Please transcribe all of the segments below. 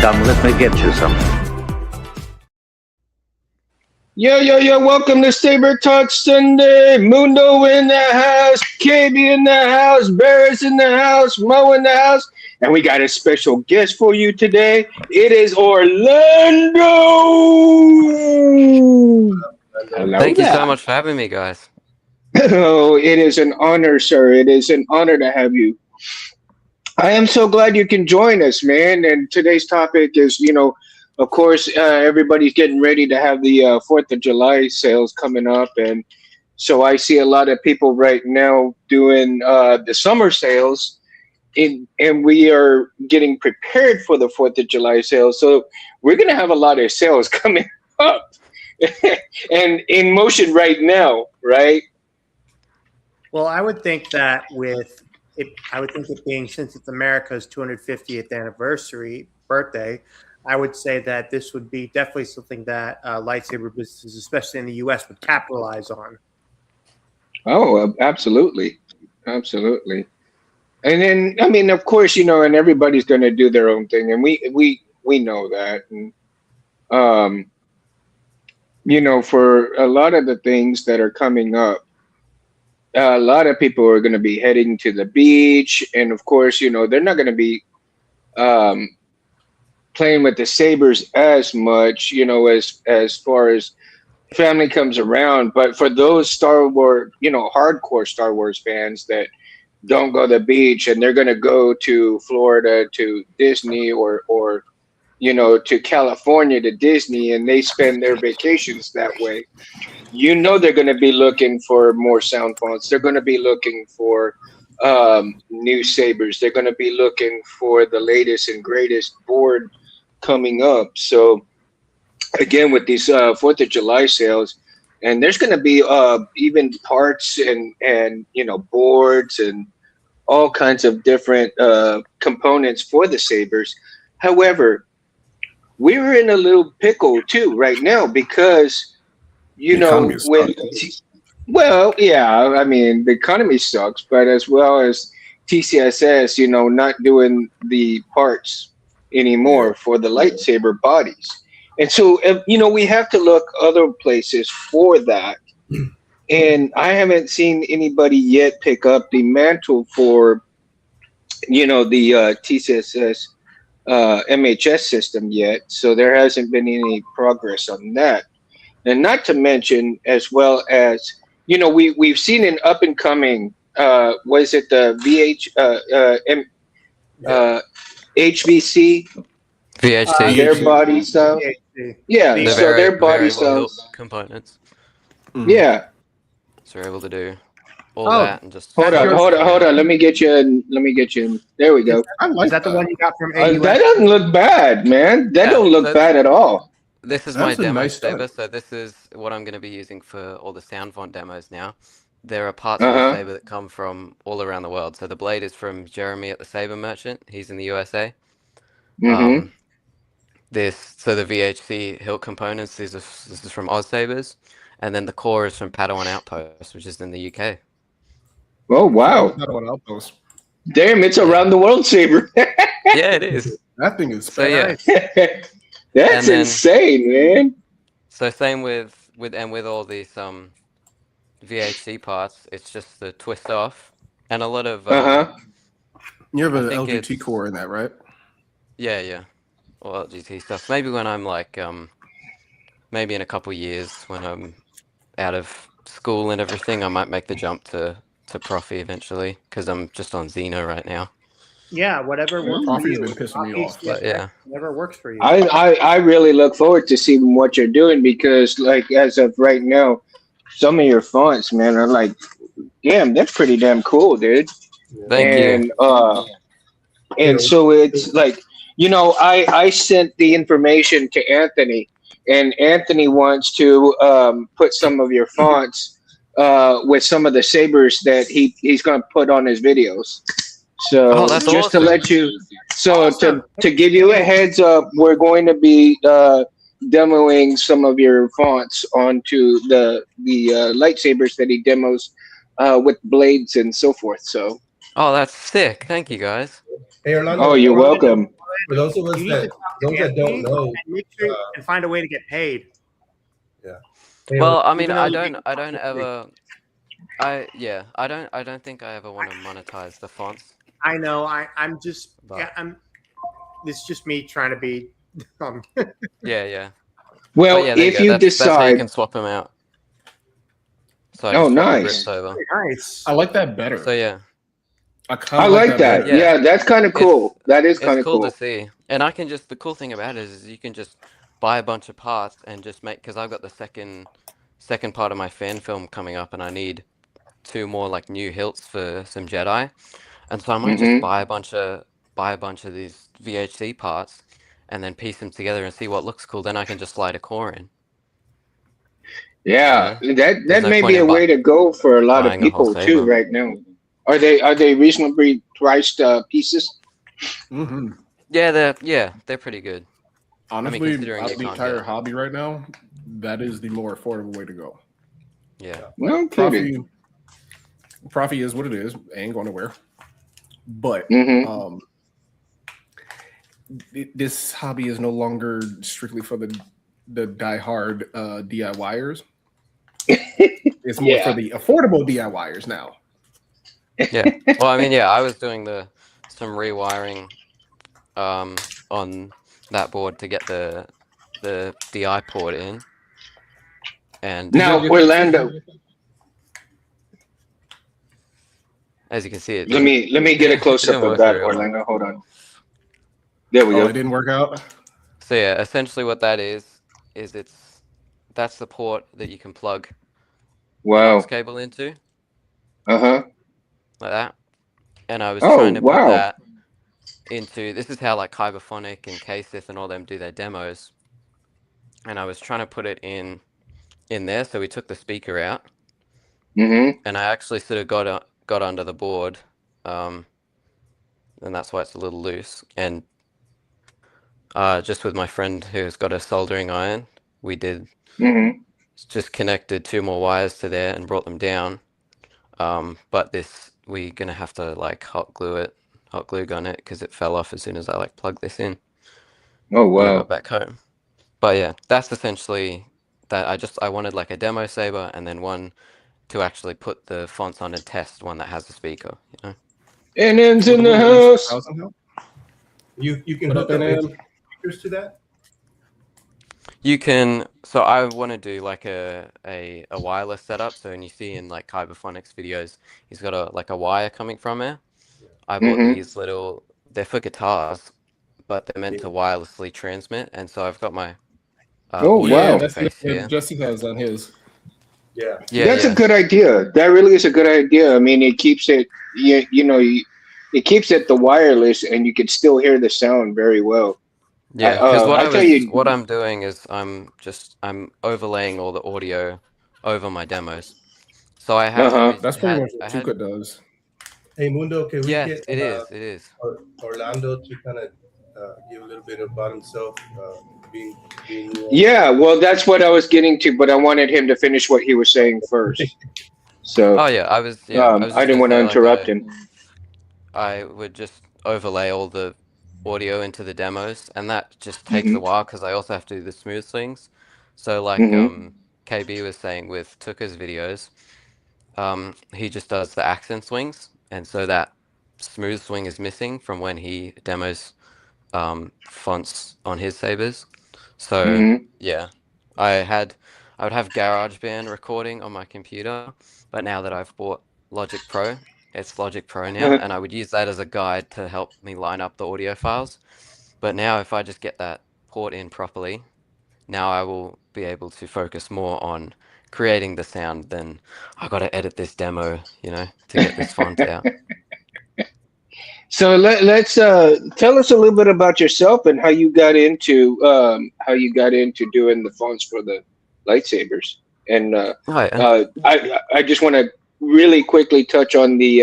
Come, let me get you some. Yo, welcome to Saber Talk Sunday. Mundo in the house, KB in the house, Barris in the house, Mo in the house. And we got a special guest for you today. It is Orlando. Hello Thank you so there. much for having me, guys. Oh, it is an honor, sir. It is an honor to have you. I am so glad you can join us, man. And today's topic is, of course, everybody's getting ready to have the 4th of July sales coming up. And so I see a lot of people right now doing the summer sales, and we are getting prepared for the 4th of July sales. So we're going to have a lot of sales coming up and in motion right now, right? Well, I would think that I would think it being since it's America's 250th anniversary birthday, I would say that this would be definitely something that lightsaber businesses, especially in the U.S., would capitalize on. Oh, absolutely, absolutely. And then, I mean, of course, and everybody's going to do their own thing, and we know that. And for a lot of the things that are coming up, a lot of people are going to be heading to the beach, and of course, they're not going to be um, playing with the sabers as much, as far as family comes around. But for those Star Wars, hardcore Star Wars fans that don't go to the beach and they're going to go to Florida to Disney or to California to Disney, and they spend their vacations that way, they're going to be looking for more sound fonts. They're going to be looking for new sabers. They're going to be looking for the latest and greatest board coming up. So again, with these 4th of July sales, and there's going to be even parts and boards and all kinds of different components for the sabers. However, we're in a little pickle too right now because well, yeah, I mean, the economy sucks, but as well as TCSS, not doing the parts anymore for the lightsaber bodies. And so, we have to look other places for that. And I haven't seen anybody yet pick up the mantle for, the TCSS MHS system yet. So there hasn't been any progress on that. And not to mention, as well as, we've seen an up and coming, was it the HBC? VHT. Their body style? Yeah, They're so their body very well styles. components. Yeah. So we're able to do all that and just Hold on. Let me get you in. There we go. Is that the one you got from AUS? That doesn't look bad, man. That don't look bad at all. This is That's my a demo nice saber, start. so this is what I'm going to be using for all the sound font demos now. There are parts of the saber that come from all around the world. So the blade is from Jeremy at the Saber Merchant. He's in the USA. Mm-hmm. The VHC hilt components, this is from Oz Sabers, and then the core is from Padawan Outpost, which is in the UK. Oh, wow. Damn, it's around the world saber. Yeah, it is. That thing is So yeah, That's then- insane, man. so same with all these VHC parts, it's just the twist off and a lot of You have an I think LGT it's- core in that, right? yeah, or LGT stuff. Maybe when I'm like maybe in a couple years when I'm out of school and everything, I might make the jump to Profi eventually because I'm just on Xeno right now. Yeah, whatever works for Coffee's you. been pissing me off. But yeah. Whatever works for you. I really look forward to seeing what you're doing because, like, as of right now, some of your fonts, man, are like, damn, that's pretty damn cool, dude. Thank you. And so it's like, I sent the information to Anthony, and Anthony wants to put some of your fonts with some of the sabers that he's going to put on his videos. So that's just awesome. to let you, to give you a heads up, we're going to be demoing some of your fonts onto the lightsabers that he demos with blades and so forth. So. Oh, that's sick. Thank you, guys. Hey, Orlando, Oh, you're welcome. For those of us You need to that talk to those that don't Anthony know, and make sure you can find a way to get paid. Well, I mean, Even though I you don't, make I don't money. ever, I don't think I ever want to monetize the fonts. I know. I'm just. But Yeah. This is just me trying to be. yeah. Well, But yeah, there you if go. you That's how you decide, can swap them out. So I oh, just swap the grips nice. over. Nice. I like that better. So yeah, I kind I of like like that that. better. yeah. Yeah, that's kind of It's cool. That is it's kind of cool to cool. see, and I can just the cool thing about it is you can just buy a bunch of parts and just make because I've got the second part of my fan film coming up, and I need 2 more like new hilts for some Jedi, and so I might just Hmm. buy a bunch of these VHC parts, and then piece them together and see what looks cool. Then I can just slide a core in. You Yeah, know, there's that no may point be a in way to go for a lot of buying a whole people too saber. right now. Are they reasonably priced pieces? Hmm Yeah, they're pretty good. I mean, Honestly, considering out you of the can't entire get hobby right now, that is the more affordable way to go. yeah. No kidding. Profi is what it is. Ain't going nowhere. But Hmm. this hobby is no longer strictly for the diehard DIYers. It's more for Yeah. the affordable DIYers now. Yeah. Well, I mean, yeah, I was doing some rewiring on that board to get the DI port in, and Did y'all Now, get that Orlando, too? as you can see, it let me get a it close didn't up of work that, very well. Orlando. Hold on. There we Oh, it go. didn't work out. So yeah, essentially what that is that's the port that you can plug an aux Wow. cable into Uh-huh. like that, and I was Oh, trying to put wow. that into this is how like Kyberphonic and KSIF and all them do their demos, and I was trying to put it in there, so we took the speaker out. Hmm. And I actually sort of got under the board, and that's why it's a little loose. And just with my friend who's got a soldering iron, we did Hmm. just connected 2 more wires to there and brought them down. But we're gonna have to like hot glue gun it because it fell off as soon as I like plugged this in Oh, when I got wow. back home. But yeah, that's essentially that. I wanted like a demo saber and then one to actually put the fonts on and test one that has a speaker, you know. And ends Will in the the one that house. help? You can What hook up, up NM? speakers to that. You can, so I want to do like a wireless setup. So when you see in like Kyberphonics videos, he's got a wire coming from it. I bought Hmm. these they're for guitars, but they're meant to wirelessly transmit. And so I've got my Oh, audio Yeah, wow. that's interface what here. Jesse has on his. Yeah. That's a Yeah. good idea. That really is a good idea. I mean, it keeps it, it keeps it the wireless, and you can still hear the sound very well. Yeah, because I tell what you, I'm doing is I'm overlaying all the audio over my demos. So uh-huh. That's pretty much what Tuca does. Hey Mundo, can we yes, get it is. Orlando to kind of give a little bit about himself, being new? Yeah, well, that's what I was getting to, but I wanted him to finish what he was saying first. So, Oh yeah, I was I just didn't gonna want to say like interrupt him. I would just overlay all the audio into the demos, and that just takes Hmm. a while because I also have to do the smooth swings. So like Hmm. KB was saying with Tuka's videos, he just does the accent swings, and so that smooth swing is missing from when he demos fonts on his sabers. So Hmm. yeah, I would have GarageBand recording on my computer, but now that I've bought Logic Pro, it's Logic Pro now, and I would use that as a guide to help me line up the audio files. But now if I just get that port in properly, now I will be able to focus more on creating the sound than I got to edit this demo, to get this font out. So let's tell us a little bit about yourself and how you got into doing the fonts for the lightsabers. And Oh yeah. I just want to really quickly touch on the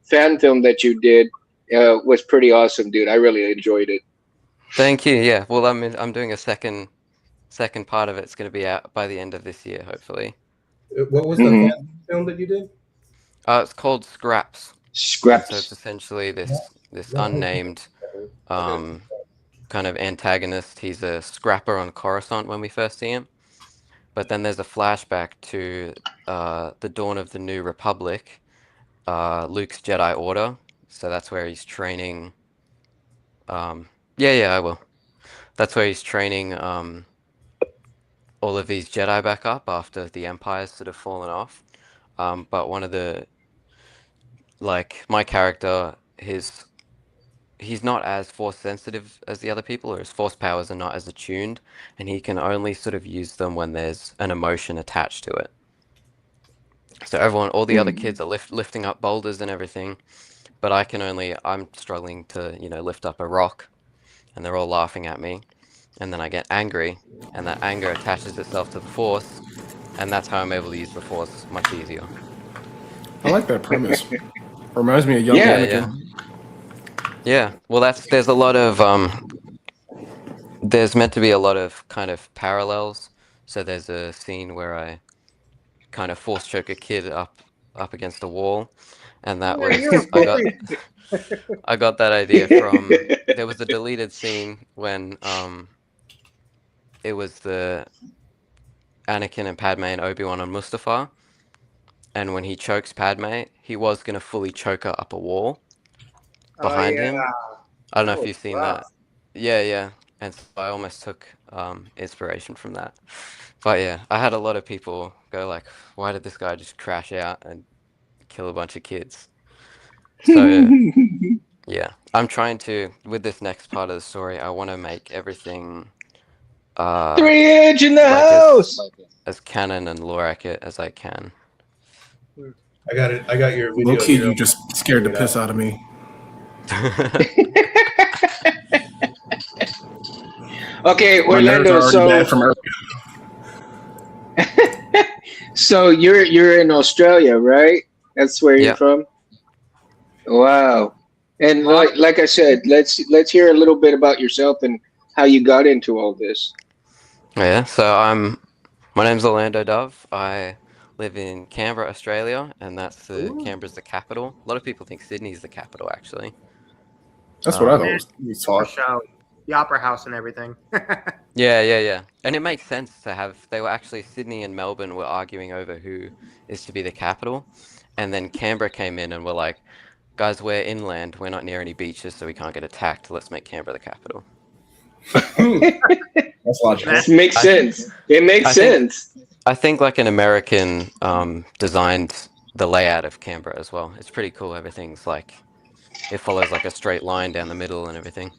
fan film that you did. Was pretty awesome, dude. I really enjoyed it. Thank you. Yeah. Well, I'm doing a second part of it. It's going to be out by the end of this year, hopefully. What was the Hmm. film that you did? It's called Scraps, and so it's Scraps. essentially this unnamed Okay. kind of antagonist. He's a scrapper on Coruscant when we first see him. But then there's a flashback to the dawn of the New Republic, Luke's Jedi Order. So that's where he's training. Yeah, I will. That's where he's training all of these Jedi back up after the Empire's sort of fallen off. But one of the, like, my character, he's not as force sensitive as the other people, or his force powers are not as attuned, and he can only sort of use them when there's an emotion attached to it. So all the other kids are lifting up boulders and everything, but I'm struggling to, lift up a rock, and they're all laughing at me, and then I get angry, and that anger attaches itself to the force, and that's how I'm able to use the force much easier. I like that premise. Reminds me of young Yeah, Anakin. Yeah, well, there's a lot of there's meant to be a lot of kind of parallels. So there's a scene where I kind of force choke a kid up against a wall, and that was I got that idea from, there was a deleted scene when it was the Anakin and Padme and Obi-Wan on Mustafar, and when he chokes Padme, he was gonna fully choke her up a wall behind him. I don't know if you've seen that. Yeah. And so I almost took inspiration from that. But yeah, I had a lot of people go like, why did this guy just crash out and kill a bunch of kids? So yeah, I'm trying to, with this next part of the story, I want to make everything 3-inch in the like house. as canon and lore accurate as I can. I got it. I got your video. Low key, here. you just scared the piss out of me. Okay, My nerves Orlando. are already bad from earlier. So you're in Australia, right? That's where you're Yeah. from. Wow. And like I said, let's hear a little bit about yourself and how you got into all this. Yeah, so my name's Orlando Dove. I live in Canberra, Australia, and Canberra's the capital. A lot of people think Sydney's the capital, actually. That's what I thought was Our taught. show, the Opera House, and everything. Yeah. And it makes sense to have, Sydney and Melbourne were arguing over who is to be the capital. And then Canberra came in and were like, guys, we're inland, we're not near any beaches, so we can't get attacked. Let's make Canberra the capital. That's logical. It makes sense. It makes sense. I think like an American designed the layout of Canberra as well. It's pretty cool. Everything's like, it follows like a straight line down the middle and everything.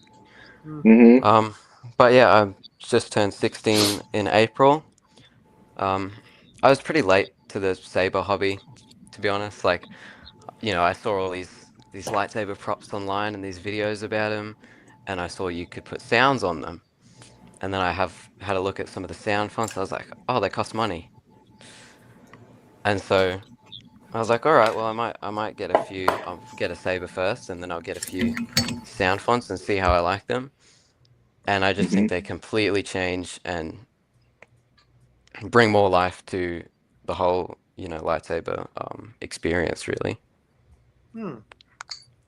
Mm-hmm. But yeah, I just turned 16 in April. I was pretty late to the saber hobby, to be honest. Like, I saw all these lightsaber props online and these videos about them, and I saw you could put sounds on them. And then I had a look at some of the sound fonts. I was like, oh, they cost money. And so I was like, all right, well, I might get a few. I'll get a saber first, and then I'll get a few sound fonts and see how I like them. And I just think they completely change and bring more life to the whole, lightsaber experience, really.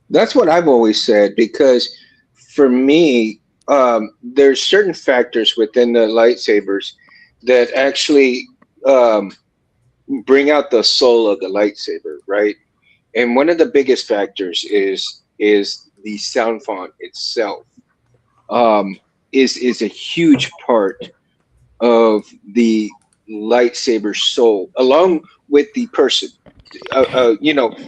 That's what I've always said, because for me, there's certain factors within the lightsabers that actually bring out the soul of the lightsaber, right? And one of the biggest factors is the sound font itself. Is a huge part of the lightsaber soul, along with the person.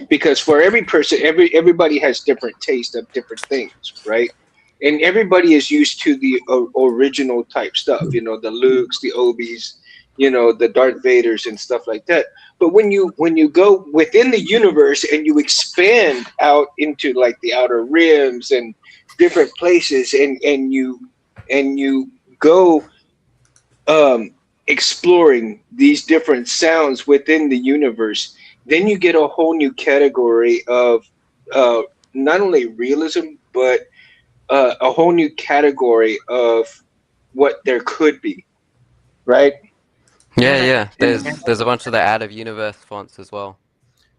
Because for every person, everybody has different taste of different things, right? And everybody is used to the original type stuff, the Lukes, the Obis, the Darth Vaders and stuff like that. But when you go within the universe and you expand out into like the outer rims and different places, and you go exploring these different sounds within the universe, then you get a whole new category of not only realism, but a whole new category of what there could be, right? Yeah. There's a bunch of the out of universe fonts as well.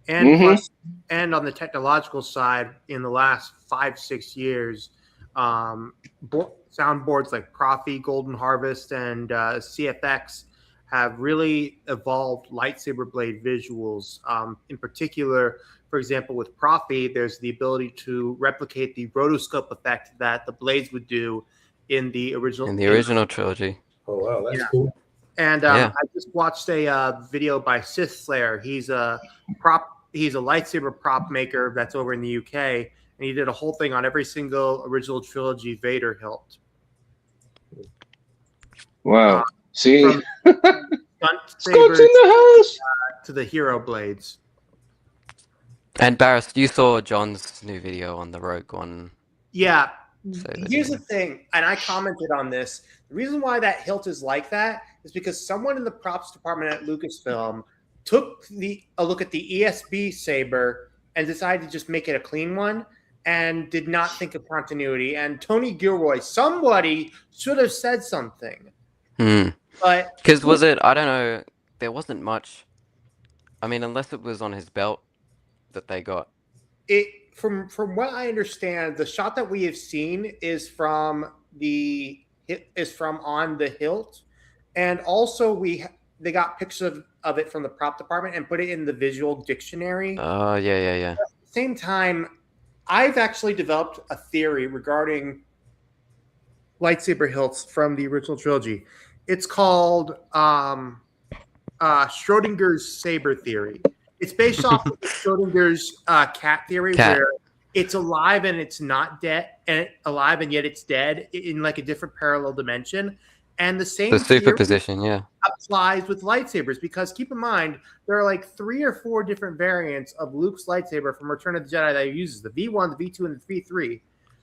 And plus, and on the technological side, in the last 5-6 years, soundboards like Profi, Golden Harvest, and CFX have really evolved lightsaber blade visuals. In particular, for example, with Profi, there's the ability to replicate the rotoscope effect that the blades would do in the original trilogy. Oh wow, that's Yeah. cool. And Yeah. I just watched a video by Sith Slayer. He's a lightsaber prop maker that's over in the UK, and he did a whole thing on every single original trilogy Vader hilt. Wow. See, From stunt Scott's sabers in the house. to the hero blades. And Barris, you saw John's new video on the Rogue One. Yeah. Saber, Here's didn't the thing, and I commented on this. The reason why that hilt is like that is because someone in the props department at Lucasfilm took a look at the ESB saber and decided to just make it a clean one and did not think of continuity. And Tony Gilroy, somebody should have said something. But Because was it? I don't know. There wasn't much. I mean, unless it was on his belt that they got. from what I understand, the shot that we have seen is from on the hilt, and also they got pictures of it from the prop department and put it in the visual dictionary. Oh, yeah. At the same time, I've actually developed a theory regarding lightsaber hilts from the original trilogy. It's called Schrodinger's saber theory. It's based off of Schrodinger's cat theory, where it's alive and it's not dead, and alive and yet it's dead in like a different parallel dimension. And the same superposition, applies with lightsabers, because keep in mind there are like 3 or 4 different variants of Luke's lightsaber from Return of the Jedi that he uses: the V1, the V2, and the V3.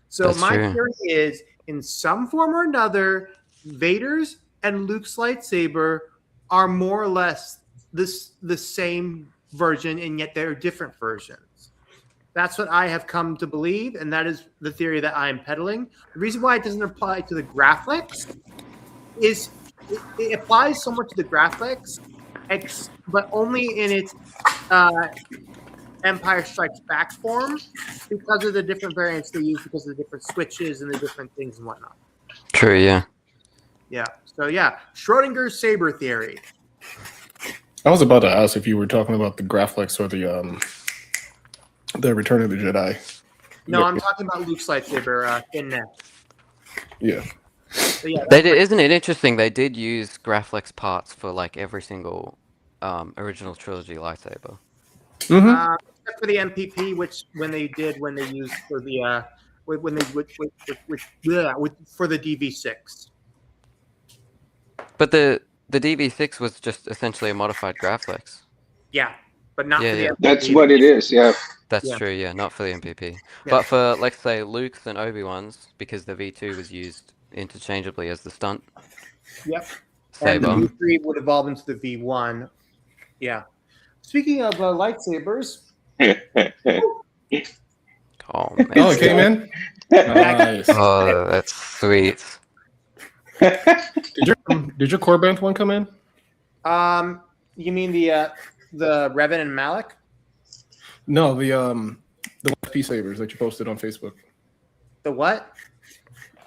So That's my true. theory is, in some form or another, Vader's and Luke's lightsaber are more or less the same version, and yet they're different versions. That's what I have come to believe, and that is the theory that I am peddling. The reason why it doesn't apply to the Graflex is it applies somewhat to the Graflex, but only in its Empire Strikes Back form, because of the different variants they use, because of the different switches and the different things and whatnot. True, yeah. Yeah. So yeah, Schrodinger's saber theory. I was about to ask if you were talking about the Graflex or the Return of the Jedi. No, I'm talking about Luke's lightsaber, thin neck. Yeah. So yeah, They did, isn't it interesting? They did use Graflex parts for like every single original trilogy lightsaber. Mm-hmm. except for the MPP, which when they used for the for the DV6. But the DV6 was just essentially a modified Graflex. Yeah, but not for the MPP. That's what it is. Yeah. That's Yeah. true, yeah, not for the MPP. Yeah. But for, like, say, Luke's and Obi-Wan's, because the V2 was used interchangeably as the stunt Yep. And the saber. V3 would evolve into the V1. Yeah. Speaking of lightsabers, Oh, man. Oh, it came in? Nice. Oh, that's sweet. Did your core band one come in? you mean the Revan and Malik? No, the SP sabers that you posted on Facebook. The what?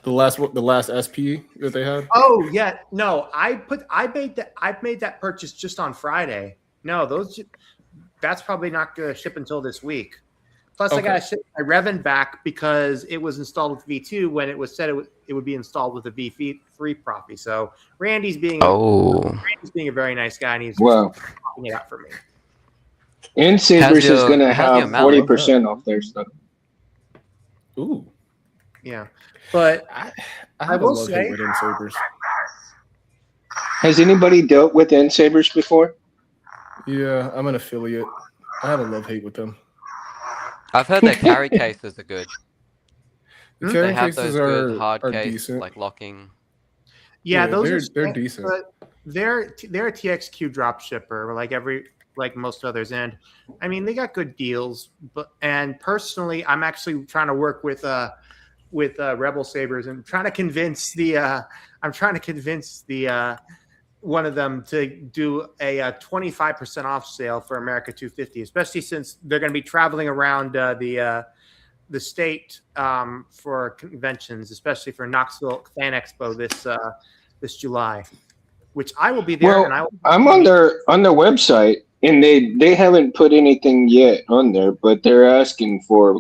The last SP that they had. Oh yeah, no, I made that purchase just on Friday. No, that's probably not going to ship until this week. Plus, I got to ship my Revan back because it was installed with V2 when it was said it would be installed with a V3 Profi. So Randy's being a very nice guy, and he's popping it out for me. And Sabers is going to have Malik? 40% off their stuff. Ooh, Yeah, but I will love say- with sabers. Has anybody dealt with N Sabers before? Yeah, I'm an affiliate. I have a love hate with them. I've heard their carry cases are good. The They carrying have those cases good hard are case, decent. like locking. yeah, those they're are decent. But they're a TXQ drop shipper, like most others, and I mean they got good deals. And personally, I'm actually trying to work with Rebel Sabers and trying to convince one of them to do a 25% off sale for America 250, especially since they're going to be traveling around the the state for conventions, especially for Knoxville Fan Expo this July, which I will be there. And Well, I will I'm on their website, and they haven't put anything yet on there, but they're asking for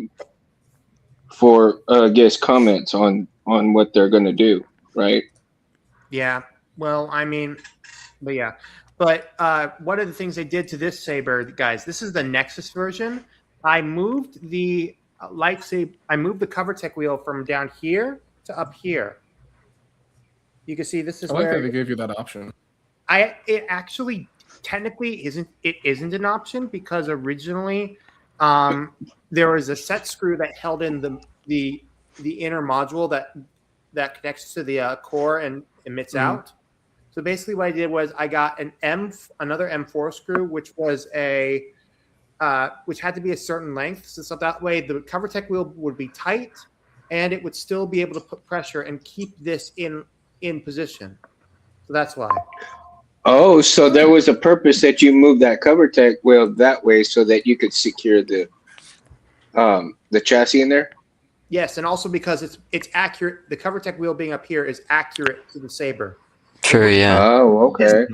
I guess comments on what they're gonna do, right? Yeah. Well, I mean, but yeah. But one of the things they did to this saber, guys, this is the Nexus version. I moved the lightsaber. I moved the CoverTech wheel from down here to up here. You can see this is I like that where they gave you that option. it actually technically isn't. It isn't an option because originally there was a set screw that held in the inner module that connects to the core and emits out. So basically, what I did was I got another M4 screw, which was which had to be a certain length, so that way the CoverTech wheel would be tight, and it would still be able to put pressure and keep this in position. So that's why. Oh, so there was a purpose that you moved that cover tech wheel that way so that you could secure the chassis in there. Yes, and also because it's accurate. The CoverTech wheel being up here is accurate to the Saber. True, yeah. Oh, okay.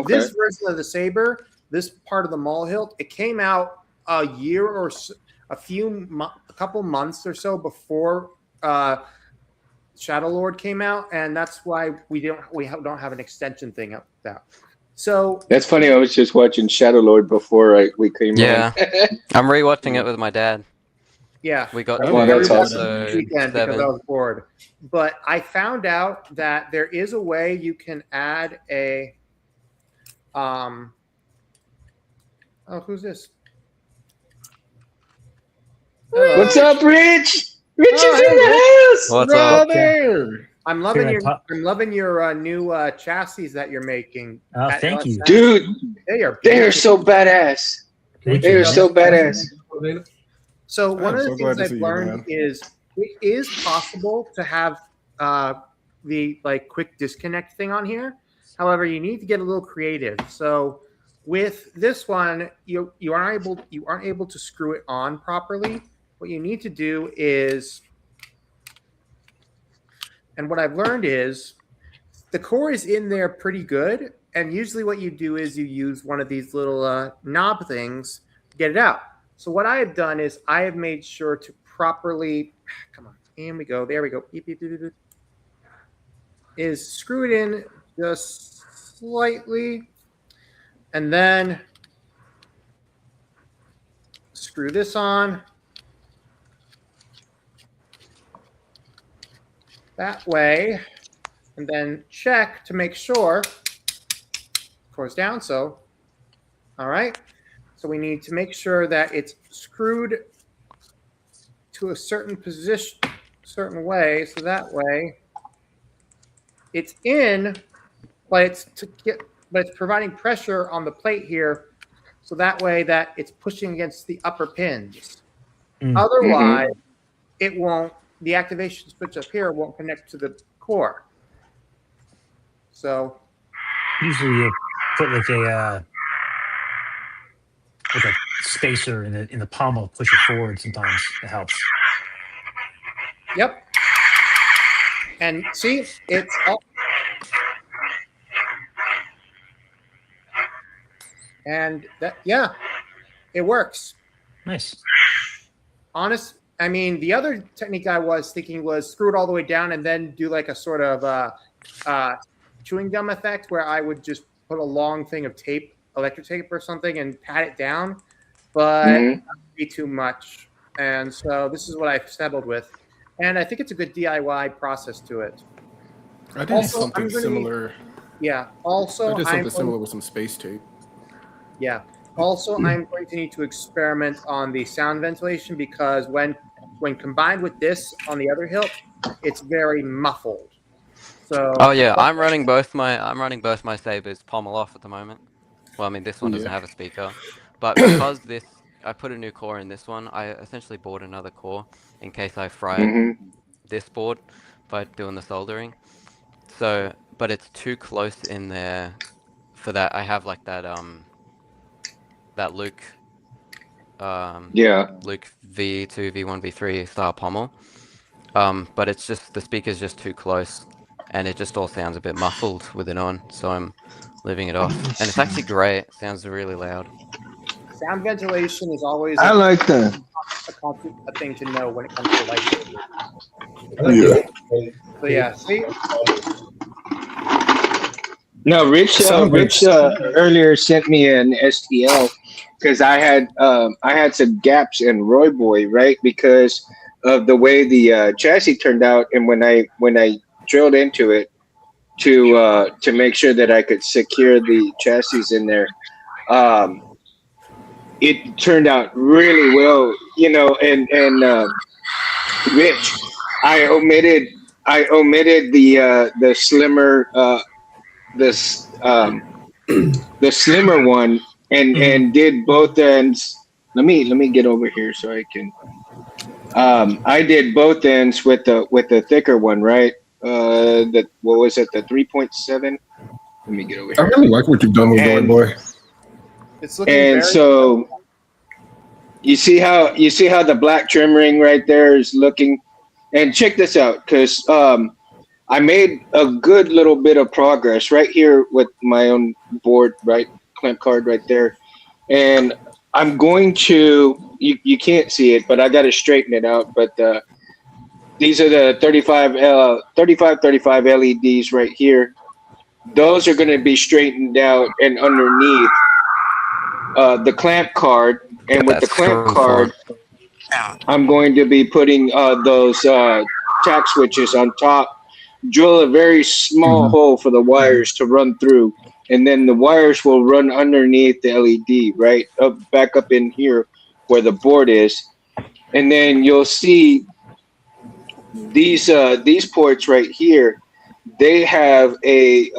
This version of the Saber, this part of the Maul hilt, it came out a year or so, a couple months or so before Shadow Lord came out, and that's why we don't have an extension thing up that. So That's funny. I was just watching Shadow Lord before we came Yeah. on. I'm rewatching it with my dad. yeah, We got Oh, to that's episode awesome. this weekend because I 7. was bored. But I found out that there is a way you can add a oh, who's this? Hello. What's up, Rich? Rich is Oh, in the house. What's Oh, up? there. I'm loving Can I your talk- I'm loving your new chassis that you're making. Oh, at thank you. LSM. Dude, They are they are beautiful. so badass. Thank They you, are man. so badass. So I'm one of the so glad things to I've see you, learned man. is it is possible to have the quick disconnect thing on here. However, you need to get a little creative. So with this one, you aren't able to screw it on properly. What you need to do is, and what I've learned is, the core is in there pretty good. And usually what you do is you use one of these little knob things to get it out. So what I have done is I have made sure to properly, come on, and we go, there we go, beep, beep, beep, beep, beep, is screw it in just slightly, and then screw this on. That way, and then check to make sure, of course, down so. All right. So we need to make sure that it's screwed to a certain position, certain way, so that way it's in, but it's providing pressure on the plate here, so that way that it's pushing against the upper pins. Otherwise, it won't. The activation switch up here won't connect to the core. So Usually you put like a spacer in the pommel, push it forward. Sometimes it helps. yep. And see, it's all. And that, yeah, it works. Nice. I mean, the other technique I was thinking was screw it all the way down and then do like a sort of chewing gum effect where I would just put a long thing of tape, electric tape or something, and pat it down, but that would be too much. And so this is what I've settled with. And I think it's a good DIY process to it. I did Also, something I'm gonna similar. Yeah. Also, I did I'm something similar with some space tape. Yeah. Also, I'm going to need to experiment on the sound ventilation because when combined with this on the other hilt, it's very muffled. So Oh yeah, I'm running both my sabers pommel off at the moment. Well, I mean this one doesn't Yeah. have a speaker, but because I put a new core in this one, I essentially bought another core in case I fried this board by doing the soldering. So, but it's too close in there for that. I have like that Luke Yeah. Luke V2, V1, V3 style pommel. But it's just the speaker's just too close, and it just all sounds a bit muffled with it on. So I'm leaving it off, and it's actually great. It sounds really loud. Sound ventilation is always I like that. a thing to know when it comes to lightsabers. I like Yeah. it. So yeah, see, No, Rich. Rich earlier sent me an STL because I had some gaps in Roy Boy, right? Because of the way the chassis turned out, and when I drilled into it to make sure that I could secure the chassis in there, um, it turned out really well, you know. And Rich, I omitted the slimmer this the slimmer one and did both ends. Let me get over here so I can. I did both ends with the thicker one, right? The what was it? The 3.7. Let me get over I here. really like what you've done with Roy And Boy. it's looking and very. so you see how the black trim ring right there is looking. And check this out, because I made a good little bit of progress right here with my own board, right? Clamp card right there. And I'm going to, you can't see it, but I got to straighten it out. But these are the 35 LEDs right here. Those are going to be straightened out and underneath the clamp card. And Get with that the clamp screw for card, him. I'm going to be putting those tack switches on top, drill a very small hole for the wires to run through, and then the wires will run underneath the LED, right up back up in here where the board is, and then you'll see these ports right here. They have a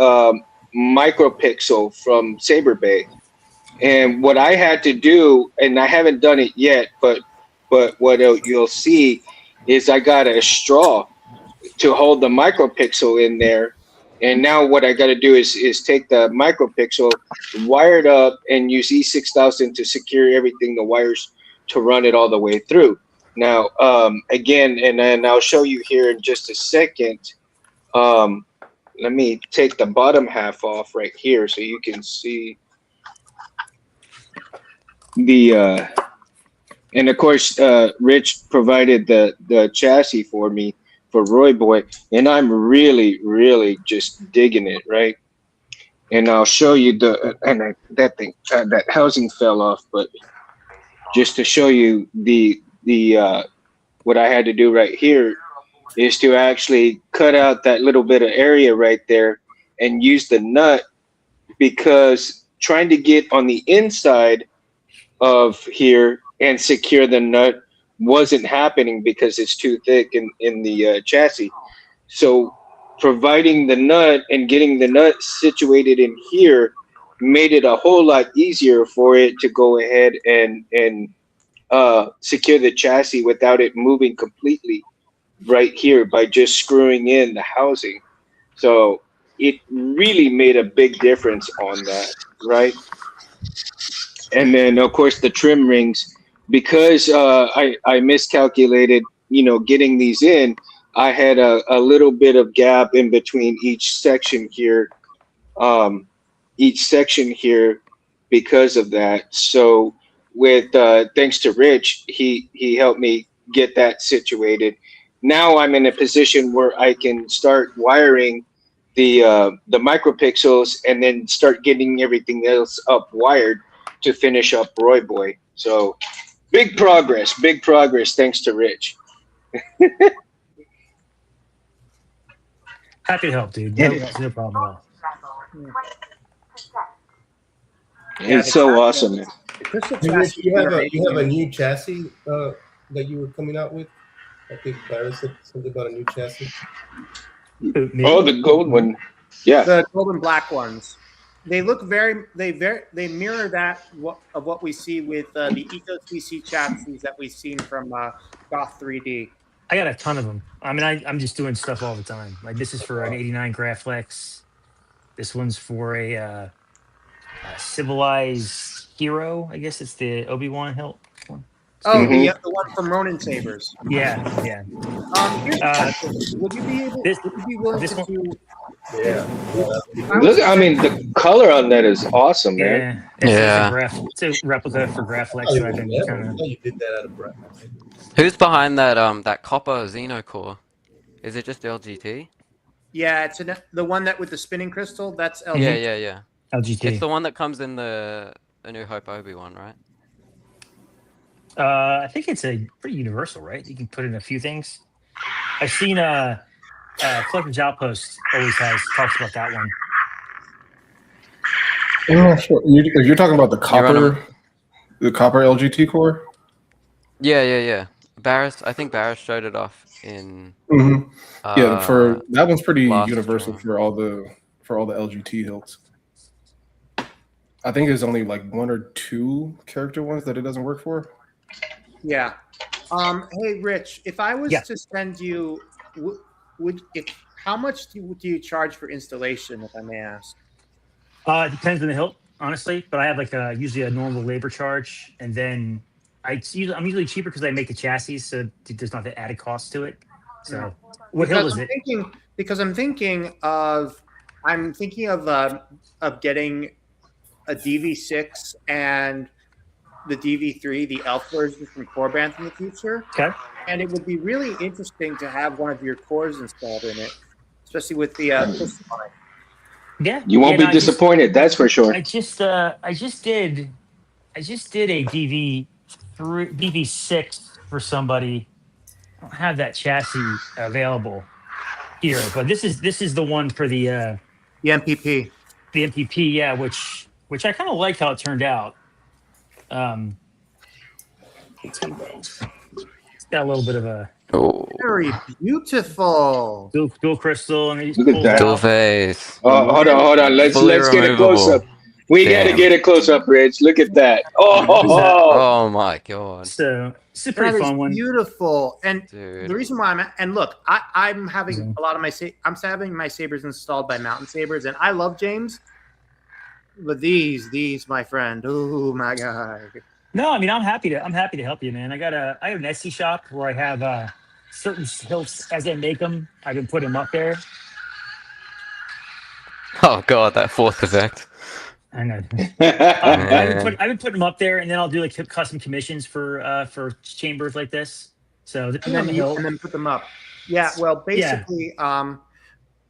micropixel from Saber Bay, and what I had to do, and I haven't done it yet, but what you'll see is I got a straw to hold the micropixel in there. And now what I got to do is take the micropixel, wire it up, and use E6000 to secure everything, the wires to run it all the way through. Now, again, and then I'll show you here in just a second. Um, Let me take the bottom half off right here so you can see the and of course, Rich provided the chassis for me for Roy Boy, and I'm really just digging it, right? And I'll show you that thing that housing fell off, but just to show you the what I had to do right here is to actually cut out that little bit of area right there and use the nut, because trying to get on the inside of here and secure the nut wasn't happening because it's too thick in the chassis. So providing the nut and getting the nut situated in here made it a whole lot easier for it to go ahead and secure the chassis without it moving completely right here by just screwing in the housing. So it really made a big difference on that, right? And then of course the trim rings, because I miscalculated, you know, getting these in. I had a little bit of gap in between um, each section here because of that. So with thanks to Rich, he helped me get that situated. Now I'm in a position where I can start wiring the micropixels and then start getting everything else up wired to finish up Roy Boy. So big progress thanks to Rich. Happy to help, dude. Yeah. No problem at all. Yeah, It's so awesome, man. the crystal Hey, Rich, chassis we are you have making. a new chassis that you were coming out with. I think Byron said something about a new chassis. Who, me? Oh, the gold one. Yeah. The golden black ones. They look they mirror that of what we see with the Ethos VC chassis that we've seen from Goth 3D. I got a ton of them. I mean, I'm just doing stuff all the time. Like this is for an '89 Graflex. This one's for a civilized hero. I guess it's the Obi-Wan help one. Oh, Mhm. the one from Ronin Sabers. Yeah. Here's a Uh, question. Would you be able? this Would you be willing this to one. do? Yeah. If I was Look, to I send mean, the color on that is awesome, man. Yeah, Yeah. it's a replica for Graflex. Oh, So I've been yeah, kind of. you did that out of breath. Who's behind that copper Xeno core? Is it just LGT? Yeah, it's the one that with the spinning crystal. That's LG. Yeah, Mhm. yeah, yeah. It's LGT. the one that comes in the A New Hope Obi-Wan, right? I think it's a pretty universal, right? You can put in a few things. I've seen Collector's Outpost always talks about that one. I'm not sure. You're talking about the running- copper LGT core. Yeah. I think Barris showed it off in. Mm-hmm. Yeah, for that one's pretty last universal stream. for all the LGT hilts. I think there's only like 1 or 2 character ones that it doesn't work for. Yeah. Hey, Rich, if I was to send you, how much do you charge for installation, if I may ask? It depends on the hilt, honestly. But I have like usually a normal labor charge, and then I'm usually cheaper because I make the chassis, so there's not the added cost to it. So, what hilt is it? I'm thinking of getting a DV6 and the DV3, the elf version from Corband in the future. Okay. And it would be really interesting to have one of your cores installed in it, especially with the Yeah. You won't be disappointed, that's for sure. I just did a DV6 for somebody. I don't have that chassis available here, but this is the one for the MPP. The MPP, yeah, which I kind of liked how it turned out. It's got a little bit of a very beautiful dual crystal, and look at that dual face. Oh, hold on. Let's get a close up. We got to get a close up, Rich. Look at that. Oh my god. So it's a pretty fun one. Beautiful. And Dude. the reason why I'm having a lot of I'm having my sabers installed by Mountain Sabers, and I love James. But these, my friend, oh my god. No, I mean I'm happy to help you, man. I have an Etsy shop where I have certain hilts as I make them. I can put them up there. Oh god, that fourth effect. I know. I've been putting them up there, and then I'll do like custom commissions for chambers like this. So and then put them up. Yeah. Well, basically, what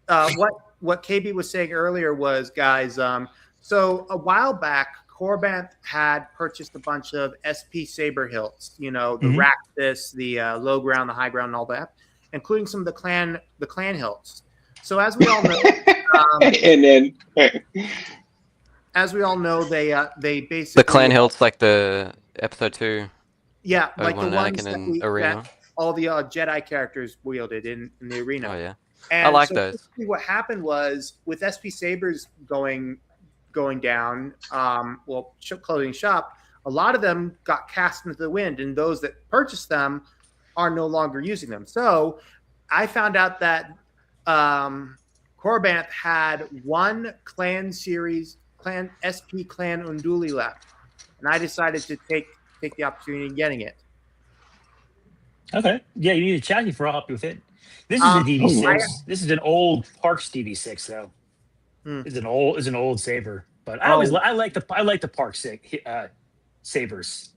KB was saying earlier was, guys. So a while back, Corbanth had purchased a bunch of SP Saber hilts. You know, the Raktus, the low ground, the high ground, and all that, including some of the clan hilts. So as we all know, and then. As we all know, they basically the clan hilts like the episode 2. Yeah, like the ones that all the Jedi characters wielded in the arena. Oh yeah, and I like those. What happened was with SP Sabers going down, closing shop, a lot of them got cast into the wind, and those that purchased them are no longer using them. So I found out that Corbanth had one clan SP clan Unduli left, and I decided to take the opportunity of getting it. Okay, yeah, you need a chassis for I'll help you with it. This is a DV6. This is an old Parks DV6 though. It's an old saber, but I like the Parks sabers.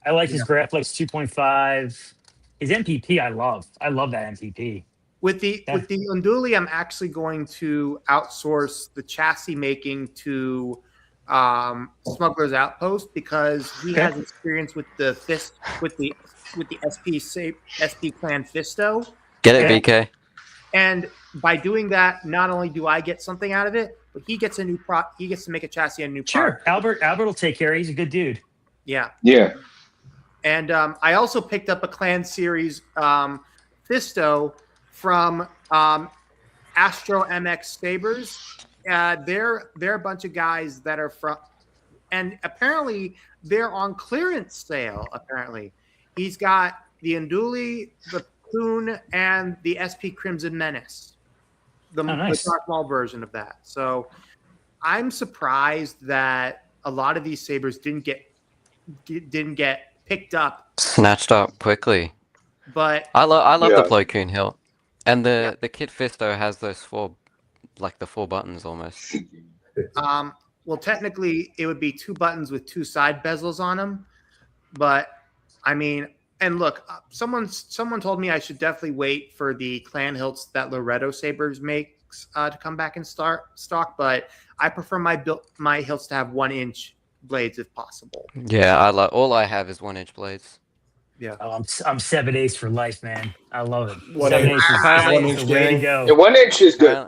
I like his Graflex 2.5. His MPP, I love that MPP. With the Unduli, I'm actually going to outsource the chassis making to Smuggler's Outpost because he has experience with the SP Clan Fisto. Get it, BK. And by doing that, not only do I get something out of it, but he gets he gets to make a chassis and a new product. Sure, Albert will take care. He's a good dude. Yeah. Yeah. And I also picked up a Clan Series Fisto from Astro MX Sabers. They're a bunch of guys that are from, and apparently they're on clearance sale. Apparently, he's got the Unduli, the Coon, and the SP Crimson Menace, the Dark Maul version of that. So I'm surprised that a lot of these sabers didn't get picked up, Snatched up quickly. but I love the Yeah. Plo Koon hilt, and the Kit Fisto has those four, like the four buttons almost. well, technically it would be 2 buttons with 2 side bezels on them, but I mean, and look, someone told me I should definitely wait for the clan hilts that Loretto Sabers makes to come back in stock, but I prefer my hilts to have 1-inch blades if possible. Yeah, all I have is 1-inch blades. Yeah. Oh, I'm 7/8 for life, man. I love it. 1-inch. 7/8 Apparently- is the way to gang. go. And 1-inch is good.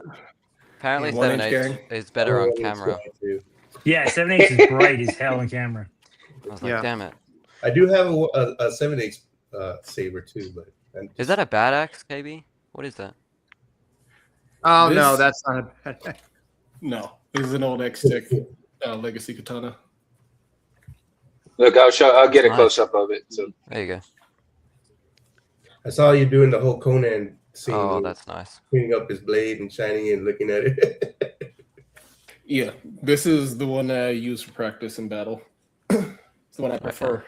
Apparently, Yeah, 1-inch 7/8 gang. is better on 1-inch camera. guy, too. Yeah, 7/8 is bright as hell on camera. I was like, Yeah. damn it. I do have a 7/8 saber too, but Is that a bad axe, KB? What is that? Oh no, This- that's not a bad. No, this is an old X-Tech legacy katana. Look, I'll get a Nice. close up of it. So There you go. I saw you doing the whole Conan scene, Oh, that's nice. cleaning up his blade and shining it and looking at it. Yeah, this is the one that I use for practice in battle. It's the one I prefer.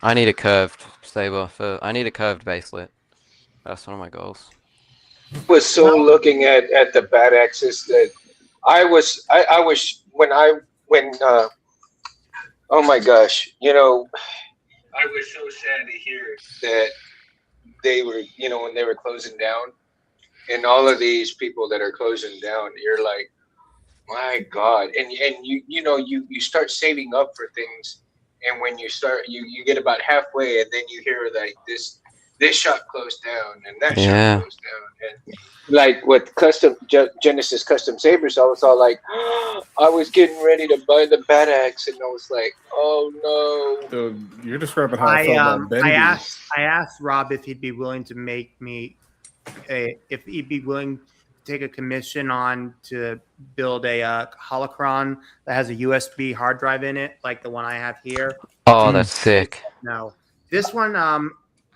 I need a curved saber I need a curved baselet. That's one of my goals. was so looking at the bad axes that I was when oh my gosh, you know, I was so sad to hear that they were, you know, when they were closing down, and all of these people that are closing down, you're like, my God, and you know you start saving up for things, and when you start you get about halfway, and then you hear like this shop closed down and that shop closed down, and like with Genesis custom sabers, I was all like, I was getting ready to buy the bad axe, and I was like, oh no. So you're describing how I felt about Bendy. I asked Rob if he'd be willing to make me if he'd be willing to take a commission on to build a holocron that has a USB hard drive in it, like the one I have here. Oh, that's sick. No, this one, I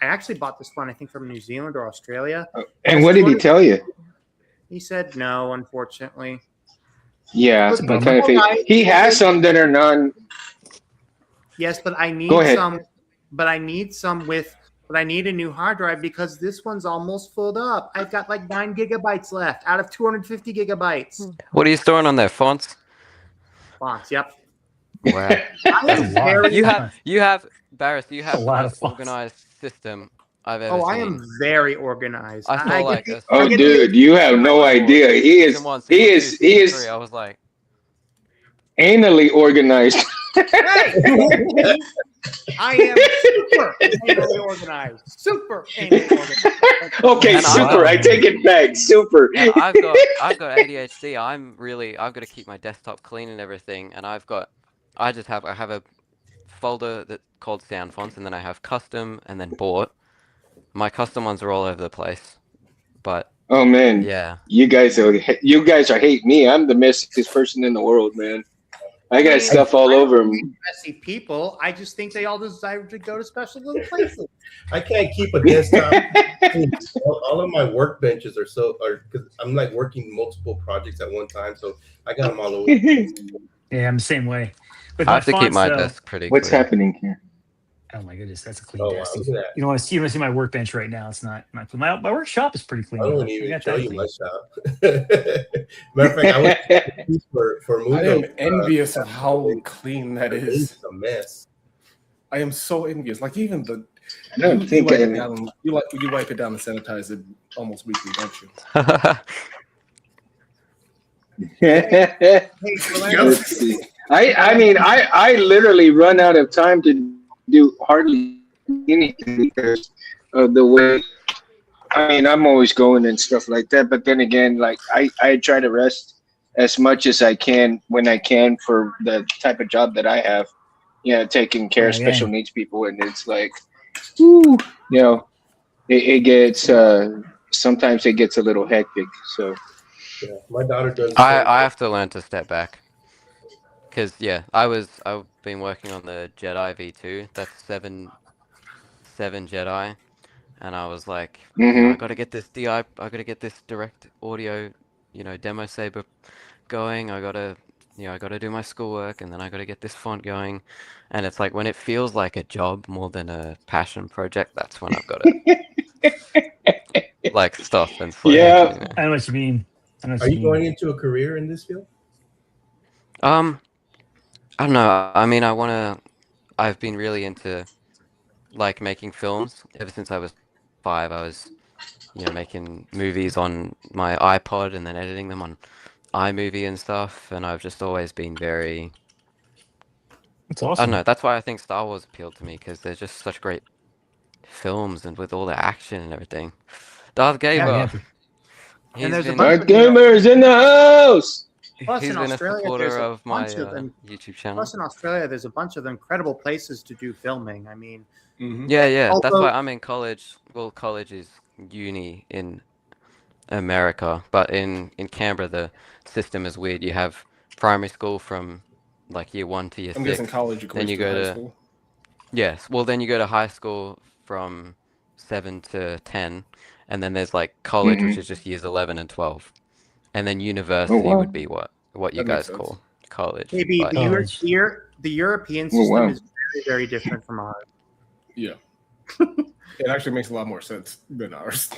actually bought this one, I think from New Zealand or Australia. And what did he tell you? He said no, unfortunately. Yeah, Look, I kind of think he has some that are non. Yes, but I need Go ahead. some. But I need some with. But I need a new hard drive because this one's almost filled up. I've got like 9 gigabytes left out of 250 gigabytes. What are you storing on there? Fonts? Fonts. Yep. Wow. I That's am a lot. very. You have, Barris, you have A lot the of most fonts. organized system I've ever Oh, seen. I am very organized. I saw like a Oh, dude, you have no idea. He is I was like, anally organized. I am super anally organized. Super anally organized. Okay, And super. I take it back. Super. and I've got ADHD. I've got to keep my desktop clean and everything. And I have a folder that's called sound fonts, and then I have custom and then bought. My custom ones are all over the place, but Oh man, yeah. you guys are hate me. I'm the messiest person in the world, man. I got stuff all over me. Messy people. I just think they all desire to go to special little places. I can't keep a desktop. all of my workbenches are because I'm like working multiple projects at one time, so I got them all over. Yeah, I'm the same way. With I my have to keep fonts, my though- desk pretty What's clean. happening here? Oh my goodness, that's a clean Oh wow, desk. look at that! You want to see my workbench right now? It's not clean. My workshop is pretty clean. I don't We even got show that you clean. my shop. Matter of fact, I went for I Mundo. am envious of how clean that is. It's a mess. I am so envious. Like even the I don't think wipe I it down. You wipe it down and sanitize it almost weekly, don't you? Let's see. I mean, I literally run out of time to do hardly anything because of the way. I mean, I'm always going and stuff like that. But then again, like I try to rest as much as I can when I can for the type of job that I have. You know, taking care of Oh, yeah. special needs people, and it's like, whew, you know, it gets sometimes it gets a little hectic. So. Yeah, my daughter does. I have to learn to step back. Because, yeah, I've been working on the Jedi V2. That's seven Jedi. And I was like, Mhm. I gotta get this I gotta get this direct audio, demo saber going. I gotta, I got to do my schoolwork, and then I got to get this font going, and it's like when it feels like a job more than a passion project, that's when I've got to like stop and slow Yeah. down. I know what you mean. Are you going into a career in this field? I don't know. I mean, I've been really into like making films ever since I was 5. I was, making movies on my iPod and then editing them on iMovie and stuff, and I've just always been very. It's I don't awesome. know. That's why I think Star Wars appealed to me, because they're just such great films and with all the action and everything. Darth Yeah, Gamer. yeah. And there's a He's bunch Darth Gamers in the house. Plus, in been a Australia, supporter there's a of my bunch of them. YouTube channel. Plus, in Australia, there's a bunch of incredible places to do filming. I mean, Yeah. That's Also- why I'm in college. Well, college is uni in America, but in Canberra the system is weird. You have primary school from like year 1 to year I'm 6. guessing college equates Then you to go high to school. yes. Well, then you go to high school from 7 to 10, and then there's like college, which is just years 11 and 12, and then university wow. would be what you That makes guys sense. call college. maybe but- the European Oh, system wow. is very, very different from ours. Yeah. It actually makes a lot more sense than ours.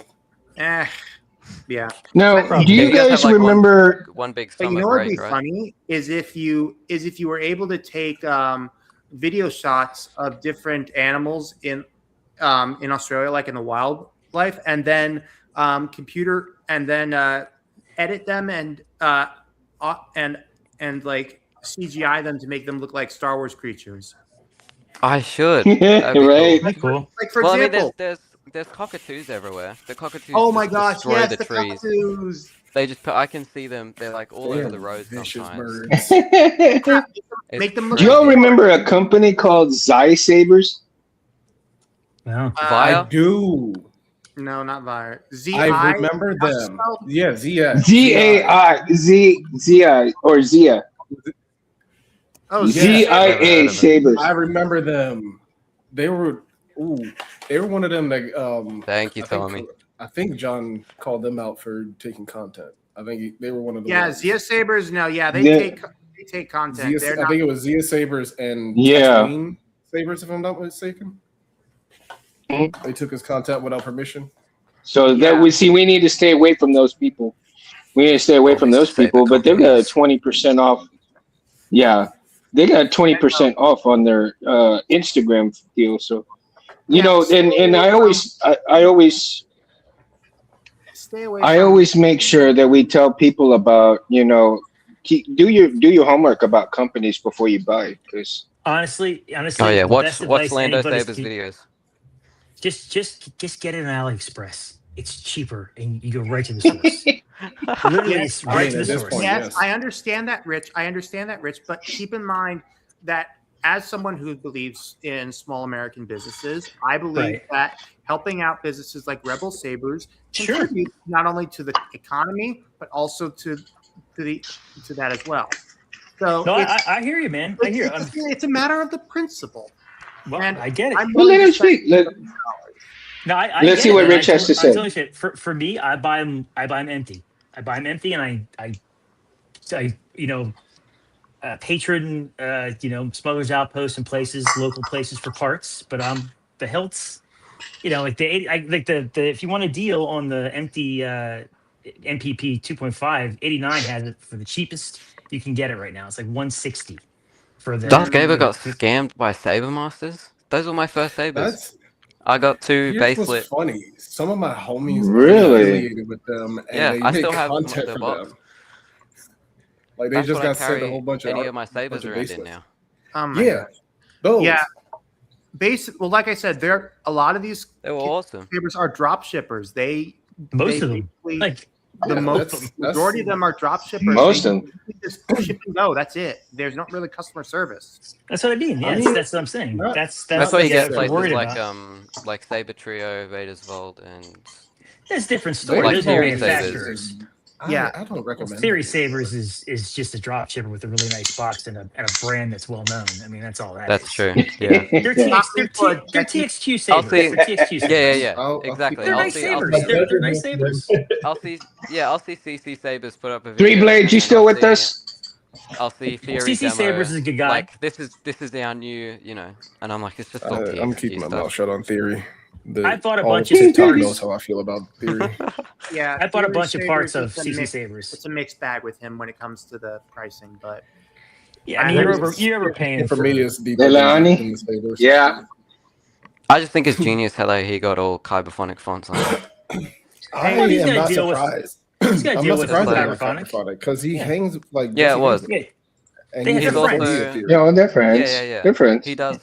Yeah. Now, Probably. do you You guys have, guys like, remember? one big But summer you know what would break, be right? funny is if you were able to take video shots of different animals in Australia, like in the wildlife, and then edit them and like CGI them to make them look like Star Wars creatures. I should. Yeah, That'd be right. cool. That's cool. Like for Well, example, I mean, there's cockatoos everywhere. The cockatoos oh my just gosh, destroy yes, the the trees. cockatoos. They just I can see them. They're like all They over are the road vicious sometimes. birds. Do Make them look you all like- remember a company called Sabers? Wow. Via? I do. No, not Vire. I remember How's it them. spelled? Yeah, Zia. ZAI or Zia. Oh, Yeah. ZIA Never heard of them. Sabers. I remember them. They were one of them that Thank you, Tommy. I think John called them out for taking content. I think they were one of the Yeah, ones. Zia Sabers. No, yeah, they take content. Zia, They're I not. think it was Zia Sabers and Yeah. Tatooine Sabers, if I'm not mistaken. Mhm. They took his content without permission. So Yeah. that we need to stay away from those people. We need to stay away from Always those saber people, but they've got companies. 20% off. Yeah, they got 20% off on their Instagram deal. So you know, and I always Stay away. I from- always make sure that we tell people about, do your homework about companies before you buy, because Honestly, Oh yeah, the watch best advice Lando anybody's Saber's gi- videos. Just get it on AliExpress. It's cheaper, and you go right to the source. Literally, Yes, it's right I to mean, the at this source. point, Yes, yes. I understand that, Rich. But keep in mind that as someone who believes in small American businesses, I believe Right. that helping out businesses like Rebel Sabers Sure. contribute not only to the economy but also to that as well. So No, it's, I hear you, man. I hear. it's a matter of the principle. Well, and I get it. I'm well, willing let to him speak. No, I Let's get see it, what man. Rich has to I say. totally say. For me, I buy them empty. I buy them empty, and I patron smugglers outposts and places, local places for parts. But the Hilts, like the if you want a deal on the empty MPP 2.5, 89 has it for the cheapest you can get it right now. It's like 160 for the. Darth Gaber got scammed by Saber Masters. Those were my first Sabers. That's I got 2 here's what's baselit. funny. Some of my homies are Really? affiliated with them, and Yeah, they I make still have content the for box. them. Like they That's just what I got sent carry a whole bunch of any of my bunch Sabers of around in baselets. now. Oh my Yeah, gosh. those. Yeah. Well, like I said, a lot of these They were awesome. Sabers are drop shippers. Most they of them, basically- like the Yeah, majority of them are drop shippers. Most They of them. just ship and go. That's it. There's not really customer service. that's what I mean. I Yes, mean, that's what I'm saying. not- That's That's why you what get I'm places worried like about. like Saber Trio, Vader's Vault, and There's different They stories. like Those are Theory manufacturers. Yeah. I don't recommend Theory it. Savers is just a drop shipper with a really nice box and a brand that's well known. I mean, that's all that that's is. true. Yeah. They're TXQ Sabers. I'll see. They're TXQ Sabers. Yeah. I'll Exactly. They're I'll nice see. sabers. I'll see. They're nice sabers. I'll see CC Sabers put up a video. Three Blades, you and still I'll with see- us? I'll see Theory CC demo. Sabers is a good guy. Like this is our new, and I'm like, it's just all I'm TXT keeping my stuff. mouth shut on Theory. I bought a all bunch of TikTok parts. knows how I feel about Theory. Yeah, I bought a Theory bunch of parts Sabers, of it's a CC mix- Sabers. It's a mixed bag with him when it comes to the pricing, but Yeah, I mean, you're ever paying For me, it's deeper Leilani? than the Sabers. Yeah. I just think it's genius how he got all kyberphonic fonts on it. I Well, he's am gotta not deal with- surprised. he's gotta I'm deal not with surprised the that he got kyberphonic. kyberphonic because he hangs like Yeah, Jesse it was. Hanks, Yeah, and They he's have an friends. employee Also- of Theory. No, they're friends. Yeah. They're friends. He does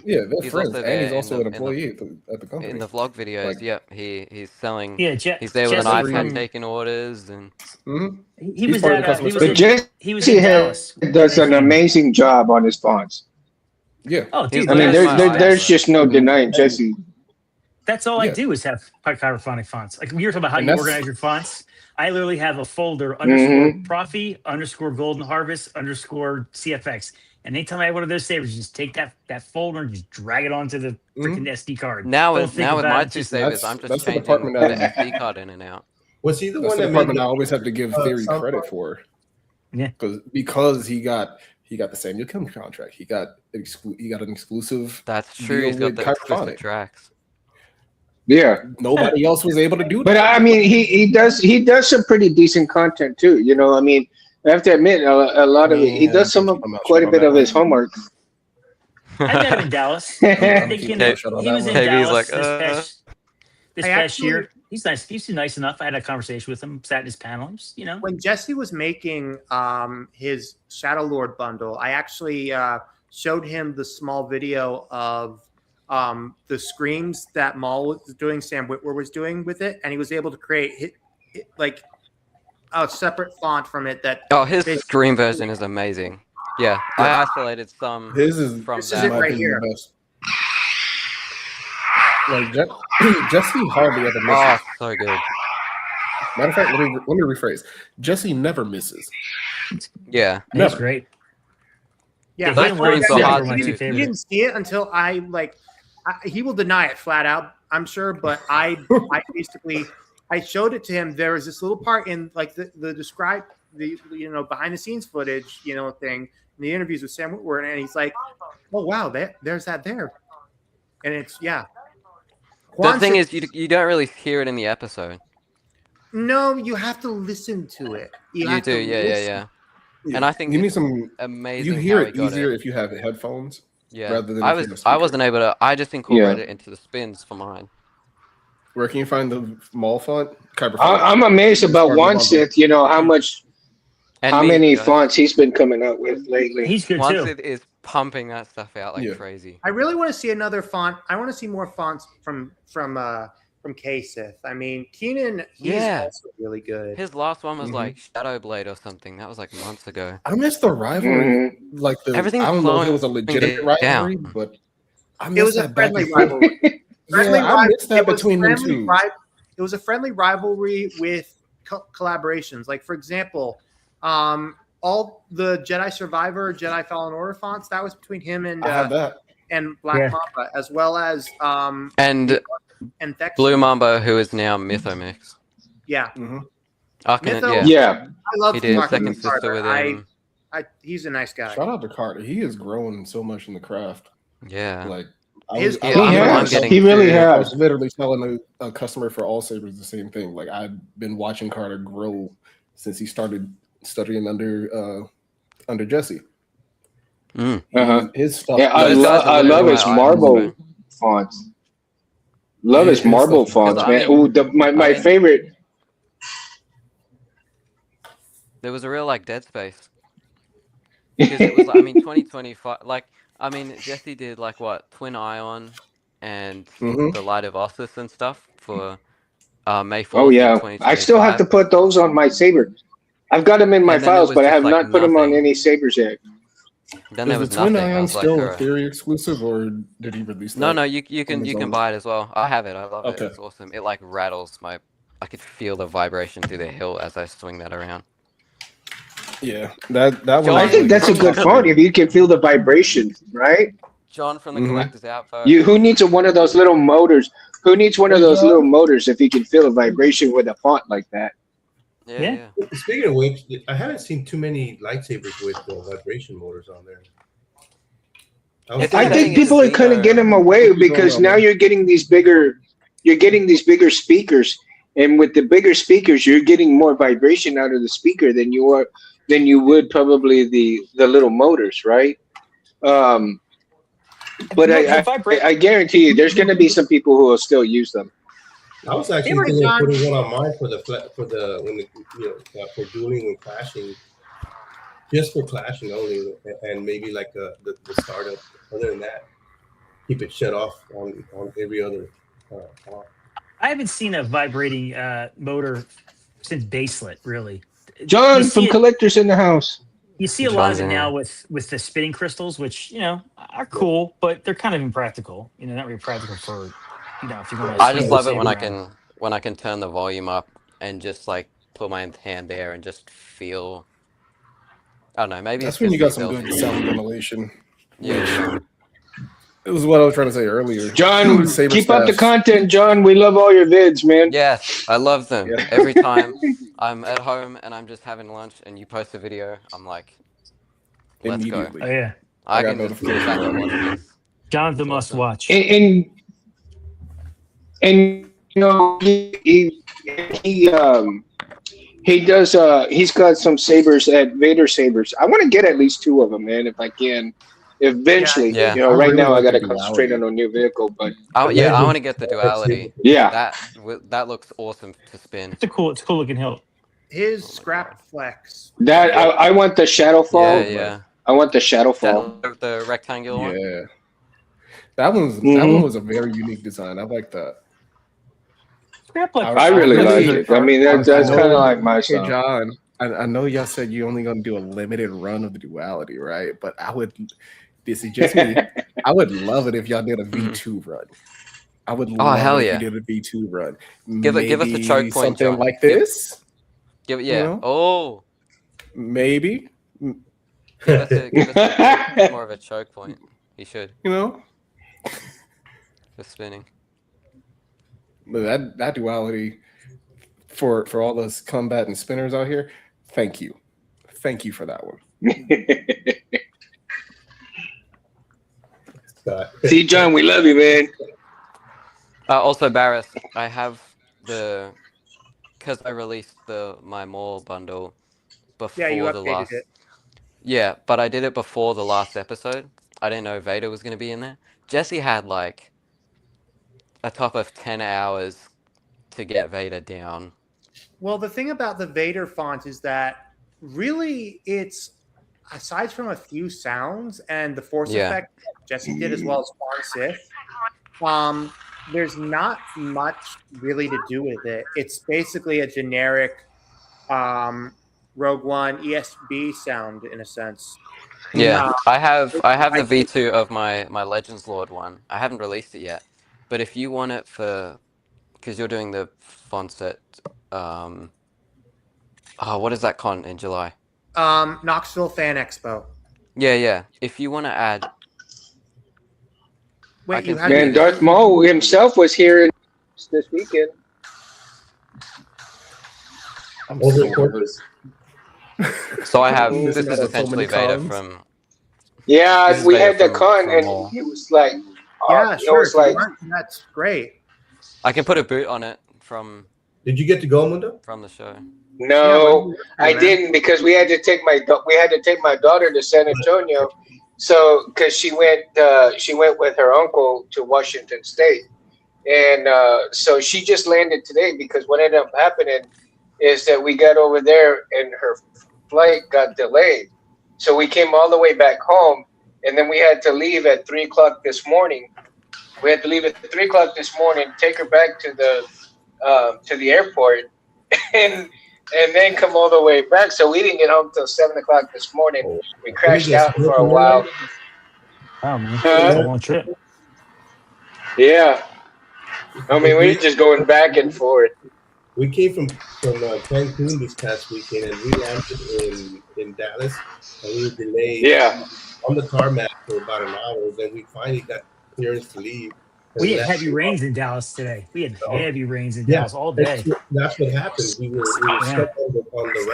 Yeah, they're he's friends, also and there he's also in an the- employee at the company. in the vlog videos. Like- Yep, he's selling. Yeah, He's there with an Jesse iPad from- taking orders and. Mhm. He He's was part of at the customer he was service. in, But he was Jesse in Dallas. does an amazing job on his fonts. Yeah, Oh, dude, He's I mean, That's my there's idea. just no denying Jesse. that's all I Yeah. do is have kyberphonic fonts. Like we were talking about how And you that's- organize your fonts. I literally have a folder Mhm. _Profi _Golden Harvest _CFX. And anytime I have one of those sabers, just take that folder and just drag it onto the freaking SD card. Now Don't with think about my it, two just- sabers, That's- I'm just that's the changing department the that- SD card in and out. Was he the that's one the that made department I the, always have to give Theory some- credit for. Yeah. because he got the Samuel Kim contract. He got an exclusive. That's true. Deal He's got with the exclusive Kyberphonic. tracks. Yeah. Nobody else was able to do that. But I mean, he does some pretty decent content too. You know, I mean, I have to admit, a lot of it, he does quite a bit of his homework. I met him in Dallas. I'm They keeping can- my shut on he that was in one. KB 's Dallas like, this I past actually- year. He's nice. He's nice enough. I had a conversation with him, sat in his panel. when Jesse was making his Shadow Lord bundle, I actually showed him the small video of the screams that Maul was doing, Sam Witwer was doing with it, and he was able to create like a separate font from it that Oh, his Basically- screen version is amazing. Yeah, I isolated some His is from This is in that. it my right opinion, here. the best. Like Jesse hardly ever misses. Oh, so good. Matter of fact, let me rephrase. Jesse never misses. Yeah. That's Never. great. yeah, Those screens are hard my to two do. favorites. he didn't see it until he will deny it flat out, I'm sure, but I basically I showed it to him. There was this little part in like the describe the behind the scenes footage thing in the interviews with Sam Witwer, and he's like, oh wow, there's that there, and it's The thing is, you don't really hear it in the episode. no, you have to listen to it. You have do, to yeah. listen. And I think you need it's some. amazing. You hear how he it got easier if you have headphones. Yeah. rather than I if you're was a I speaker. wasn't able to. I just incorporated it into the spins for mine. Where can you find the mall font? Kyberphonic. I'm amazed about one Sith. You know how And how me, many guys. fonts he's been coming out with lately. He's good Once too. it is pumping that stuff out like Yeah. crazy. I really want to see another font. I want to see more fonts from K-Sith. I mean, Keenan, he's Yeah. also really good. His last one was Mhm. like Shadow Blade or something. That was like months ago. I missed the rivalry. Mhm. Like Everything's I don't know if it was a slowing legitimate down. rivalry, but I It missed was a that back friendly and forth. rivalry. Friendly Yeah, I missed that it was between them friendly two. It was a friendly rivalry with collaborations. Like, for example, all the Jedi Survivor, Jedi Fallen Order fonts, that was between him and I have that. Black Yeah. Mamba, as well as And Thex. Blue Mamba, who is now Mythomix. Yeah, Arcanine, Mytho- yeah. Yeah, I love He did talking second to sister Carter. with him. He's a nice guy. Shout out to Carter. He has grown so much in the craft. Yeah. Like His- he I'm has. getting He really to- I was has. literally telling a customer for all sabers the same thing. Like I've been watching Carter grow since he started studying under Jesse. Mm. Uh-huh. His stuff. Yeah, Those guys are I literally love my his idols, marble man. fonts. Love his Yeah, marble it's fonts, like- man. Ooh, my I mean- favorite. There was a real like Dead Space. Because it was, I mean, 2025. Like, I mean, Jesse did like what, Twin Ion and Mhm. the Light of Ossus and stuff for May 4th. Oh yeah, in I still have to 2025. put those on my saber. I've got them in my And then there files, was but I just, have like, not put them on nothing. any sabers yet. Then there Is was the Twin nothing. I Ion was like, still a alright. Theory exclusive, or did he release that? No, you on can his own? buy it as well. I have it. I love Okay. it. It's awesome. It like rattles my. I could feel the vibration through the hill as I swing that around. Yeah, that one. John- I was think really that's a good. good font if you can feel the vibration, right? John from the Mhm. Collector's Outfit. Who needs one of those little motors? Who needs one of those little motors if you can feel a vibration with a font like that? Yeah. Speaking of which, I haven't seen too many lightsabers with vibration motors on there. I think people are kind of getting them away because now you're getting these bigger speakers, and with the bigger speakers, you're getting more vibration out of the speaker than you would probably the little motors, right? But I guarantee you, there's going to be some people who will still use them. I was actually thinking of putting one on mine for dueling when clashing, just for clashing only, and maybe like the startup. Other than that, keep it shut off on every other. I haven't seen a vibrating motor since Baselet, really. John from Collectors in the House. You see a lot of it now with the spinning crystals, which are cool, but they're kind of impractical. Not really practical for if you want to. I just love it when I can turn the volume up and just like put my hand there and just feel. I don't know. Maybe that's when you got some good sound ventilation. Yeah. It was what I was trying to say earlier. John, keep up the content, John. We love all your vids, man. Yes, I love them. Yeah. Every time I'm at home and I'm just having lunch and you post a video, I'm like, let's go. Oh, yeah. I can just sit back and watch this. John's the must watch. And he does. He's got some sabers at Vader Sabers. I want to get at least 2 of them, man, if I can. Eventually, right now I got to concentrate on a new vehicle, but I want to get the duality. Yeah, that looks awesome to spin. It's cool looking hilt. His scrap flex. That I want the Shadowfall. Yeah. I want the Shadowfall. The rectangular one. Yeah, that one was a very unique design. I like that. I really like it. I mean, that's kind of like my style. Hey, John, I know y'all said you're only going to do a limited run of the duality, right? But this is just me. I would love it if y'all did a V2 run. I would love it if you did a V2 run. Give us the choke point, something John. like this. Give it, maybe. Give us more of a choke point. You should. Just spinning. But that duality for all those combat and spinners out here, thank you for that one. See, John, we love you, man. Also, Barris, I have because I released my mall bundle before the last. Yeah, but I did it before the last episode. I didn't know Vader was going to be in there. Jesse had like a top of 10 hours to get Vader down. Well, the thing about the Vader font is that really it's, aside from a few sounds and the force effect Jesse did as well as Spawn Sith, there's not much really to do with it. It's basically a generic Rogue One ESB sound in a sense. Yeah, I have the V2 of my Legends Lord one. I haven't released it yet, but if you want it because you're doing the font set, what is that con in July? Knoxville Fan Expo. Yeah. If you want to add, man, Darth Maul himself was here this weekend. I'm so nervous. So I have this is essentially Vader from. Yeah, we had the con, and he was like, sure. That's great. I can put a boot on it from. Did you get to go, Mundo? From the show. No, I didn't because we had to take my daughter to San Antonio, so because she went with her uncle to Washington State, and so she just landed today because what ended up happening is that we got over there and her flight got delayed, so we came all the way back home, and then we had to leave at 3:00 this morning. We had to leave at 3:00 this morning, take her back to the airport, and then come all the way back. So we didn't get home till 7:00 this morning. We crashed out for a while. Oh man, that's a long trip. Yeah, I mean we're just going back and forth. We came from Cancun this past weekend, and we landed in Dallas, and we were delayed on the tarmac for about an hour. Then we finally got clearance to leave, We had heavy rains in Dallas today. We had heavy rains in Dallas all day. That's what happened. We were stuck on the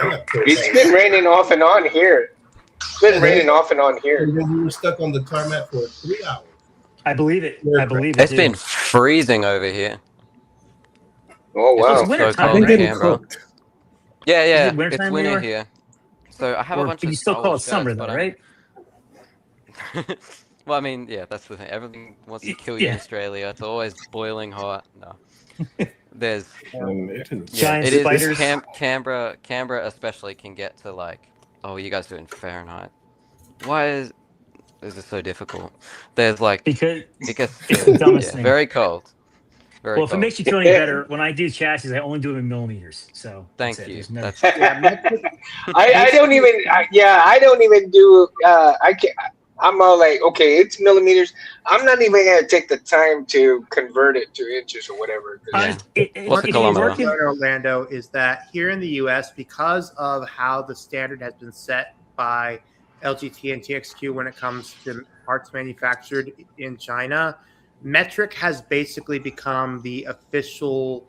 ramp. It's been raining off and on here. It's been raining off and on here. And then we were stuck on the tarmac for 3 hours. I believe it. I believe it. It's been freezing over here. Oh wow! It's winter time, I've been right? getting cooked. Yeah, it winter it's time winter anymore? here. So I have a bunch But of. you still call it summer, shirts, though, but right? Well, I mean, yeah, that's the thing. Everything wants to kill you in Australia. It's always boiling hot. No, there's Giant it is. spiders. Canberra especially can get to like, oh, you guys do it in Fahrenheit. Why is this so difficult? There's like Because it gets it's the dumbest thing. very cold. Very Well, if it cold. makes you feel any better, when I do chassis, I only do them in millimeters. So Thank you. No... I don't even. I don't even do. I can't. I'm all like, okay, it's millimeters. I'm not even gonna take the time to convert it to inches or whatever. What's a kilometer? In Orlando is that here in the U.S., because of how the standard has been set by LGT and TXQ when it comes to parts manufactured in China, metric has basically become the official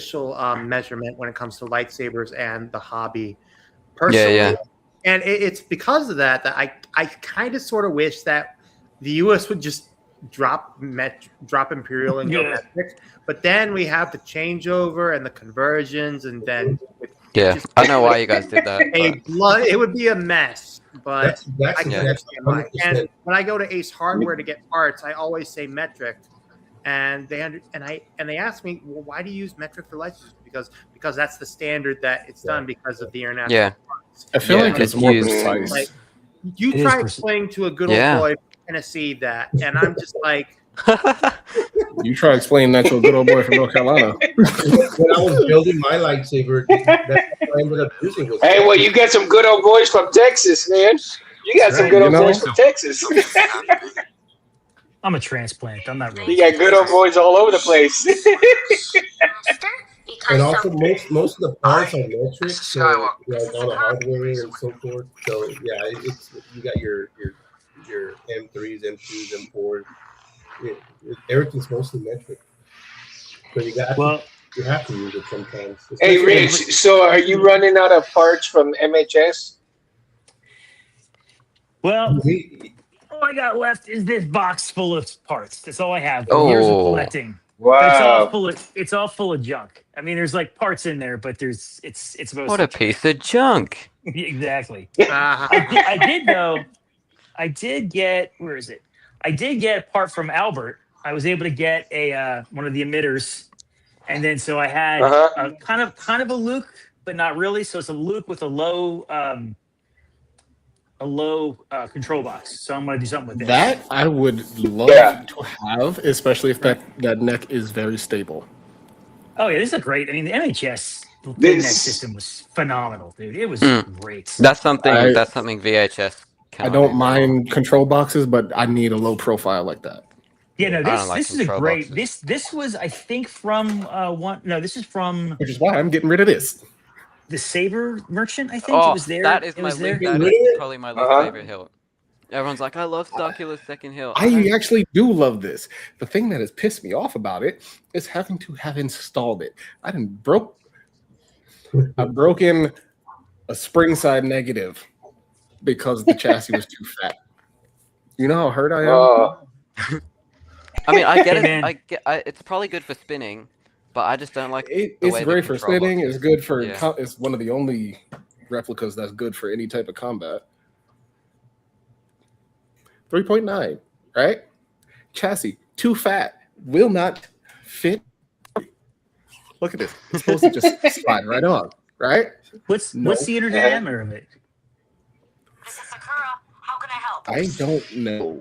measurement when it comes to lightsabers and the hobby. Personally, yeah. And it's because of that I kind of sort of wish that the U.S. would just drop Imperial and go metric. But then we have the changeover and the conversions, and then I know why you guys did that. It would be a mess. But that's and when I go to Ace Hardware to get parts, I always say metric, and they ask me, well, why do you use metric for licenses? Because that's the standard that it's done because of the international. Yeah. Parts. I feel like it's more precise. Like, you try explaining to a good old boy from Tennessee that, and I'm just like. You try explaining that to a good old boy from North Carolina. When I was building my lightsaber, that's what I ended up using. Hey, well, you got some good old boys from Texas, man. You got some good old boys from Texas. I'm a transplant. I'm not really. You got good old boys all over the place. And also, most of the parts are metric, so like all the hardware and so forth. So yeah, it's you got your M3s, M2s, M4s. Everything's mostly metric. So you have to use it sometimes. Hey, Rich. So are you running out of parts from MHS? Well, all I got left is this box full of parts. That's all I have. Years of collecting. Wow. It's all full of junk. I mean, there's like parts in there, but it's mostly what a piece of junk. Exactly. I did though. I did get, where is it? I did get a part from Albert. I was able to get a one of the emitters, and then so I had a kind of a Luke, but not really. So it's a Luke with a low control box. So I'm going to do something with that. I would love to have, especially if that neck is very stable. Oh yeah, this is great. I mean, the MHS neck system was phenomenal, dude. It was great. That's something VHS. I don't mind control boxes, but I need a low profile like that. Yeah, no, this is a great. Boxes. This was, I think, from one. No, this is from. Which is why I'm getting rid of this. The Saber Merchant, I think it was there. That is probably my least favorite hilt. Everyone's like, I love Starkula's second hilt. I actually do love this. The thing that has pissed me off about it is having to have installed it. I broke in a spring side negative because the chassis was too fat. You know how hurt I am? I mean, I get it. It's probably good for spinning, but I just don't like it. It's great for spinning. It's good for. It's one of the only replicas that's good for any type of combat. 3.9, right? Chassis too fat, will not fit. Look at this. It's supposed to just slide right on, right? What's the inner diameter of it? This is Sakura. How can I help? I don't know.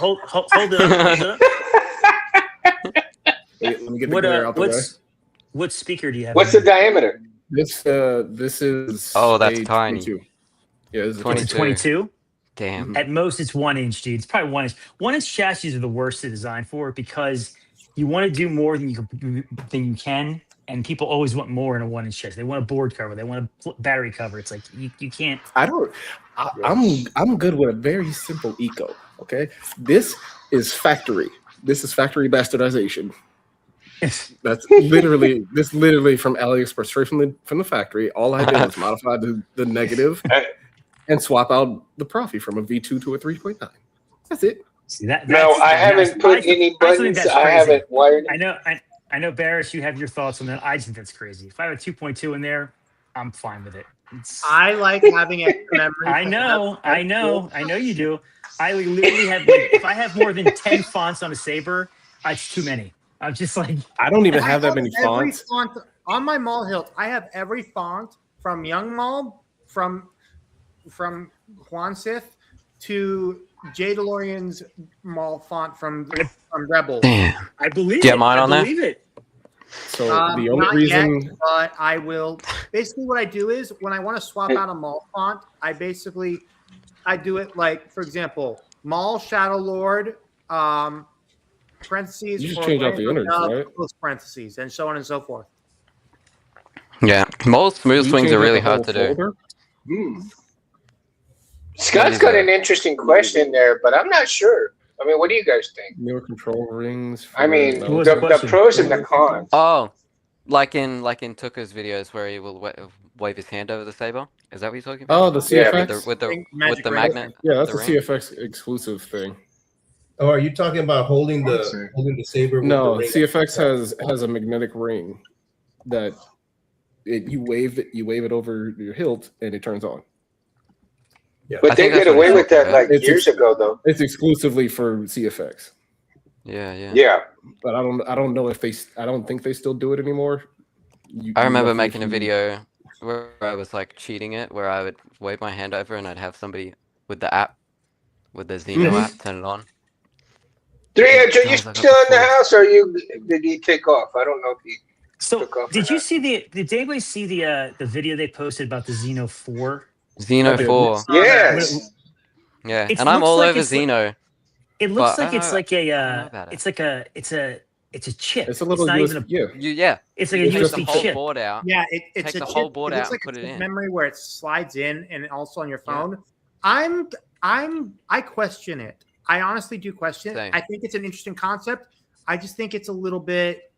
hold up. Wait, let me get the glare out the way. What speaker do you have? What's the diameter? This is. That's tiny. 22. Yeah, this is 22. Damn. At most, it's 1 inch, dude. It's probably 1 inch. 1 inch chassis are the worst to design for because you want to do more than you can, and people always want more in a 1 inch chassis. They want a board cover. They want a battery cover. It's like you can't. I'm good with a very simple eco. Okay, this is factory. This is factory bastardization. That's literally from AliExpress, straight from the factory. All I did was modify the negative and swap out the Profi from a V2 to a 3.9. That's it. See that? No, I haven't put any buttons. I haven't wired. I know, Barris, you have your thoughts on that. I think that's crazy. If I have a 2.2 in there, I'm fine with it. I like having extra memory. I know you do. I literally have if I have more than 10 fonts on a Saber, it's too many. I'm just like, I don't even have that many fonts. Font on my Maul hilt. I have every font from Young Maul, from Juan Sith to Jay DeLorean's Maul font from Rebels. Damn. I believe Do you have mine on there? it. So the only reason, yet, but I will. Basically, what I do is when I want to swap out a Maul font, I do it like, for example, Maul Shadow Lord, parentheses. you just change out the innards, right? Close parentheses, and so on and so forth. Yeah, Maul's smooth You swings change are out really the whole hard to do. folder? Scott's got an interesting question there, but I'm not sure. I mean, what do you guys think? Newer control rings. I mean, What was the the question? pros and the cons. Oh, like in Tuka's videos where he will wave his hand over the saber. Is that what you're talking about? Oh, the CFX. With the Magic ring. magnet. Yeah, that's the a ring? CFX exclusive thing. Oh, are you talking about holding the saber? With No, the ring? CFX has a magnetic ring that you wave it over your hilt and it turns on. Yeah. But they did away with that like It's years ago, though. It's exclusively for CFX. Yeah. Yeah. But I don't know if I don't think they still do it anymore. I remember making a video where I was like cheating it, where I would wave my hand over and I'd have somebody with the app, with the Xeno app, turn it on. 3H, are you Sounds like still in the a house, or did he take off? I don't know if he. So took off did or you not. see did anybody see the video they posted about the Xeno 4? Xeno 4. Yes. Yeah, It and I'm looks all like over it's like- Xeno. It looks But like I it's don't like know a about it. it's like a it's a chip. It's a little not USB, even yeah. it's like a It's Take just the USB whole chip. board out. Yeah, it's Take a the chip. whole board it looks out like and put it's it in. memory where it slides in and also on your Yeah. phone. I question it. I honestly do question it. Same. I think it's an interesting concept. I just think it's a little bit.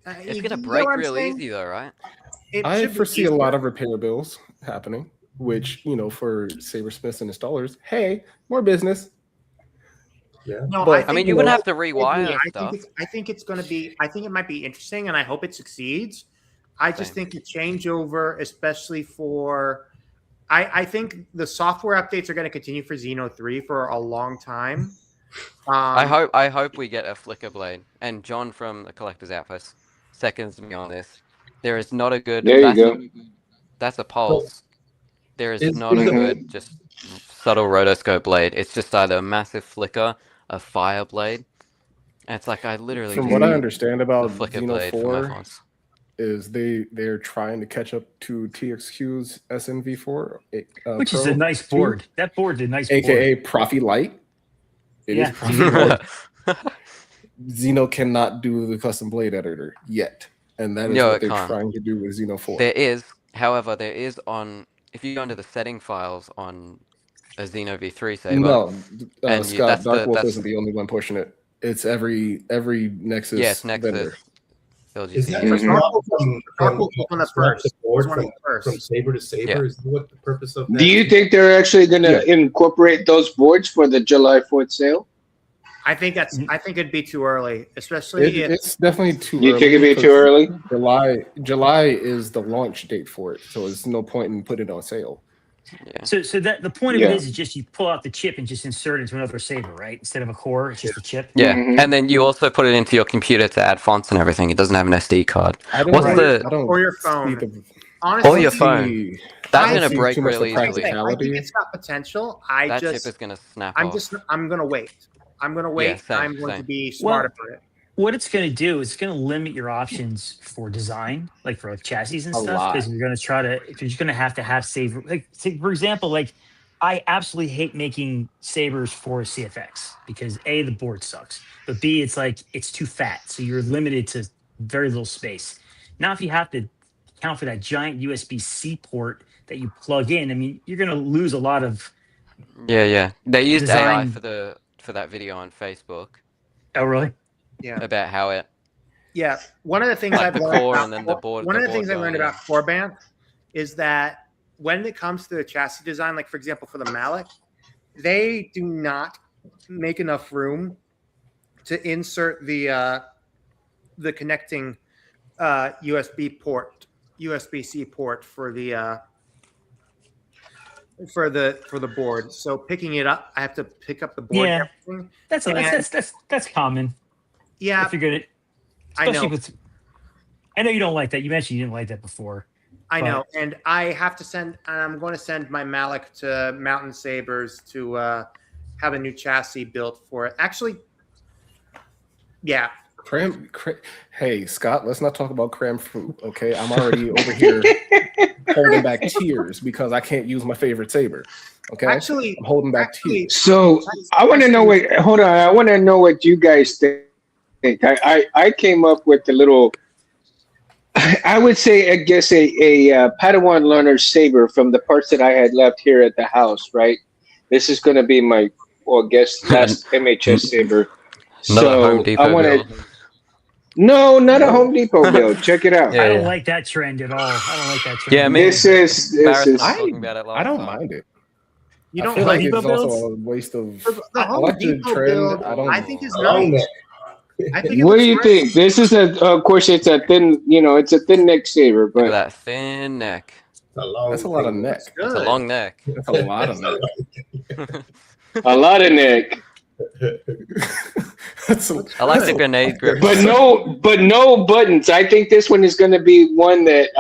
It's you gonna know break what I'm real saying? easy though, right? It I should be foresee a lot easier. of repair bills happening, which, for Sabersmiths and installers, hey, more business. Yeah. No, But- I mean, you wouldn't have to rewire stuff. I think it's going to be. I think it might be interesting, and I hope it succeeds. I just Same. think the changeover, especially for, I think the software updates are going to continue for Xeno 3 for a long time. I hope we get a flicker blade. And John from the Collector's Outpost seconds me on this. There is not a good. There you go. That's a pulse. There is Is- not is a the- good just subtle rotoscope blade. It's just either a massive flicker, a fire blade. And it's like I literally. From just what I need understand the about flicker Xeno blade for my 4 fonts. is they're trying to catch up to TXQ's SNV4, Which is Pro a nice 2, board. That board's a nice aka Profi Light. It is Yeah. Profi Light. Xeno cannot do the custom blade editor yet, and that is No, what it they're can't. trying to do with Xeno 4. There is, however, on if you go into the setting files on a Xeno V3 saber. No, and Scott, that's Darkwolf that's- isn't the only one pushing it. It's every Nexus, Yes, Nexus. vendor. Is that LGC. Darkwolf was one of the swap first. board Was one of from, the first. from saber to saber? Yeah. Is that what the purpose of that? Do you think they're actually going to incorporate those boards for the July 4th sale? I think it'd be too early, especially if It's definitely too You early. think it'd be too because early? July is the launch date for it, so there's no point in putting it on sale. Yeah. So that the point of Yeah. it is just you pull out the chip and just insert it into another saber, right? Instead of a core, it's just a chip. Yeah, Mhm. and then you also put it into your computer to add fonts and everything. It doesn't have an SD card. I don't What's see- the- I don't Or your see phone. the- honestly, Or your phone. see- That's I gonna see break too much really the I easily. practicality. think it's got potential. That chip is gonna snap off. I'm gonna wait. I'm gonna wait. same, I'm going to same. be smart Well, about it. What it's going to do is it's going to limit your options for design, like for like chassis and A stuff. lot. Because you're going to try to, if you're just going to have saber, like say, for example, like I absolutely hate making sabers for CFX because A, the board sucks, but B, it's like it's too fat, so you're limited to very little space. Now, if you have to account for that giant USB-C port that you plug in, I mean, you're going to lose a lot of Yeah. They used AI Design- for that video on Facebook. Oh, really? Yeah. About how it. Yeah. One of the things Like I've the learned core about and then the board. one the of the board things I learned going about core band is that when it comes to the chassis design, like for example for the Malik, they do not make enough room to insert the connecting USB-C port for the board. So picking it up, I have to pick up the board. Yeah. And That's common. yeah, If you're gonna, I especially know. with. I know you don't like that. You mentioned you didn't like that before. I know, and I have to send. And I'm going to send my Malik to Mountain Sabers to have a new chassis built for it. Actually, yeah. Hey, Scott, let's not talk about cram fruit, okay? I'm already over here holding back tears because I can't use my favorite saber. Okay, Actually, I'm holding back tears. So I want to know what. Hold on, I want to know what you guys think. I came up with a little. I would say, I guess, a Padawan learner saber from the parts that I had left here at the house. Right, this is going to be my, well, I guess, last MHS saber. So I want to. No, not a Home Depot build. Check it out. I don't like that trend at all. I don't like that trend. Yeah, this is. I don't mind it. You I don't feel like like it's Depot builds? also a waste of. The I Home like the Depot trend. build, I think is Long nice. neck. I think it What looks do you great. think? This is of course, it's a thin, it's a thin neck saber, Look at but that thin neck. That's a lot of neck. That's a long neck. That's a lot of neck. a lot of neck. I like the grenade grip. But no buttons. I think this one is going to be one that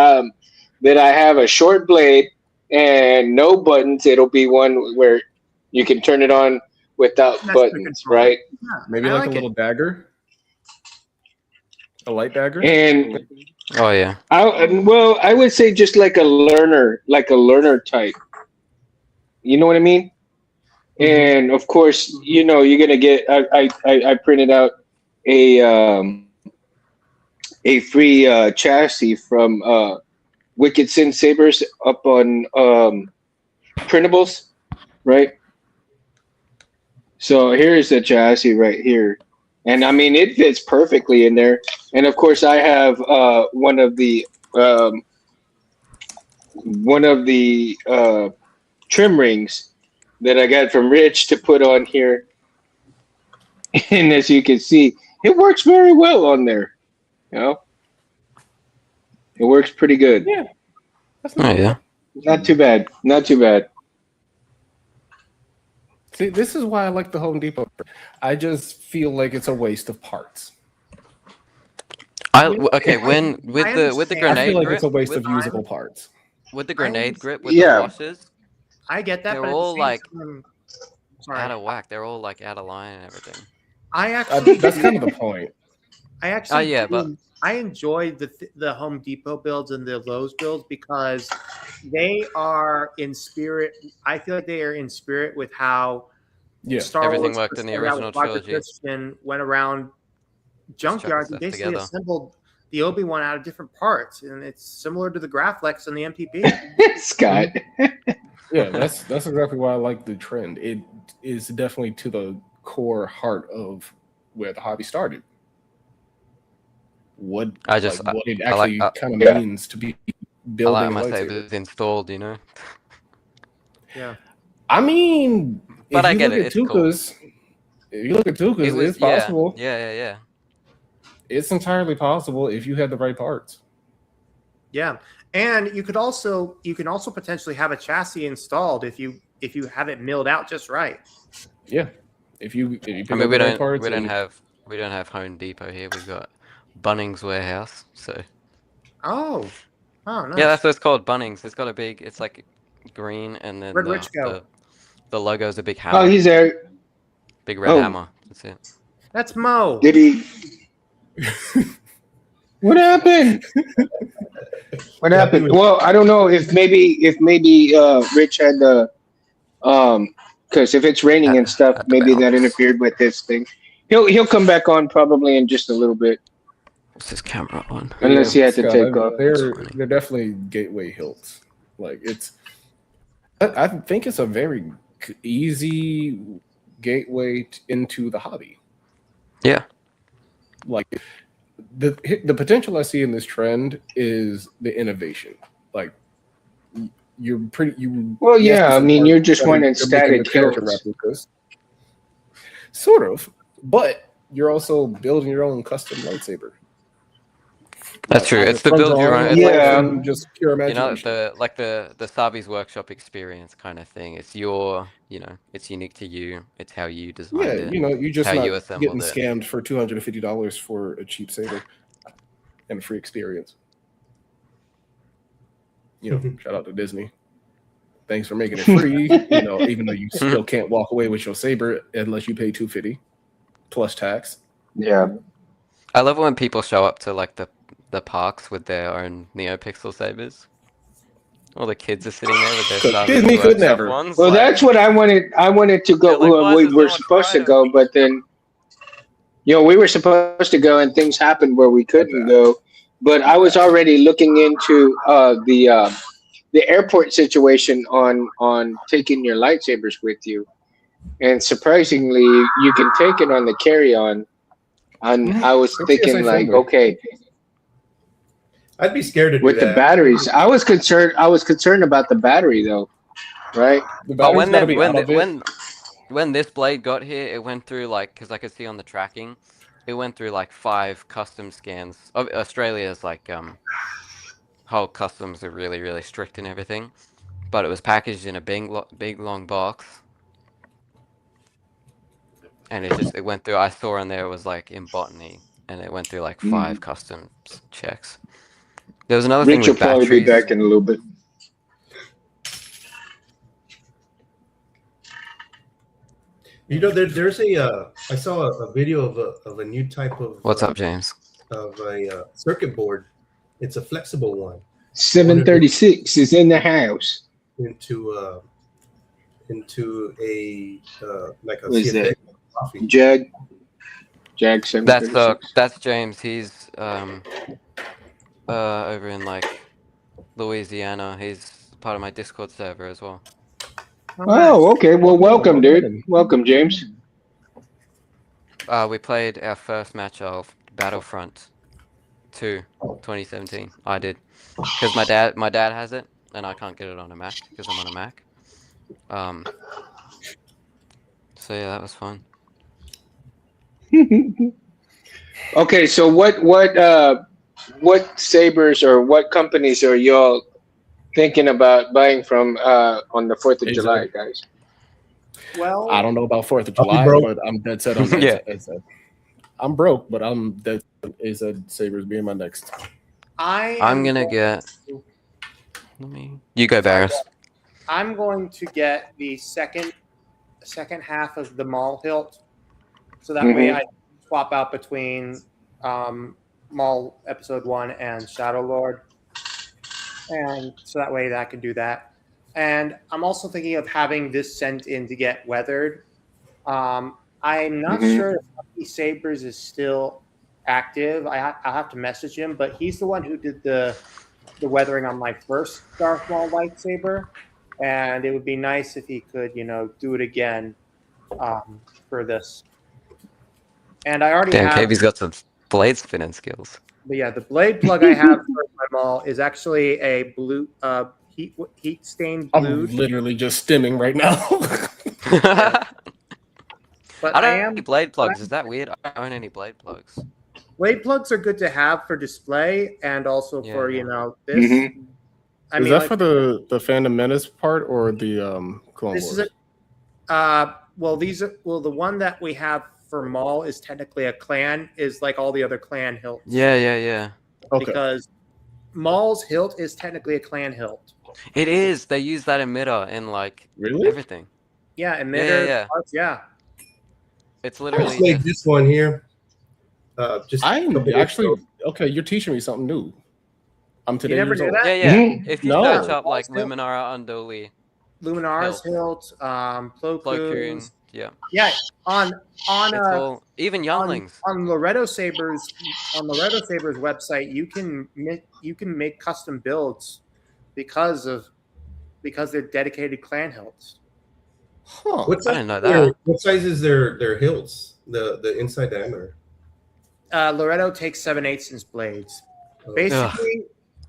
that I have a short blade and no buttons. It'll be one where you can turn it on without buttons, right? Yeah, Maybe I like a it. little dagger, a light dagger. And Oh yeah. I would say just like a learner type. You know what I mean? And of course, you're gonna get. I printed out a free chassis from Wicked Sin Sabers up on printables, right? So here's the chassis right here, and I mean it fits perfectly in there. And of course, I have one of the trim rings that I got from Rich to put on here. And as you can see, it works very well on there. It works pretty good. Yeah. Not too bad. Not too bad. See, this is why I like the Home Depot. I just feel like it's a waste of parts. When with the grenade I feel like grip, it's a waste of usable parts. with the grenade grip with the washers, I get that. they're but all like out of whack. They're all like out of line and everything. I actually That's kind of the point. I actually but I enjoy the Home Depot builds and the Lowe's builds because they are in spirit. I feel like they are in spirit with how Star everything Wars worked in the started out original with Roger trilogy. Christian went around junkyards and basically together. assembled the Obi-Wan out of different parts, and it's similar to the Graflex and the MPP. Scott. Yeah, that's exactly why I like the trend. It is definitely to the core heart of where the hobby started. What it actually kind of means to be building. I like my sabers installed, Yeah. I mean, but I get it. If you look at Tukas, it's possible. Yeah. It's entirely possible if you had the right parts. Yeah, and you can also potentially have a chassis installed if you have it milled out just right. Yeah, if you pick I mean, up we the right don't parts we don't have Home Depot here. We've got Bunnings Warehouse. So. Oh, nice. Yeah, that's what it's called, Bunnings. It's got a big. It's like green, and then Where'd Rich go? the logo is a big hammer. Oh, he's there. Big red hammer. That's it. That's Mo. Did he? What happened? What happened? Well, I don't know if maybe Rich had the because if it's raining and stuff, maybe that interfered with this thing. He'll come back on probably in just a little bit. What's this camera on? Unless he had to take off. They're definitely gateway hilts. Like I think it's a very easy gateway into the hobby. Yeah. Like the potential I see in this trend is the innovation. Like you're pretty you. Well, yes, yeah. I it's a mean, part you're just where wanting you're making the static character hilts. replicas, sort of, but you're also building your own custom lightsaber. That's true. Either It's the from build your drawing own. or It's like Yeah. from just pure you know imagination. the Sabi's workshop experience kind of thing. It's your it's unique to you. It's how you Yeah, designed it. you're It's just how not you getting assembled it. scammed for $250 for a cheap saber and a free experience. Shout out to Disney. Thanks for making it free. Even though you still can't walk away with your saber unless you pay $250 plus tax. Yeah. I love when people show up to like the parks with their own NeoPixel sabers. All the kids are sitting there with their Sabi's Disney could workshop never. ones. Well, like, that's what I wanted. I wanted to go. Yeah, like, why We isn't were someone supposed to trying go, but then, we were supposed to go, and things happened where we couldn't go. But I was already looking into the airport situation on taking your lightsabers with you, and surprisingly, you can take it on the carry-on. And I was It's thinking, TSA like, friendly. okay, I'd be scared to do with the that. batteries, I was concerned about the battery, though, right? The But battery's got to be out of it. when this blade got here, it went through because I could see on the tracking, it went through like 5 custom scans. Australia's whole customs are really, really strict and everything, but it was packaged in a big long box, and it went through. I saw on there it was like in botany, and it went through like 5 customs checks. There was another thing Rich will with probably be batteries. back in a little bit. There's I saw a video of a new type of What's up, James? Of a circuit board. It's a flexible one. 736 is in the house. Into a like a What is CFA that? coffee. Jag 736. That's James. He's over in Louisiana. He's part of my Discord server as well. Oh, okay. Well, welcome, dude. Welcome, James. We played our first match of Battlefront 2 2017. I did because my dad has it and I can't get it on a Mac because I'm on a Mac. So yeah, that was fun. Okay, so what sabers or what companies are y'all thinking about buying from on the 4th of July, guys? Well, I don't know about 4th of July, but I'm dead set on that. I'm broke, but I'm dead set Sabers being my next. I'm gonna get. You go, Barris. I'm going to get the second half of the Maul hilt, so that way I swap out between Maul Episode 1 and Shadow Lord, and so that way I can do that. And I'm also thinking of having this sent in to get weathered. I'm not sure if Sabers is still active. I'll have to message him, but he's the one who did the weathering on my first Darth Maul lightsaber, and it would be nice if he could, do it again for this. And I already have. KB's got some blade spinning skills. But yeah, the blade plug I have for my Maul is actually a blue heat stained blue. I'm literally just stimming right now. But I don't have any blade plugs. Is that weird? I don't own any blade plugs. Blade plugs are good to have for display and also for this. I mean, is that for the Phantom Menace part or the Clone Wars? Is the one that we have for Maul is technically a clan, is like all the other clan hilts. Yeah. Okay. Because Maul's hilt is technically a clan hilt. It is. They use that emitter in everything. Yeah, emitter. Yeah. It's literally like this one here. I'm actually okay. You're teaching me something new. I'm today. You never knew that? Yeah. If you search up Luminara Unduli, Luminara's hilt, Plo Koon's. Yeah. On even younglings on Loretto Saber's website, you can make custom builds because they're dedicated clan hilts. Huh. What I size didn't know that. What size is their hilts? The inside diameter. Loretto takes 7/8" blades. Basically,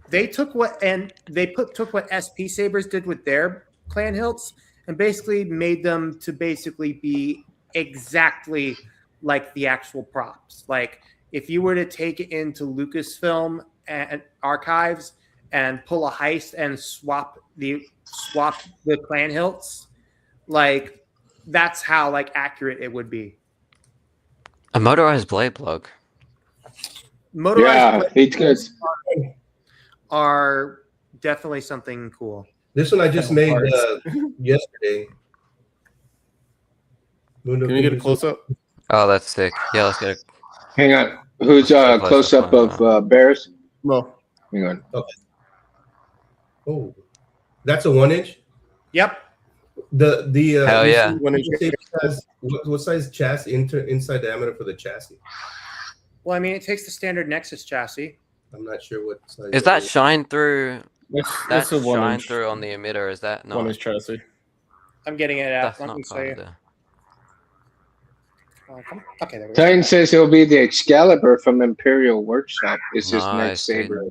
they took what took what SP Sabers did with their clan hilts and basically made them to basically be exactly like the actual props. Like if you were to take it into Lucasfilm and archives and pull a heist and swap the clan hilts, like that's how like accurate it would be. A motorized blade plug. Yeah, it's good. Are definitely something cool. This one I just made yesterday. Can we get a close up? Oh, that's sick. Yeah, let's get a Hang on. Who's close up of Bears? No. Hang on. Okay. Oh, that's a 1-inch. Yep. The hell yeah. What size chassis inside diameter for the chassis? Well, I mean, it takes the standard Nexus chassis. I'm not sure what size. Is that shine through? That's a shine through on the emitter. Is that not? 1-inch chassis. I'm getting it out. That's not part of the. Okay, there we go. Titan says it'll be the Excalibur from Imperial Workshop. It's his next saber.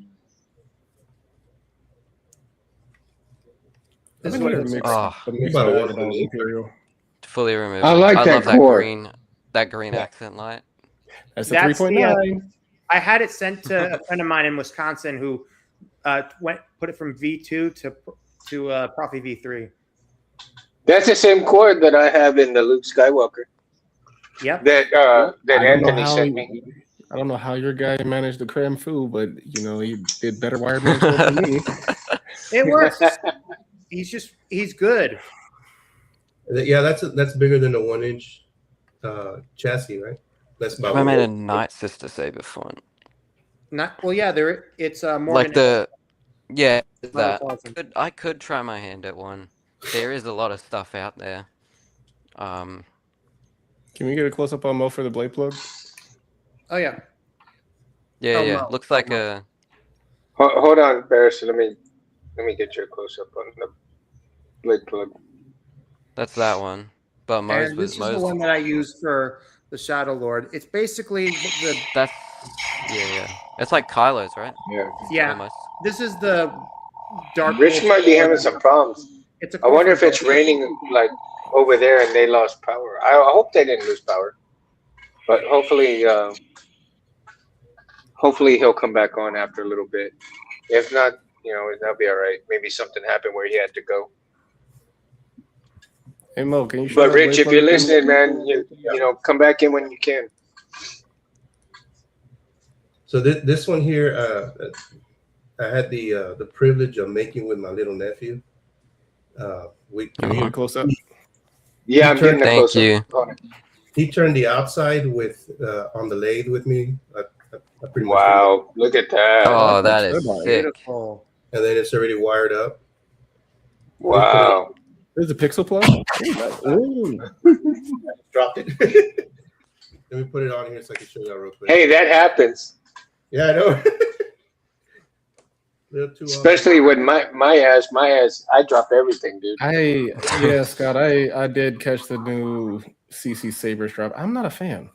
This is what it's Imperial. Fully removed. I like that love core. that green accent light. That's a 3.9. I had it sent to a friend of mine in Wisconsin who put it from V2 to Profi V3. That's the same cord that I have in the Luke Skywalker. Yep. That Anthony sent me. I don't know how your guy managed the cram food, but he did better wire management than me. It works. He's good. Yeah, that's bigger than a 1-inch chassis, right? That's about. I made a Night Sister saber font. It's more like the that. awesome. I could try my hand at one. There is a lot of stuff out there. Can we get a close up on Mo for the blade plug? Oh yeah. Yeah. Mo. Looks like a. Hold on, Barris. Let me get you a close up on the blade plug. That's that one. But this is the one that I use for the Shadow Lord. It's basically that's It's like Kylo's, right? Yeah. Almost. This is the dark. Rich might be having some problems. I wonder if it's raining like over there and they lost power. I hope they didn't lose power, but hopefully he'll come back on after a little bit. If not, that'll be all right. Maybe something happened where he had to go. Hey Mo, can you? But Rich, if you're listening, man, come back in when you can. So this one here, I had the privilege of making with my little nephew. We close up. Yeah, I'm getting a close up. He turned the outside with on the lathe with me. Wow, look at that! Oh, that is sick. Beautiful. And then it's already wired up. Wow. There's a pixel plug. Ooh. Dropped it. Let me put it on here so I can show you real quick. Hey, that happens. Yeah, I know. Especially with my ass, I drop everything, dude. Scott, I did catch the new CC Sabers drop. I'm not a fan.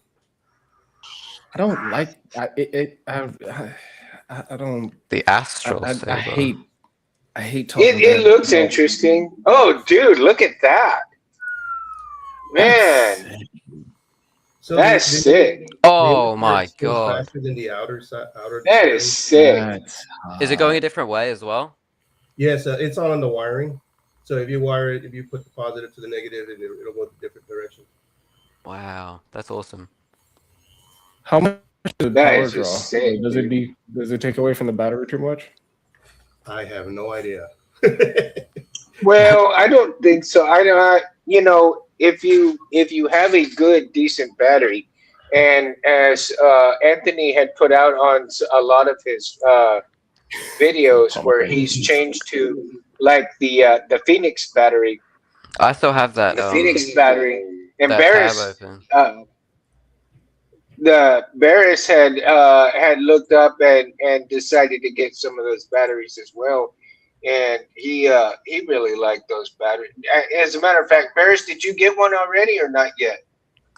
I don't like I don't. The Astral Saber. I hate talking. It looks interesting. Oh, dude, look at that, man. So that's sick. Oh my god. Faster than the outer side. That is sick. Is it going a different way as well? Yes, it's on the wiring. So if you wire it, if you put the positive to the negative, it'll go a different direction. Wow, that's awesome. How much does the power draw? Sick, does it take away from the battery too much? I have no idea. Well, I don't think so. I don't. If you have a good, decent battery, and as Anthony had put out on a lot of his videos, where he's changed to like the Phoenix battery. I still have that. The Phoenix battery. And Barris had looked up and decided to get some of those batteries as well. and he really liked those batteries. As a matter of fact, Paris, did you get one already or not yet?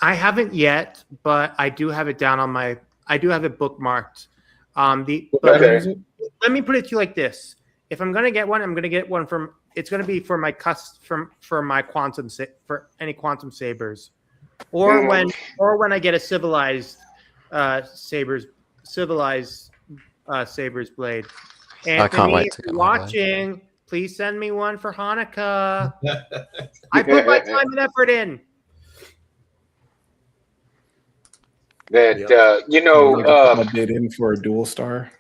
I haven't yet, but I do have it down on my. I do have it bookmarked. What But brand Okay. is it? let me put it to you like this: if I'm gonna get one, I'm gonna get one from. It's gonna be for my for my for any quantum sabers, or Mhm. when I get a sabers civilized sabers blade. I can't Anthony, wait if to you're get my blade. watching, please send me one for Hanukkah. I put my time and effort in. That Yep. you I know. need to put my bid in for a dual star.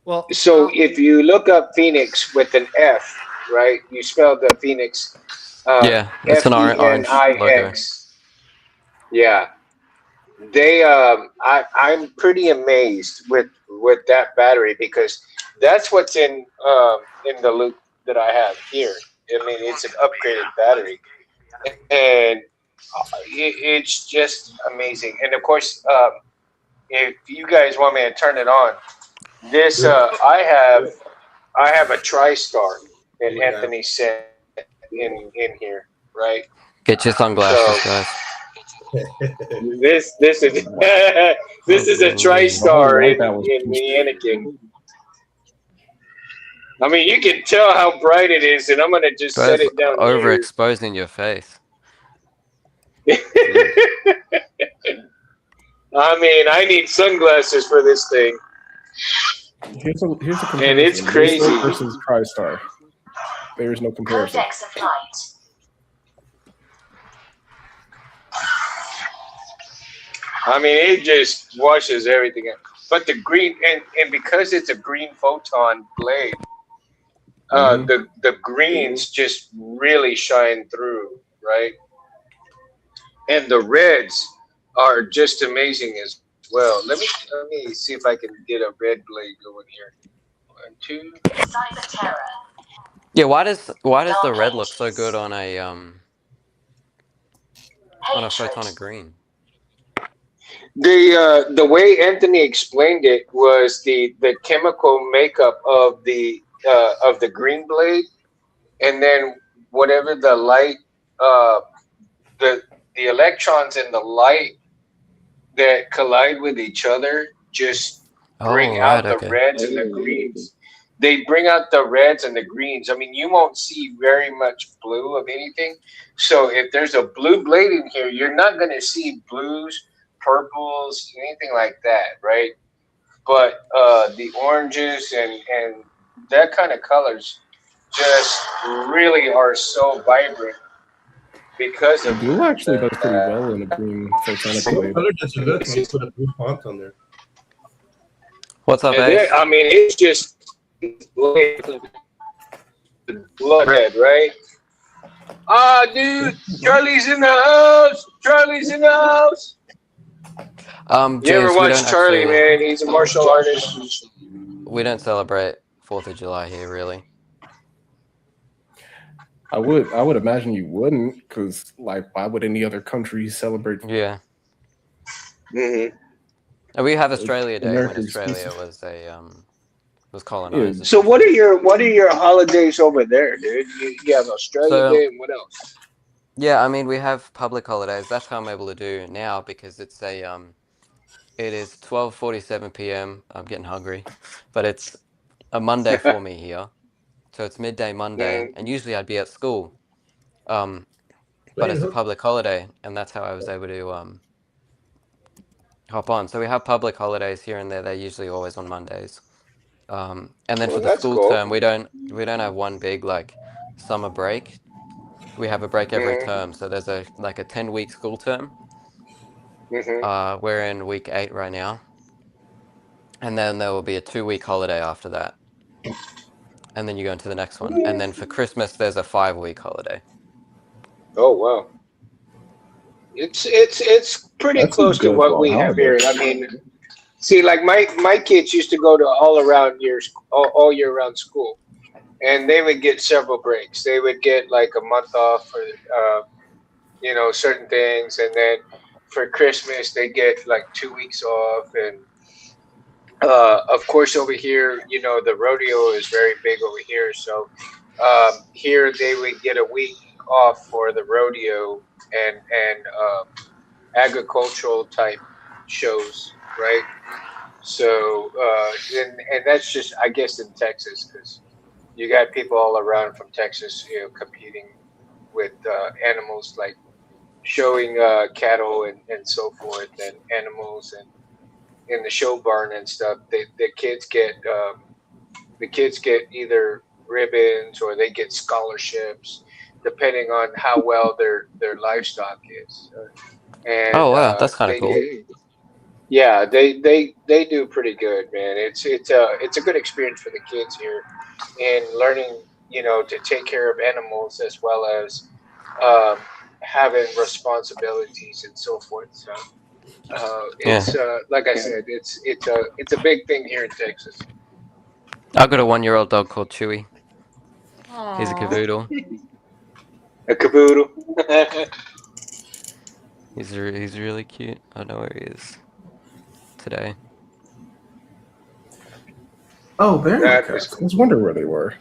Well, So if you look up Phoenix with an F, right? You spell the Phoenix Yeah, it's an orange logo. Fenix. Yeah, they. I'm pretty amazed with that battery because that's what's in the loop that I have here. I mean, it's an upgraded battery, and it's just amazing. And of course, if you guys want me to turn it on, this I have a TriStar Oh that my god. Anthony sent in here, right? Get your So sunglasses, guys. this is this is a Holy. My whole TriStar life that was in the peaceful. Anakin. I mean, you can tell how bright it is, and I'm gonna just set Both it down here. overexposing your face. Jeez. I mean, I need sunglasses for this thing, Here's a and it's comparison. Laser crazy. versus TriStar. There is no comparison. Codex of light. I mean, it just washes everything out. But the green and because it's a green photon blade, Hmm. the greens just really shine through, right? And the reds are just amazing as well. Let me see if I can get a red blade going here. 1, 2. Cyber terror. Yeah, why does the Dark red look so good ages. on a Hatred. photonic green? The way Anthony explained it was the chemical makeup of the green blade, and then whatever the light, uh, the the electrons in the light that collide with each other just Oh, bring right, out the okay. reds and the greens. They bring out the reds and the greens. I mean, you won't see very much blue of anything. So if there's a blue blade in here, you're not going to see blues, purples, anything like that, right? But the oranges and that kind of colors just really are so vibrant because The of dual actually does pretty that. well in a green photonic You know what blade. color does it look when you put a blue font on there? What's up, And Ace? I mean, it's just blood red, right? Ah, dude, Charlie's in the house. Charlie's in the house. You ever James, we watch don't Charlie, actually man? He's a martial artist. we don't celebrate 4th of July here, really. I would imagine you wouldn't, because like why would any other country celebrate? Yeah. Mm-hmm. And we have Australia Day when America Australia exclusive. was Yeah. colonized, So essentially. what are your holidays over there, dude? You have Australia So Day and what else? yeah, I mean we have public holidays. That's how I'm able to do now because it is 12:47 p.m. I'm getting hungry, but it's a Monday for me here. So it's midday Monday, Mm, and usually I'd be at school. Um, but Wait, it's a public holiday, and that's how I was able to hop on. So we have public holidays here and there. They're usually always on Mondays. And then for well, the that's school cool. term, we don't have one big like summer break. We have a break every Mm-hmm. term. So there's a 10-week school term. Mm-hmm. We're in week 8 right now, and then there will be a 2-week holiday after that, and then you go into the next one. And then for Christmas, there's a 5-week holiday. Oh wow, it's pretty That seems close to good what for a we have holiday. here. I mean, see, like my kids used to go to all year round school, and they would get several breaks. They would get like a month off for certain things, and then for Christmas they get like 2 weeks off, and Of course, over here, the rodeo is very big over here. So here they would get a week off for the rodeo and agricultural type shows, right? So and that's just, I guess, in Texas because you got people all around from Texas, competing with animals, like showing cattle and so forth, and animals and in the show barn and stuff. The kids get either ribbons or they get scholarships, depending on how well their livestock is. And Oh wow, that's kind of cool. yeah, they do pretty good, man. It's a good experience for the kids here in learning, to take care of animals as well as um, having responsibilities and so forth. So it's like I said, it's a big thing here in Texas. I've got a 1-year-old dog called Chewy. Aww. He's a cavoodle. A caboodle. He's really cute. I don't know where he is today. Oh, there are That cats. is I was wondering where they were.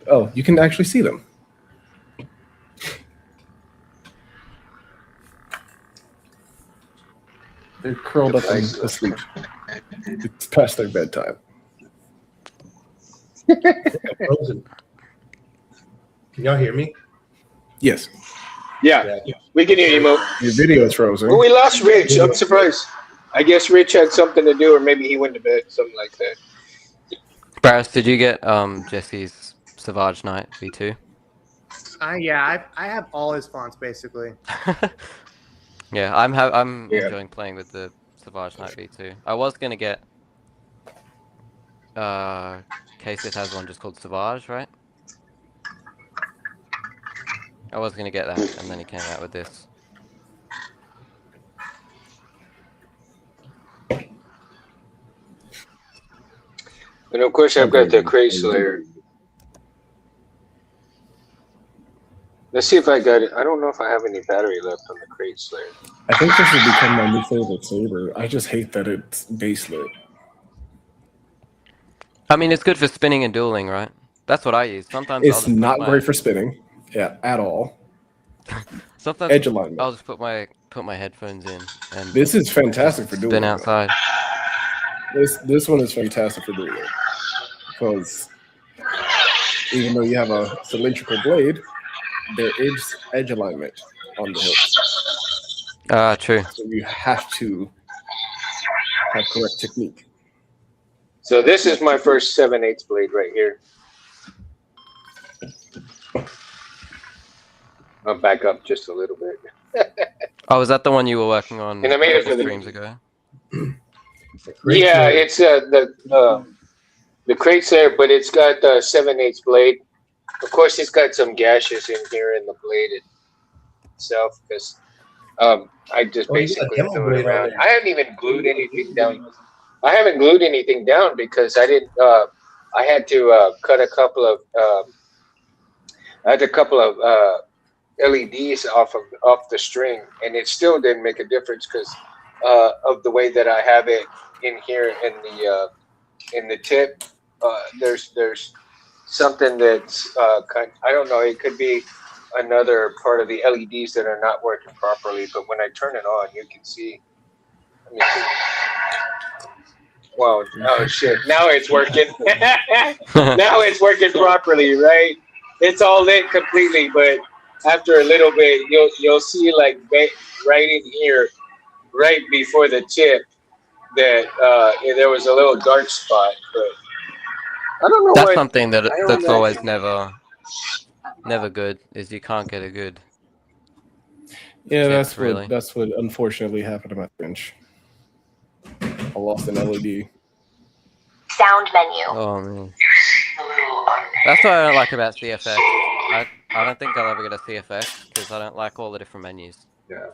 Oh, you can actually see them. They're curled up and asleep. It's past their bedtime. Frozen. Can y'all hear me? Yes. Yeah, we can hear you, Mo. Your video is frozen. Well, we lost Rich. I'm surprised. I guess Rich had something to do, or maybe he went to bed, something like that. Barris, did you get Jesse's Savage Knight V2? Yeah, I have all his fonts basically. Yeah, I'm enjoying playing with the Savage Knight V2. I was gonna get K-Sith has one just called Savage, right? I was gonna get that, and then he came out with this. And of course, I've got the Crate Slayer. Let's see if I got it. I don't know if I have any battery left on the Crate Slayer. I think this has become my new favorite saber. I just hate that it's baselit. I mean, it's good for spinning and dueling, right? That's what I use. Sometimes It's not great for spinning. Yeah, at all. Sometimes Edge alignment. I'll just put my headphones in and This is fantastic for dueling. spin outside. This one is fantastic for dueling because even though you have a cylindrical blade, there is edge alignment on the hilt. True. So you have to have correct technique. So this is my first 7/8 blade right here. I'll back up just a little bit. Oh, is that the one you were working on And I made it for the streams ago? Yeah, it's the Crate Slayer, but it's got the 7/8 blade. Of course, it's got some gashes in here in the blade itself because I just basically threw it around. I haven't even glued anything down. I haven't glued anything down because I didn't. I had to cut a couple of. I had a couple of LEDs off the string, and it still didn't make a difference because of the way that I have it in here in the tip. There's something that's I don't know. It could be another part of the LEDs that are not working properly. But when I turn it on, you can see. Let me see. Wow! Oh shit! Now it's working. Now it's working properly, right? It's all lit completely, but after a little bit, you'll see like right in here, right before the tip, that there was a little dark spot. But I don't know. That's something that's always never good. Is you can't get a good. Yeah, tip, that's what unfortunately happened to my bench. I lost an LED. Sound menu. Oh man, that's what I don't like about CFX. I don't think I'll ever get a CFX because I don't like all the different menus. Yeah.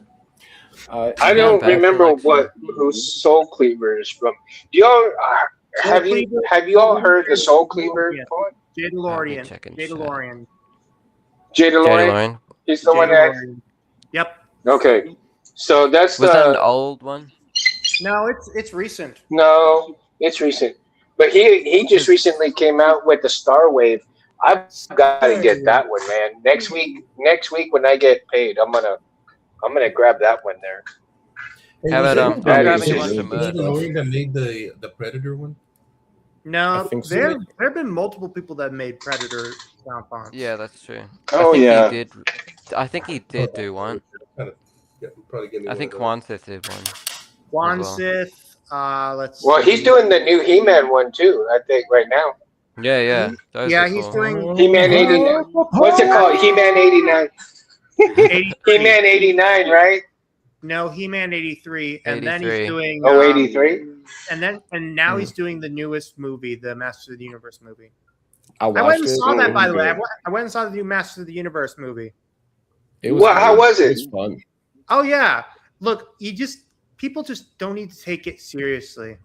I don't remember who Soul Cleaver is from. Do y'all have you all heard the Soul Cleaver? Jay DeLorean. Jay DeLorean. He's the one that. Yep. Okay, so that's was that an old one? No, it's recent. No, It's recent, but he just recently came out with the Star Wave. I've got to get that one, man. Next week when I get paid, I'm gonna grab that one there. Hey, How was about it- I'm That grabbing is a bunch just- of merch. that made the Predator one? No, think so. there have been multiple people that made Predator sound fonts. Yeah, that's true. Oh, I think yeah. he did. I think he did do one. Probably give me I one think of those. Juan Sith did one. Juan well. Sith. Let's. Well, see. he's doing the new He-Man one too. I think right now. Yeah, yeah. Those Yeah, are he's cool. doing He-Man 89. What's it called? He-Man 89. 83. He-Man 89, right? No, He-Man 83, and then he's 83. doing. Oh, 83. And now he's doing the newest movie, the Masters of the Universe movie. I I went watched and it. saw that, It by was the way. good. I went and saw the new Masters of the Universe movie. It was Well, how good. was it? It was fun. Oh yeah, look, people just don't need to take it seriously.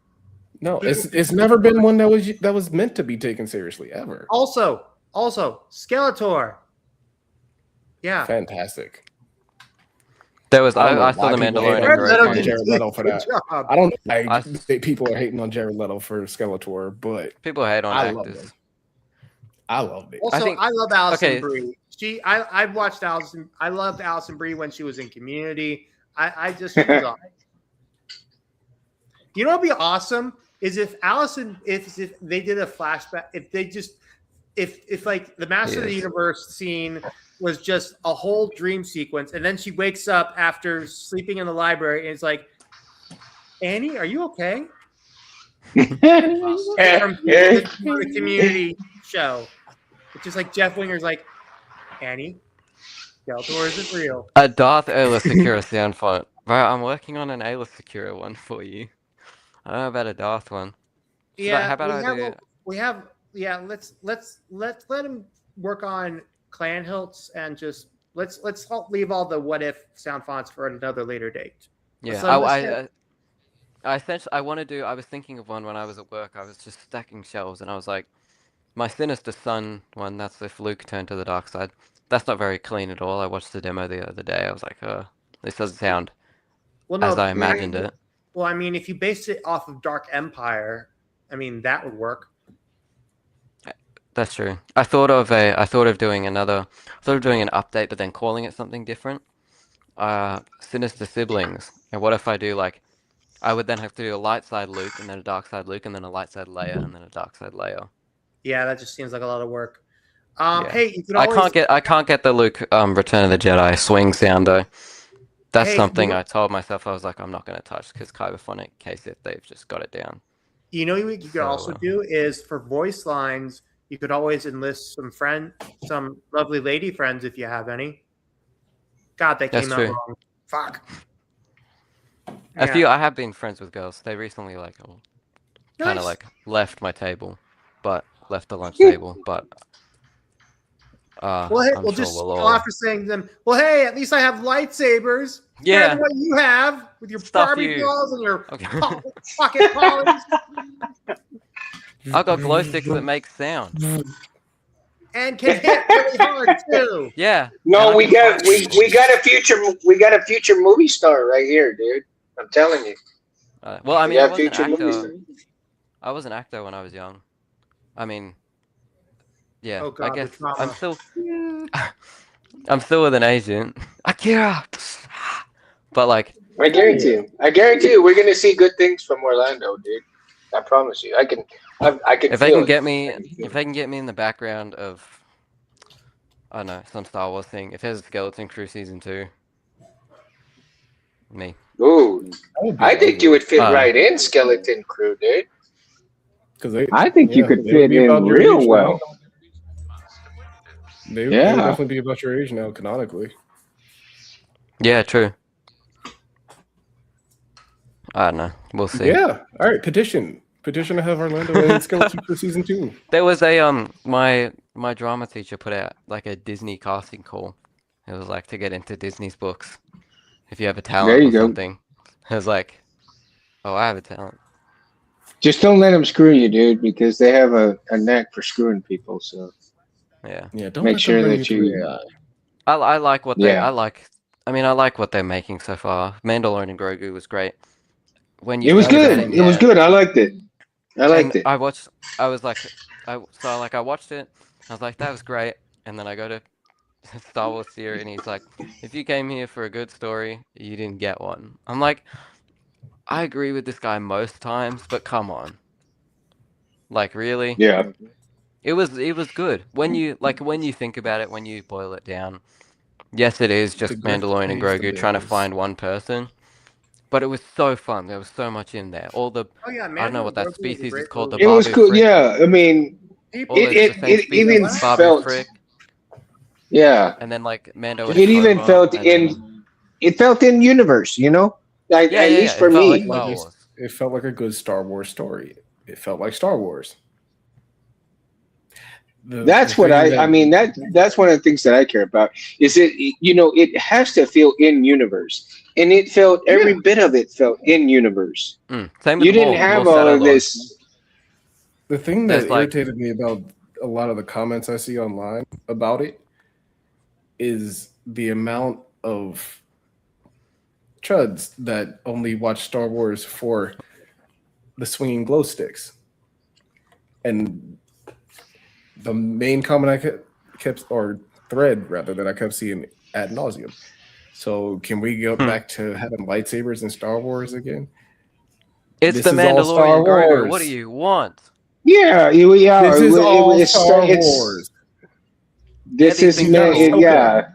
No, it's never been one that was meant to be taken seriously ever. Also, Skeletor. Yeah. Fantastic. There was. I don't know I saw why the people Mandalorian hate and on Grogu. Jared Leto for that. Good job. I don't know why I- people are hating on Jared Leto for Skeletor, but People hate on I loved actors. it. I loved it. Also, I love Alison okay. Brie. I've watched Alison. I loved Alison Brie when she was in Community. I just was on. You know what'd be awesome is if they did a flashback. If they just if like the Master of the Universe scene was just a whole dream sequence, and then she wakes up after sleeping in the library and it's like, Annie, are you okay? From the Community show. It's just like Jeff Winger's like, Annie, Skeletor isn't real. A Darth Ayla Secura sound font. Right, I'm working on an Ayla Secura one for you. I don't know about a Darth one. Yeah, how about let's let him work on Clan Hilts and just let's leave all the what if sound fonts for another later date. Yeah, I essentially I want to do. I was thinking of one when I was at work. I was just stacking shelves, and I was like, my Sinister Sun one. That's if Luke turned to the dark side. That's not very clean at all. I watched the demo the other day. I was like, this doesn't sound as I imagined it. Well, I mean, if you base it off of Dark Empire, I mean that would work. That's true. I thought of doing an update, but then calling it something different. Sinister Siblings. And what if I do like, I would then have to do a light side Luke, and then a dark side Luke, and then a light side Leia, and then a dark side Leia. Yeah, that just seems like a lot of work. Yeah. Hey, you can always... I can't get the Luke Return of the Jedi swing sound though. That's something I told myself I was like, I'm not going to touch because Kyberphonic, KSIF, they've just got it down. You know what you could also do is for voice lines, you could always enlist some lovely lady friends if you have any. God, that came out wrong. Fuck. I have been friends with girls. They recently kind of like left my table, but left the lunch table. But well, hey, after saying to them, well, hey, at least I have lightsabers. Yeah, better than what you have with your Barbie dolls and your pocket polys. I've got glow sticks that make sound. And can hit really hard too. Yeah. No, we got a future movie star right here, dude. I'm telling you. Well, I mean, I was an actor when I was young. I mean, yeah. Oh God, I guess I'm still with an agent. Akira. But like, I guarantee you, we're gonna see good things from Orlando, dude. I promise you. I can. If they can get me in the background of, I don't know, some Star Wars thing. If there's a Skeleton Crew season 2, me. Ooh, I think you would fit right in Skeleton Crew, dude. I think you could fit in real well. They would definitely be about your age now, canonically. Yeah, true. I don't know. We'll see. Yeah. All right. Petition to have Orlando in Skeleton Crew season 2. There was a my drama teacher put out like a Disney casting call. It was like to get into Disney's books. If you have a talent or something. I was like, oh, I have a talent. Just don't let them screw you, dude, because they have a knack for screwing people. So yeah. Don't make sure that you. I like what they. I like what they're making so far. Mandalorian and Grogu was great. It was good. It was good. I liked it. I liked it. I watched I watched it. I was like, that was great. And then I go to Star Wars Theory and he's like, if you came here for a good story, you didn't get one. I'm like, I agree with this guy most times, but come on. Like really? Yeah. It was good. When you think about it, when you boil it down, yes it is The just grift Mandalorian and pays the Grogu trying to bills. find one person. But it was so fun. There was so much in there. All the Oh yeah, I don't know Mandalorian what that Grogu was a species is great called, the movie. It was Babu cool. Frick. Yeah. I mean, All People, the same it species, even Babu felt. Frick, Yeah. and then like Mando and It even Homa, felt and then in universe. Like yeah, at yeah, least yeah. for It felt like me. Star Wars. It felt like a good Star Wars story. It felt like Star Wars. The That's what thing I that mean. That's one of the things that I care about. Is it has to feel in universe, and it felt every Yeah. bit of it felt in universe. Same with You the didn't Maul have all Shadow of Lord. this. the thing that There's like irritated me about a lot of the comments I see online about it is the amount of chuds that only watch Star Wars for the swinging glow sticks. And the main comment I kept or thread rather that I kept seeing ad nauseum. So can we go back to having lightsabers in Star Wars again? it's This the is all Star Mandalorian Grogu. What do Wars. you want? Yeah, we are. This is all It's Star it's Wars. Yeah, this these is things You are got cool. yeah.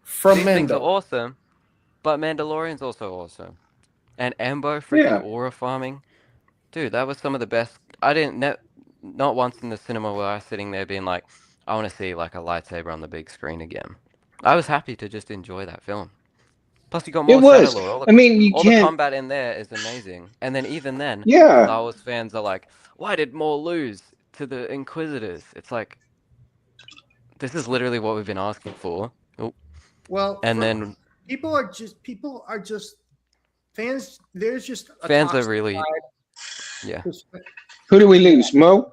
from These things are Mando. awesome, but Mandalorian's also awesome. And Embo freaking Yeah. aura farming, dude, that was some of the best. I didn't not once in the cinema where I was sitting there being like, I want to see like a lightsaber on the big screen again. I was happy to just enjoy that film. Plus, you got It more Shadow was. Lord. I mean, you All the can't. combat in there is amazing. And then even then, Yeah. Star Wars fans are like, why did Maul lose to the Inquisitors? It's like, this is literally what we've been asking for. Oh. well, And then people are just fans. There's just a fans are toxic really, side. yeah. Who do we lose? Mo?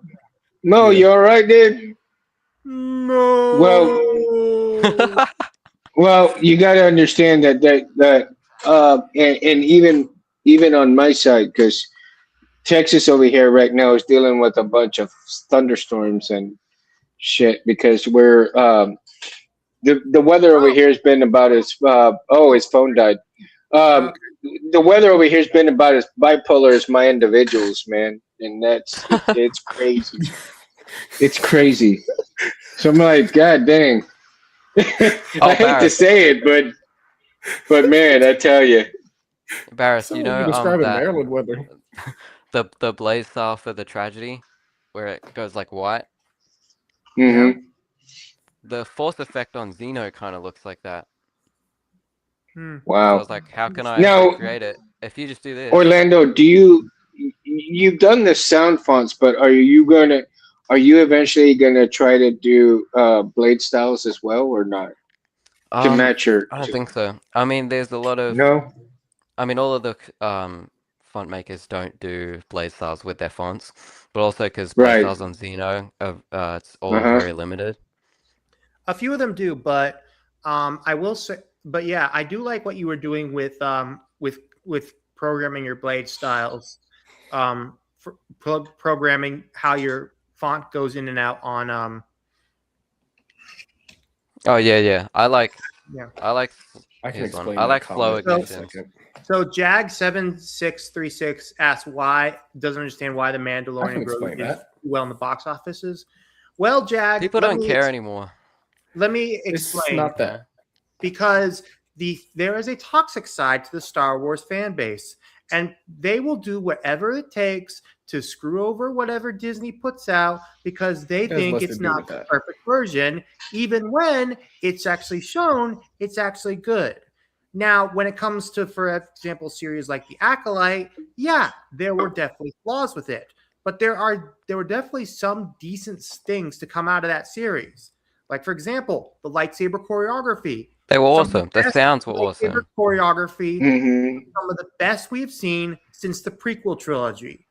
Mo, Yeah. you all right, dude? No. Well, you got to understand and even on my side, because Texas over here right now is dealing with a bunch of thunderstorms and shit because the weather over here has been about as his phone died. Um, the weather over here has been about as bipolar as my individuals, man, and it's crazy. It's crazy. So I'm like, God dang. I hate to say it, but man, I tell you. Barris, So you you're know describing that Maryland weather. the blaze style for the tragedy, where it goes like white. Mm-hmm. The force effect on Xeno kind of looks like that. So I was Wow. like, how can I Now, recreate it if you just do this? Orlando, you've done the sound fonts, but are you eventually gonna try to do blade styles as well or not to match your? I don't think so. I mean, there's a lot of. No. I mean, all of the font makers don't do blade styles with their fonts, but also because blade Right. styles on Xeno, it's all Uh-huh. very limited. A few of them do, but I will say, but yeah, I do like what you were doing with programming your blade styles, programming how your font goes in and out on. Oh yeah. I like. Yeah. I can Here's one. explain I that like flow comment in a ignitions. second. So Jag7636 asks why doesn't understand why the I can Mandalorian explain did that. well in the box offices. Well, Jag, People don't care anymore. Let me It's explain. not that. Because there is a toxic side to the Star Wars fan base, and they will do whatever it takes to screw over whatever Disney puts out because they It has think less it's to do not with the that. perfect version, even when it's actually shown it's actually good. Now, when it comes to, for example, series like The Acolyte, yeah, there were definitely flaws with it, but there were definitely some decent things to come out of that series. Like, for example, the lightsaber choreography. They were Some of awesome. The best sounds were lightsaber awesome. choreography, Mm-hmm. some of the best we've seen since the prequel trilogy.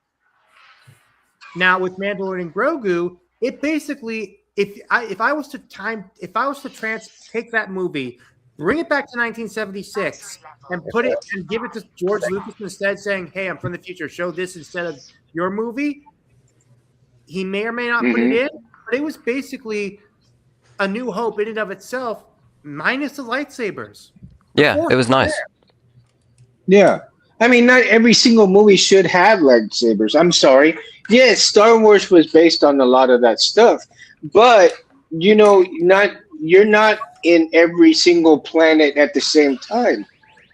Now with Mandalorian Grogu, it basically, if I was to take that movie, bring it back to 1976, and put it and give it to George Lucas instead, saying, "Hey, I'm from the future. Show this instead of your movie." he may or may not put it in, but it was basically A New Hope in and of itself, minus the lightsabers. Yeah, it was nice. Yeah. I mean, not every single movie should have lightsabers. I'm sorry. Yes, Star Wars was based on a lot of that stuff, but you're not in every single planet at the same time,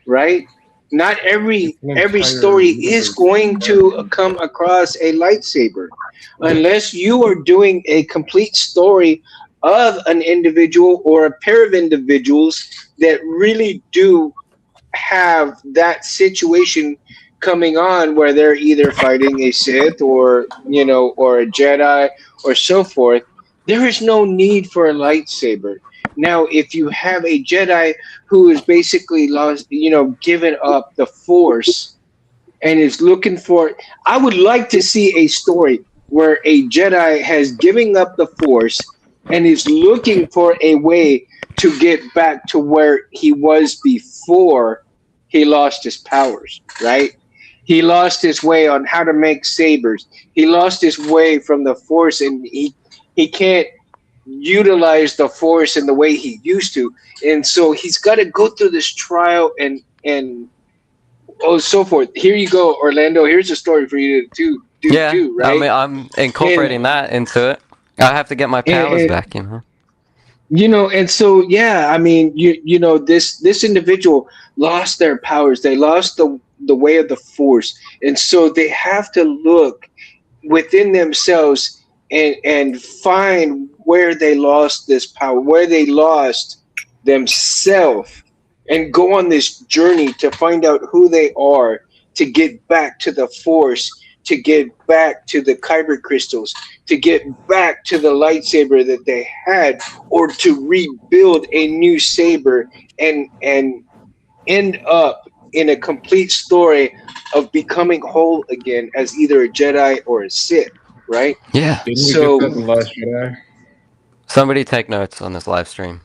right? Not every story is going to come across a lightsaber unless you are doing a complete story of an individual or a pair of individuals that really do have that situation coming on where they're either fighting a Sith or or a Jedi or so forth. There is no need for a lightsaber. Now, if you have a Jedi who is basically lost, given up the Force and is looking for, I would like to see a story where a Jedi has given up the Force and is looking for a way to get back to where he was before he lost his powers, right? He lost his way on how to make sabers. He lost his way from the Force, and he can't utilize the Force in the way he used to. And so he's got to go through this trial and so forth. Here you go, Orlando. Here's a story for you to do too, right? I mean, I'm incorporating that into it. I have to get my powers back, And so I mean, this individual lost their powers. They lost the way of the Force, and so they have to look within themselves and find where they lost this power, where they lost themselves, and go on this journey to find out who they are, to get back to the Force, to get back to the kyber crystals, to get back to the lightsaber that they had, or to rebuild a new saber and end up in a complete story of becoming whole again as either a Jedi or a Sith, right? Yeah. Didn't we get that in The Last Jedi? Somebody take notes on this live stream.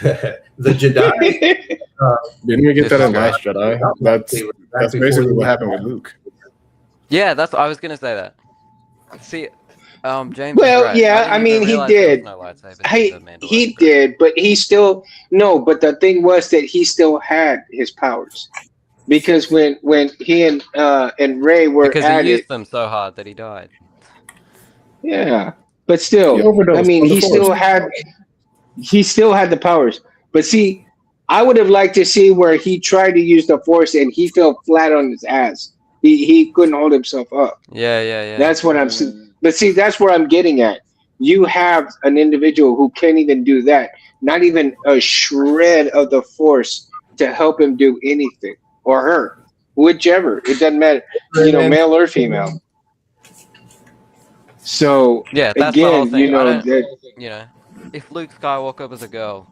The Jedi. Didn't we get that in Last Jedi? That's basically what happened with Luke. Yeah, I was gonna say that. See, James. Well, right. yeah, I mean, he did. He did, but he still But the thing was that he still had his powers, because when he and Rey were he used them so hard that he died. Yeah, but still, I mean, he still had the powers. But see, I would have liked to see where he tried to use the Force and he fell flat on his ass. He couldn't hold himself up. Yeah. That's what I'm saying. But see, that's where I'm getting at. You have an individual who can't even do that. Not even a shred of the Force to help him do anything, or her, whichever. It doesn't matter, male or female. So yeah, that's again, the whole thing. If Luke Skywalker was a girl,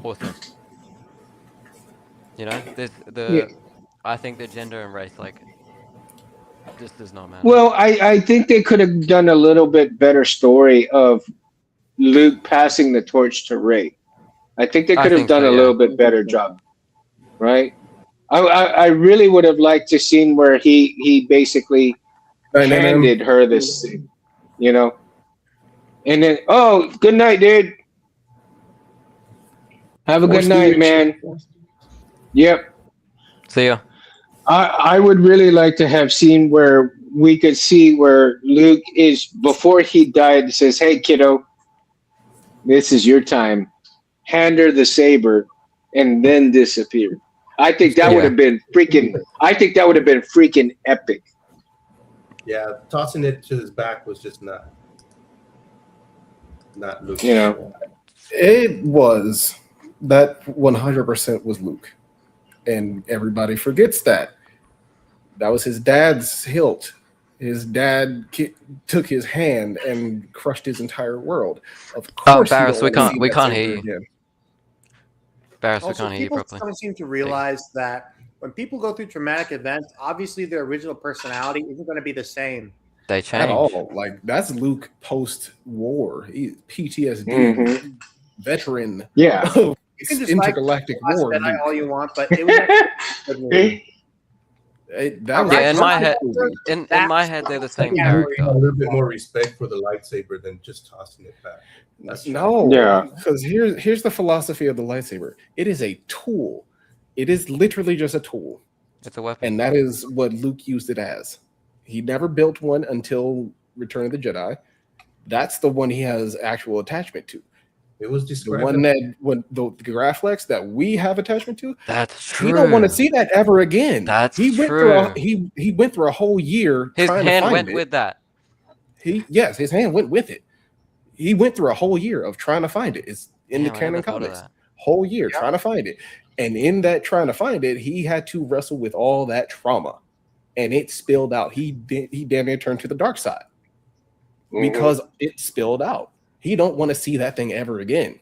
awesome. I think the gender and race just does not matter. Well, I think they could have done a little bit better story of Luke passing the torch to Rey. I think they could have done a little bit better job, right? I really would have liked to seen where he basically handed her this thing, and then, oh, good night, dude. Have a good night, man. Yep. See ya. I would really like to have seen where we could see where Luke is, before he died, says, hey, kiddo, this is your time. Hand her the saber and then disappear. I think that would have been freaking epic. Yeah, tossing it to his back was just not Luke. It was. That 100% was Luke. And everybody forgets that. That was his dad's hilt. His dad took his hand and crushed his entire world. Of course, Barris, we can't hear you. Again. Barris, we can't hear you properly. People seem to realize that when people go through traumatic events, obviously their original personality isn't going to be the same. They change. At all. Like, that's Luke post-war. PTSD, veteran. Yeah. You can just intergalactic war. All you want, but it was That was Yeah, in my head, movie. in my head, they're the same I think character. a little bit more respect for the lightsaber than just tossing it back. That's No, Yeah. because here's the philosophy of the lightsaber. It is a tool. It is literally just a tool. It's a weapon. And that is what Luke used it as. He never built one until Return of the Jedi. That's the one he has actual attachment to. It was The described. one that the Graflex that we have attachment to. That's true. He don't want to see that ever again. That's he went true. He went through a whole year. His trying hand to find went it. with that. His hand went with it. He went through a whole year of trying to find it. It's in the canon comics. Whole year trying to find it. And in that trying to find it, he had to wrestle with all that trauma. And it spilled out. He damn near turned to the dark side. Because it spilled out. He don't want to see that thing ever again.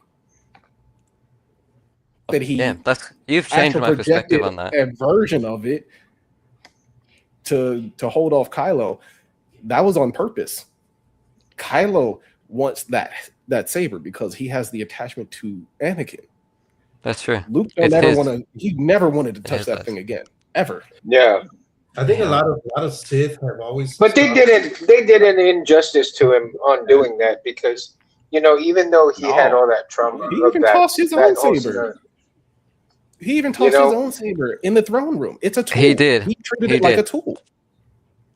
That you've changed my perspective on that. A version of it to hold off Kylo. That was on purpose. Kylo wants that saber because he has the attachment to Anakin. That's true. Luke he never wanted to touch that thing again. Ever. Yeah. I think a lot of Sith have always. But they did an injustice to him on doing that because, even though he had all that trauma, he even tossed his own saber. He even tossed his own saber in the throne room. It's a tool. He did. He treated it like a tool.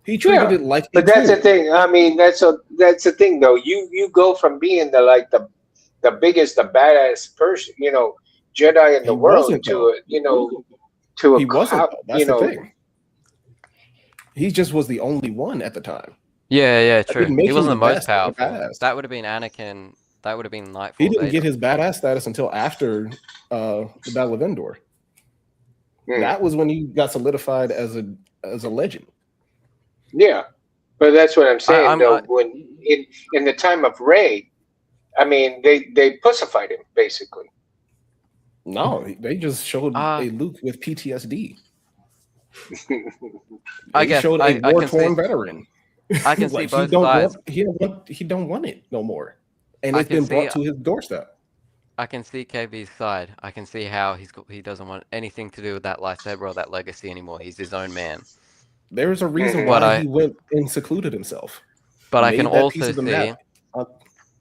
He treated it like. But that's the thing. I mean, that's the thing, though. You go from being the biggest, the badass person, Jedi in the world to a he wasn't. That's the thing. He just was the only one at the time. Yeah, true. He wasn't the most powerful. Badass. That would have been Anakin. That would have been Nightfall. He didn't get his badass status until after the Battle of Endor. That was when he got solidified as a legend. Yeah, but that's what I'm saying. When in the time of Rey, I mean, they pussified him basically. No, they just showed a Luke with PTSD. They showed a war-torn veteran. I can see both sides. He don't want it no more, and it's been brought to his doorstep. I can see KB's side. I can see how he doesn't want anything to do with that lightsaber or that legacy anymore. He's his own man. There's a reason why he went and secluded himself. But I can also see,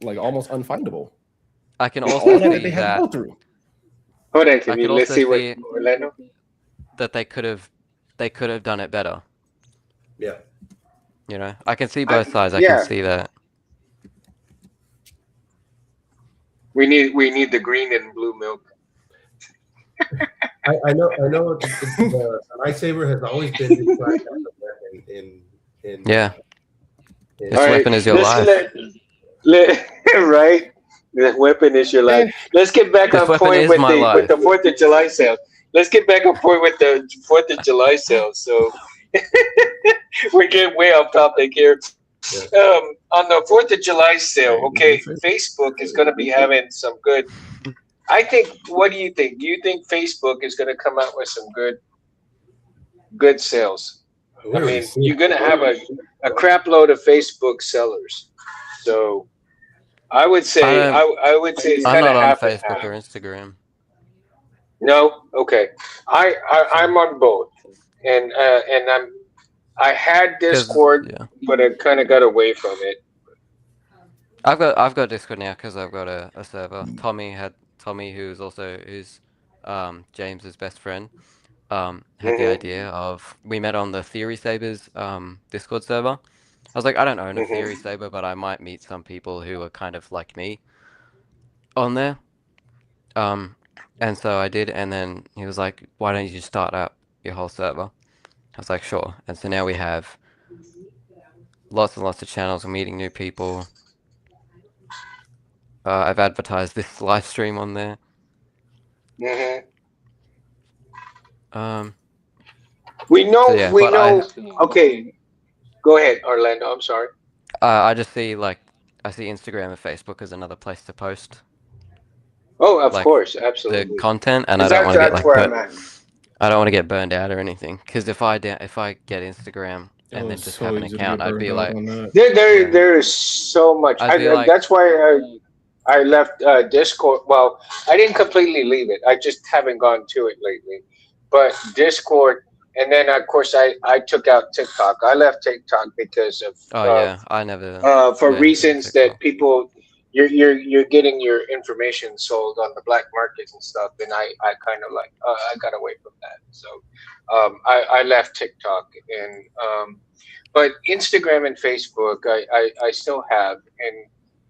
like almost unfindable. I can also see they had to go through. Hold on, let's see what Orlando. That they could have done it better. Yeah. I can see both sides. I can see that. We need the green and blue milk. I know. The lightsaber has always been described as a weapon in This weapon is your life. Right? The weapon is your life. Let's get back on point with the 4th of July sale. Let's get back on point with the 4th of July sale. So we're getting way off topic here. Yeah. On the 4th of July sale, okay, Facebook is going to be having some good. I think. What do you think? Do you think Facebook is going to come out with some good sales? I mean, you're going to have a crap load of Facebook sellers. So I would say I would say it's I'm not on Facebook or Instagram. No, okay. I'm on both, and I had Discord, but I kind of got away from it. I've got Discord now because I've got a server. Tommy, who's James's best friend, had the idea of. We met on the Theory Sabers Discord server. I was like, I don't own a Theory Saber, but I might meet some people who are kind of like me on there. And so I did, and then he was like, why don't you just start up your whole server? I was like, sure. And so now we have lots and lots of channels. We're meeting new people. I've advertised this live stream on there. We know. Okay, go ahead, Orlando. I'm sorry. I just see I see Instagram and Facebook as another place to post. Oh, of course, absolutely. The content, and I don't want to get I don't want to get burned out or anything. Because if I get Instagram and then just have an account, I'd be like, there is so much. That's why I left Discord. Well, I didn't completely leave it. I just haven't gone to it lately. But Discord And then of course I took out TikTok. I left TikTok because of I never for do anything on reasons that TikTok. people you're getting your information sold on the black market and stuff, and I kind of like I got away from that. So I left TikTok, and but Instagram and Facebook I still have, and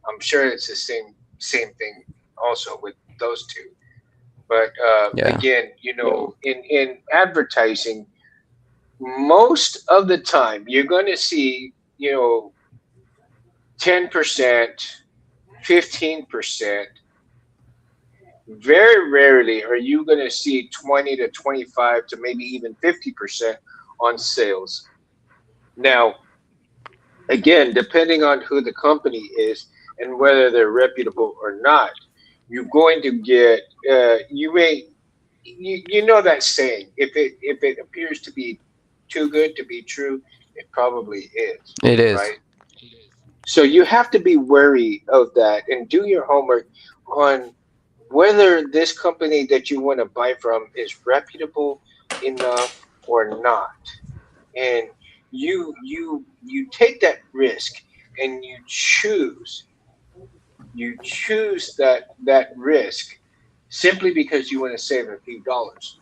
I'm sure it's the same thing also with those two. But Yeah. again, in advertising, most of the time you're going to see 10%, 15%. Very rarely are you going to see 20 to 25 to maybe even 50% on sales. Now, again, depending on who the company is and whether they're reputable or not, you're going to get you may you know that saying, if it appears to be too good to be true, it probably is, It is. right? So you have to be wary of that and do your homework on whether this company that you want to buy from is reputable enough or not. And you take that risk and you choose that risk simply because you want to save a few dollars.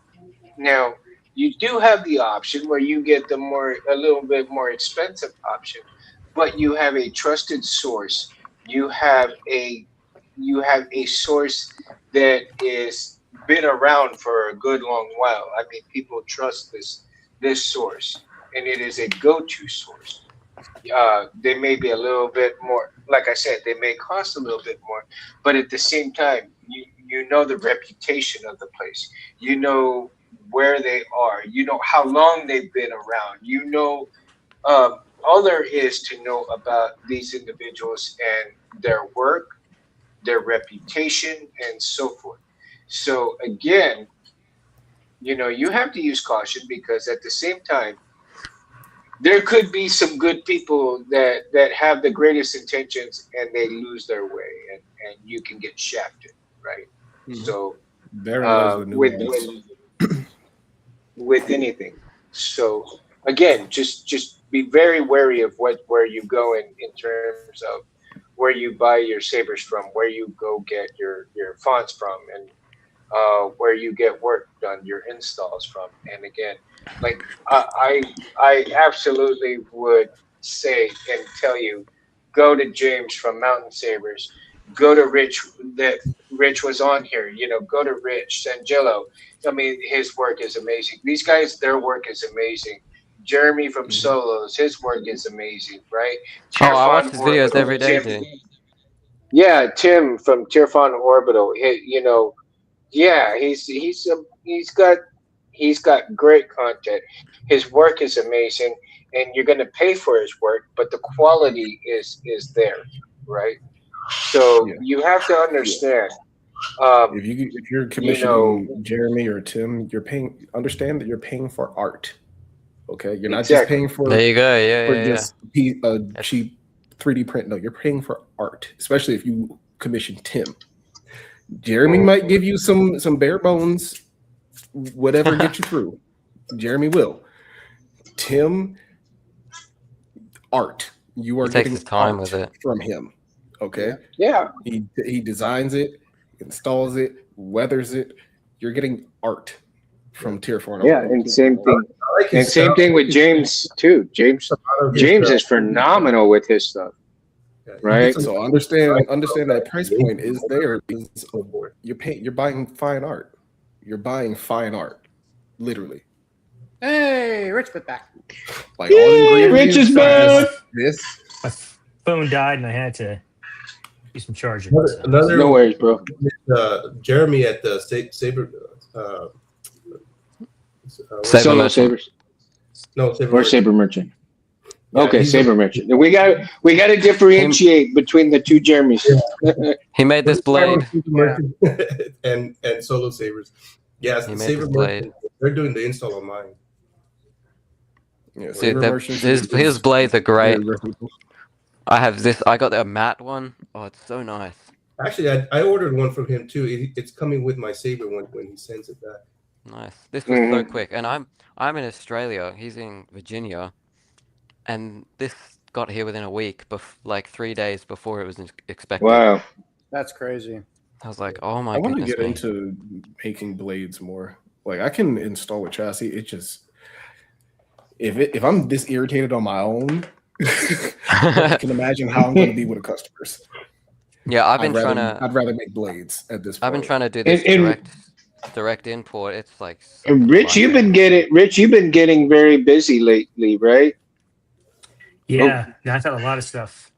Now, you do have the option where you get a little bit more expensive option, but you have a trusted source. You have a source that is been around for a good long while. I mean, people trust this source, and it is a go-to source. They may be a little bit more, like I said, they may cost a little bit more, but at the same time, you know the reputation of the place. You know where they are. You know how long they've been around. You know all there is to know about these individuals and their work, their reputation, and so forth. So again, you have to use caution because at the same time there could be some good people that have the greatest intentions and they lose their way, and you can get shafted, right? So therein lies the with nuance. with anything. So again, just be very wary of where you go in terms of where you buy your sabers from, where you go get your fonts from, and where you get work done, your installs from. And again, like I absolutely would say and tell you, go to James from Mountain Sabers, go to Rich that Rich was on here. Go to Rich Sangelo. I mean, his work is amazing. These guys, their work is amazing. Jeremy from Solos, his work is amazing, right? Oh, I watch Tirfon his videos Orbital, every day, dude. yeah, Tim from Tirfon Orbital. Yeah, he's got great content. His work is amazing, and you're going to pay for his work, but the quality is there, right? So Yeah. you have to understand. If you're commissioning Jeremy or Tim, understand that you're paying for art. Okay, you're not just paying for. There you go. Yeah. Just a cheap 3D print. No, you're paying for art, especially if you commission Tim. Jeremy might give you some bare bones, whatever get you through. Jeremy will. Tim, art. You are getting time art with it from him. Okay. Yeah. He designs it, installs it, weathers it. You're getting art from Tier 4. Yeah, and same thing. And same thing with James too. James is phenomenal with his stuff. Right. So understand that price point is there. You're buying fine art. You're buying fine art, literally. Hey, Rich put back. Like all ingredients. Rich is back. This. My phone died and I had to do some charging. Another no worries, bro. Jeremy at the Saber. Solo Sabers. No, Saber. Or Saber Merchant. Okay, Saber Merchant. We got to differentiate between the two Jeremys. Yeah. He made this blade. and Solo Sabers. Yes, he made Saber this blade. They're doing the install on mine. Yeah, see, his blades are great. I have this. I got a matte one. Oh, it's so nice. Actually, I ordered one from him too. It's coming with my Saber when he sends it back. Nice. This was so quick, and I'm in Australia. He's in Virginia, and this got here within a week, like 3 days before it was expected. Wow, That's crazy. I was like, oh my I want to goodness get me. into making blades more. Like I can install a chassis. It just if I'm this irritated on my own, I can imagine how I'm going to be with the customers. Yeah, I'd rather make blades at this point. I've been trying to do this direct import. It's like Rich, you've been getting very busy lately, right? Yeah, I've had a lot of stuff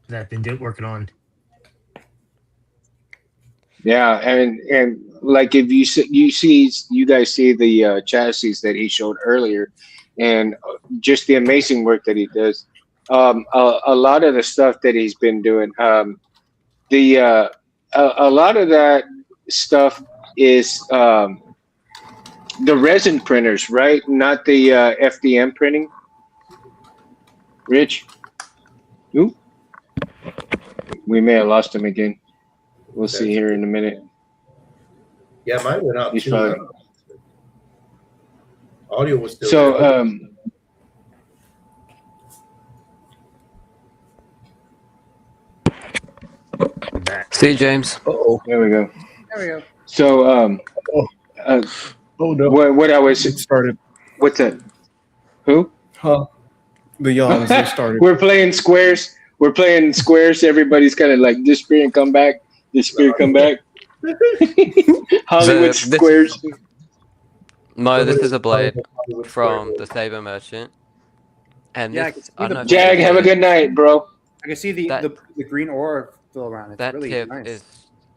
that I've been working on. Yeah, and like if you guys see the chassis that he showed earlier, and just the amazing work that he does. A lot of the stuff that he's been doing, a lot of that stuff is the resin printers, right? Not the FDM printing. Rich, ooh, we may have lost him again. We'll see here in a minute. Yeah, mine went out He's too. probably... Audio was still So, see, James. There we go. There we go. So, no. What I was started. What's that? Who? Huh? The yawns they started. We're playing squares. Everybody's kind of like disappear and come back. Disappear, come back. Hollywood squares. No, this is a blade from the Saber Merchant. And Yeah, this, I can see Jag, have a good night, bro. I can see the green aura still around. It's that really tip nice. is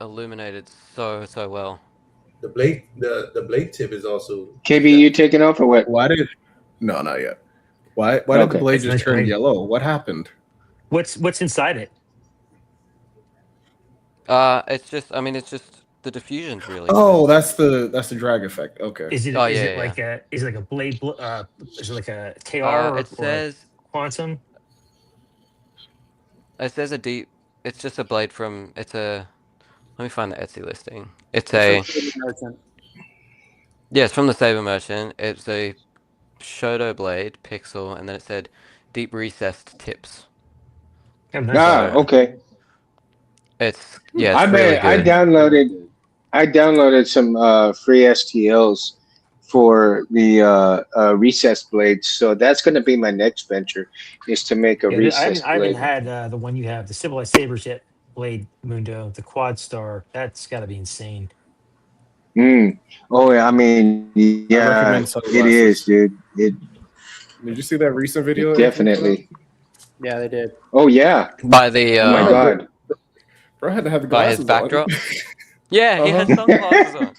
illuminated so well. The blade tip is also. KB, you taking off or what? No, not yet. Why did the blade just turn yellow? What happened? What's inside it? It's just the diffusion's really. Oh, that's the drag effect. Okay. Is it like a blade? Is it like a KR it says quantum? It says a deep. It's just a blade from. Let me find the Etsy listing. It's from the Saber Merchant. It's a Shoto blade pixel, and then it said deep recessed tips. Okay. It's really good. I downloaded some free STLs for the recessed blades, so that's going to be my next venture, is to make a recessed blade. I haven't had the one you have, the Civilized Sabers yet, blade Mundo, the Quad Star. That's got to be insane. Oh yeah, I mean, yeah, it is, dude. Did you see that recent video? Definitely. Yeah, they did. Oh yeah. By the oh my god. Bro had to have the by glasses his backdrop. on. Yeah, he had sunglasses on.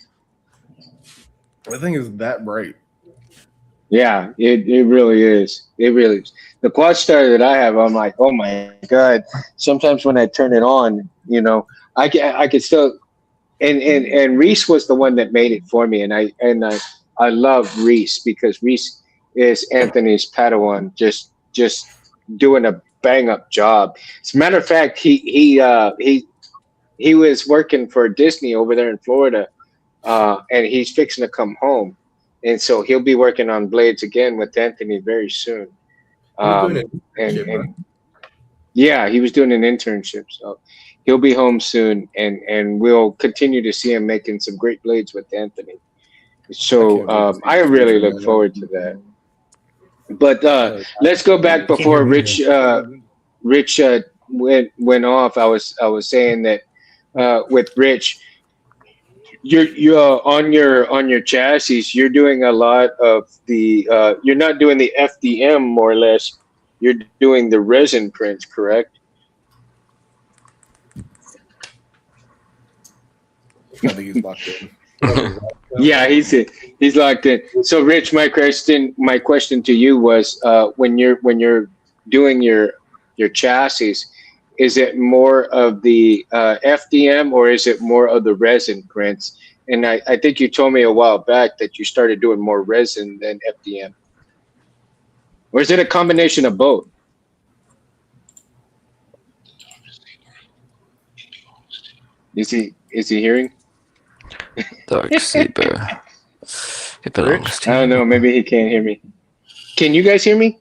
The thing is that bright. Yeah, it really is. It really is. The Quad Star that I have, I'm like, oh my god. Sometimes when I turn it on, I can still. And Reese was the one that made it for me, and I love Reese because Reese is Anthony's Padawan, just doing a bang up job. As a matter of fact, he was working for Disney over there in Florida, and he's fixing to come home, and so he'll be working on blades again with Anthony very soon. Yeah, he was doing an internship, so he'll be home soon, and we'll continue to see him making some great blades with Anthony. So I really look forward to that. But let's go back before Rich went off. I was saying that with Rich, you're on your chassis. You're doing a lot of the. You're not doing the FDM more or less. You're doing the resin prints, correct? I think he's locked in. Yeah, he's locked in. So, Rich, my question to you was, when you're doing your chassis, is it more of the FDM or is it more of the resin prints? And I think you told me a while back that you started doing more resin than FDM, or is it a combination of both? Is he hearing? Dark Saber. It belongs to I don't you. know. Maybe he can't hear me. Can you guys hear me?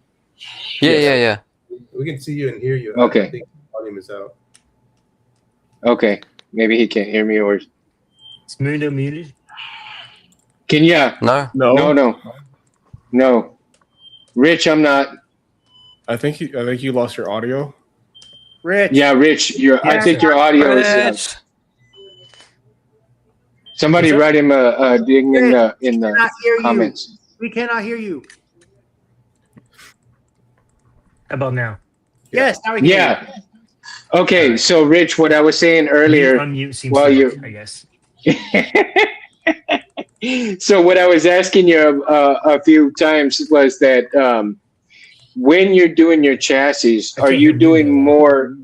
Yeah. We can see you and hear you. Okay. I think the volume is out. Okay. Maybe he can't hear me, or Is Mundo muted? can No. No. Rich, I'm not. I think you lost your audio. Rich. Yeah, Rich, I think sir. your audio is. Rich. Somebody What's up? write him a ding in Rich, the comments. We cannot hear you. How about now? Yes, now we can hear you. Yeah. Okay, Alright. so Rich, what I was saying earlier, Unmute seems while to work, I guess. So what I was asking you a few times was that when you're doing your chassis, I are can't you hear doing Mundo,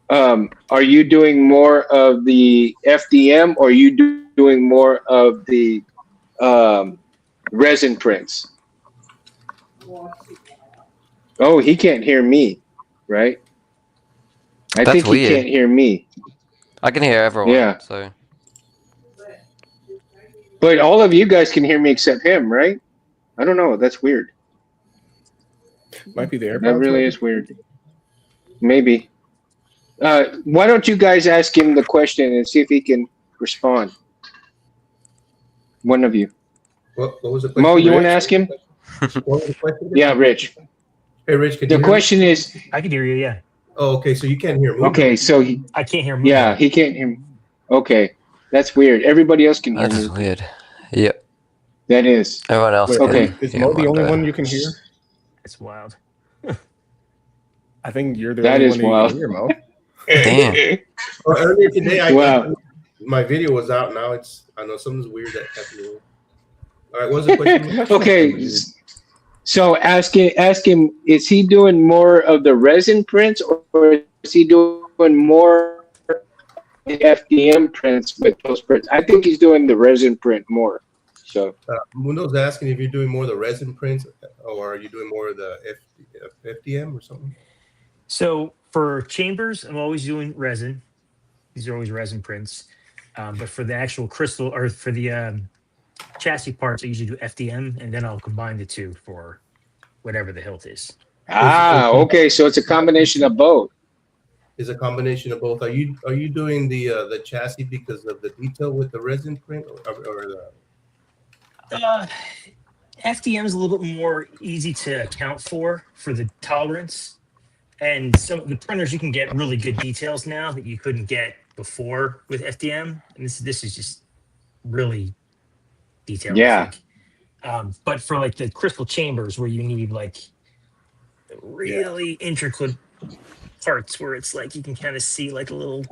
though. more? Are you doing more of the FDM, or are you doing more of the resin prints? Oh, he can't hear me, right? I That's think he weird. can't hear me. I can hear everyone. Yeah. So. But all of you guys can hear me except him, right? I don't know. That's weird. Might be the AirPods. That really is weird. Maybe. Why don't you guys ask him the question and see if he can respond? One of you. What was the question? Mo, you want to Rich? ask him? What was the question? Yeah, Rich. Hey, Rich, can The you question hear me? is, I can hear you, yeah. Oh, okay, so you can't hear me. okay, so I can't hear Mundo. yeah, he can't hear me. Okay, that's weird. Everybody else can hear That is me. weird. Yep. That is. Everyone else Wait, can Okay. is hear Mo the only Mondo. one you can hear? It's wild. I think you're the That only is one wild. you can hear, Mo. Damn. Well, earlier today, Wow. my video was out. Now I know something's weird that happened. All right, what was the question? Okay. So ask him, is he doing more of the resin prints, or is he doing more the FDM prints with those prints? I think he's doing the resin print more. So Mundo's asking if you're doing more of the resin prints, or are you doing more of the FDM or something? So for chambers, I'm always doing resin. These are always resin prints. But for the actual crystal, or for the chassis parts, I usually do FDM, and then I'll combine the two for whatever the hilt is. okay, so it's a combination of both. Is a combination of both. Are you doing the chassis because of the detail with the resin print, or the FDM is a little bit more easy to account for the tolerance, and some of the printers you can get really good details now that you couldn't get before with FDM. And this is just really detailed, I Yeah. think. But for like the crystal chambers where you need like really intricate parts where it's like you can kind of see like little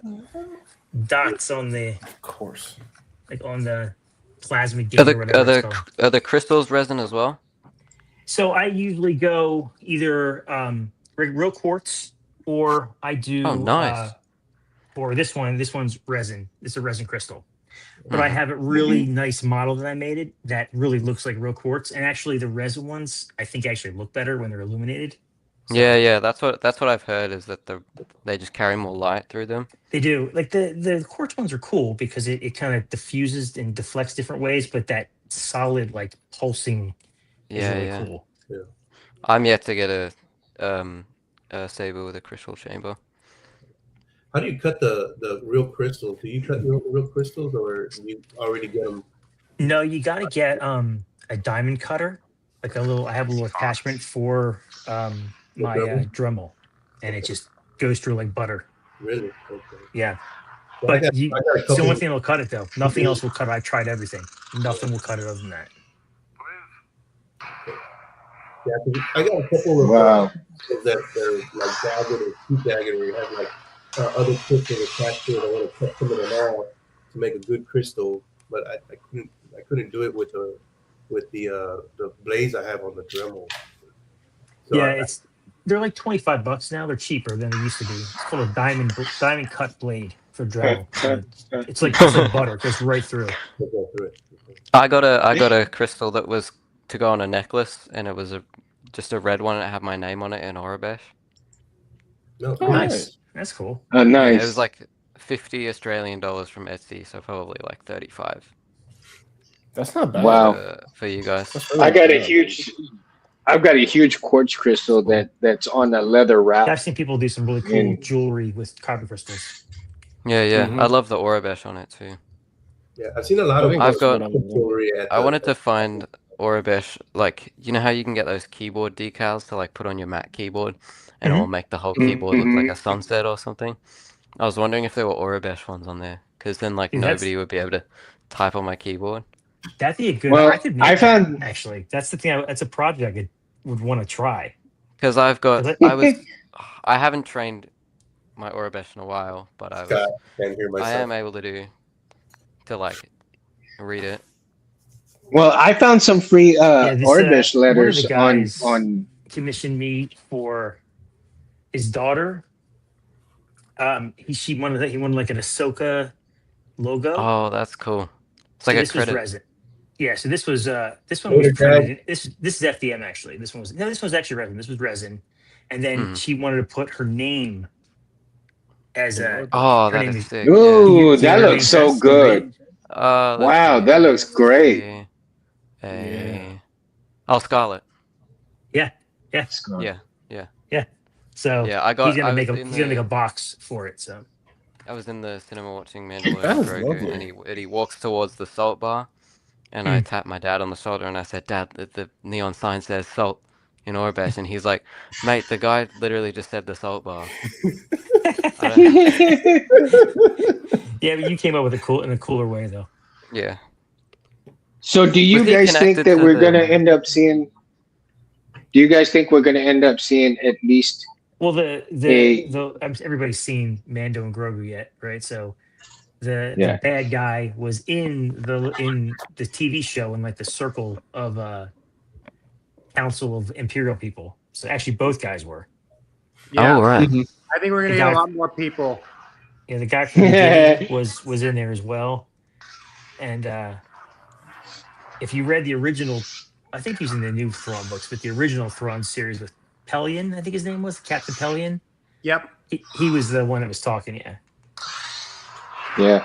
dots on the, Of course. like on the plasmid gate or whatever it's called. Are the crystals resin as well? So I usually go either real quartz, or I do Oh, nice. or this one's resin. It's a resin crystal. But I have a really nice model that I made it that really looks like real quartz. And actually the resin ones I think actually look better when they're illuminated. So Yeah, that's what I've heard, is that they just carry more light through them. they do. Like the quartz ones are cool because it kind of diffuses and deflects different ways, but that solid like pulsing is really cool. Yeah. I'm yet to get a saber with a crystal chamber. How do you cut the real crystals? Do you cut your real crystals, or you already get them? No, you got to get a diamond cutter, like I have a little attachment for my Dremel, and it just goes through like butter. Really? Okay. Yeah. Well, But I got a it's the couple. only thing that'll cut it though. Nothing else will cut it. I've tried everything. Nothing will cut it other than that. Yeah, 'cause I got a couple of that they're like jagged or too jagged, where you have like other crystals attached to it. I want to cut some of them off to make a good crystal, but I couldn't do it with the blades I have on the Dremel. So Yeah, they're like $25 now. They're cheaper than they used to be. It's called a diamond cut blade for Dremel. It's like butter. It goes right through. go through it. I got a crystal that was to go on a necklace, and it was just a red one, and it had my name on it in Orabesh. No, Oh, nice. That's cool. Nice. Yeah, it was like 50 Australian dollars from Etsy, so probably like 35. That's not bad. Wow. For you guys. I've got a huge quartz crystal that's on a leather wrap. I've seen people do some really cool jewelry with carbon crystals. Yeah, I love the Aurebesh on it too. Yeah, I've seen a lot of. Jewelry I wanted to find Aurebesh, like, you know how you can get those keyboard decals to like put on your Mac keyboard, and it will make the whole keyboard look like a sunset or something. I was wondering if there were Aurebesh ones on there, because then like nobody would be able to type on my keyboard. That'd be a good. Well, I could make that, actually. That's the thing. That's a project I would want to try. Because I haven't trained my Aurebesh in a while, but I am able to like read it. Well, I found some free Aurebesh letters on commissioned me for his daughter. He wanted like an Ahsoka logo. Oh, that's cool. It's like this a credit. was resin. Yeah, so this was printed. This is FDM actually. This was actually resin. This was resin, and then she wanted to put her name as a. Oh, that is sick. Ooh, that looks so good. Wow, that looks great. Scarlet. Yeah. Scarlet. Yeah. So he's gonna make a box for it. So I was in the cinema watching Mandalorian Grogu, and he walks towards the salt bar, and I tapped my dad on the shoulder and I said, "Dad, the neon sign says salt in Aurebesh," and he's like, "Mate, the guy literally just said the salt bar." Yeah, but you came up with in a cooler way though. Yeah. So do you guys think that we're gonna end up seeing? Do you guys think we're gonna end up seeing at least? Well, everybody's seen Mando and Grogu yet, right? So the bad guy was in the TV show in like the circle of Council of Imperial people. So actually, both guys were. Yeah. Oh, right. Mm-hmm. I think we're gonna get a lot more people. Yeah, the guy from the beginning was in there as well, and if you read the original, I think he's in the new Thrawn books, but the original Thrawn series with Pelion, I think his name was Captain Pelion. Yep. He was the one that was talking. Yeah.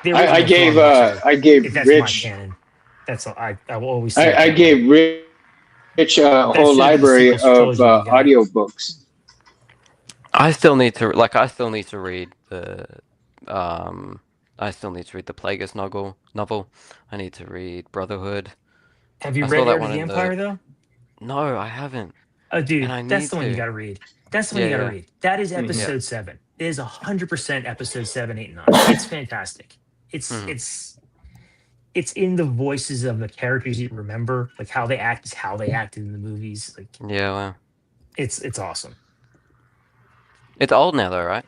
I gave that's Rich. My canon. That's all. I will always say. I gave Rich a whole library of audiobooks. I still need to read the Plagueis novel. I need to read Brotherhood. Have you read Heir to the Empire though? No, I haven't. Oh, dude, that's the one you got to read. That's the one you got to read. That is episode 7. It is 100% episode 7, 8, and 9. It's fantastic. It's in the voices of the characters you remember, like how they act is how they acted in the movies. Like wow. It's awesome. It's old now though, right?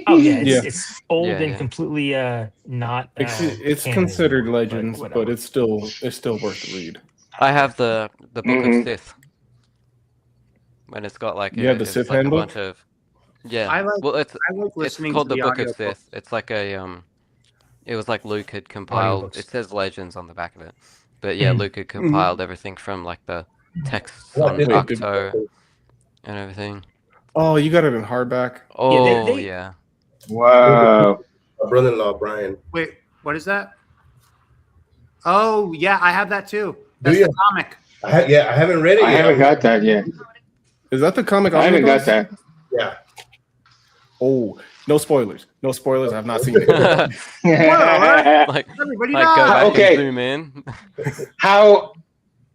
Oh yeah, it's old and completely not. It's considered Legends, but it's still worth the read. I have the Book of Sith. When it's got like the Sith handbook? A bunch of it's called the Book of Sith. It's like a it was like Luke had compiled. It says Legends on the back of it, but Luke had compiled everything from like the texts on Octo and everything. Oh, you got it in hardback? Oh, yeah. Wow. My brother-in-law, Brian. Wait, what is that? Oh, yeah, I have that too. That's the comic. I haven't read it yet. I haven't got that yet. Is that the comic? I haven't got that. Yeah. Oh, no spoilers. No spoilers. I've not seen it. Everybody go back and zoom in.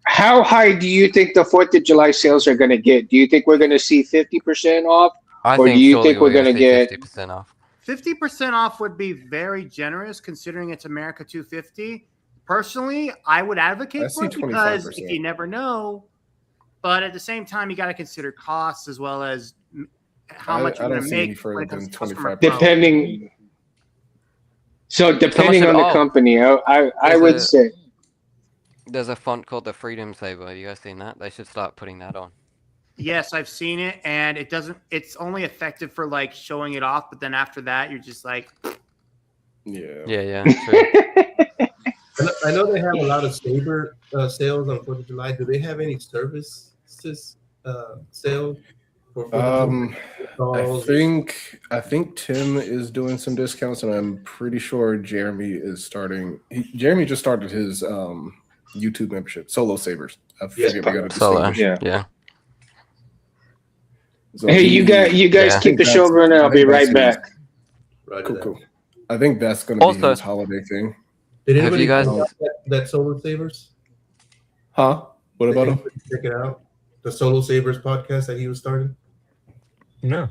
How high do you think the 4th of July sales are going to get? Do you think we're going to see 50% off? Or do you think we're going to get 50% off? 50% off would be very generous considering it's America 250. Personally, I would advocate for it because if you never know, but at the same time, you got to consider costs as well as how much you're going to make when it comes to customer promo. Depending on the company, I would say. There's a font called the Freedom Saber. You guys seen that? They should start putting that on. Yes, I've seen it, and it's only effective for like showing it off, but then after that, you're just like, yeah. True. I know they have a lot of Saber sales on 4th of July. Do they have any services sales? I think Tim is doing some discounts, and I'm pretty sure Jeremy is starting. Jeremy just started his YouTube membership, Solo Sabers. I forget we got to distinguish. Yeah. So hey, you guys keep the show running. I'll be right back. Cool. I think that's going to be his holiday thing. Did anybody check out that Solo Sabers? Huh? What about him? Check it out. The Solo Sabers podcast that he was starting. No.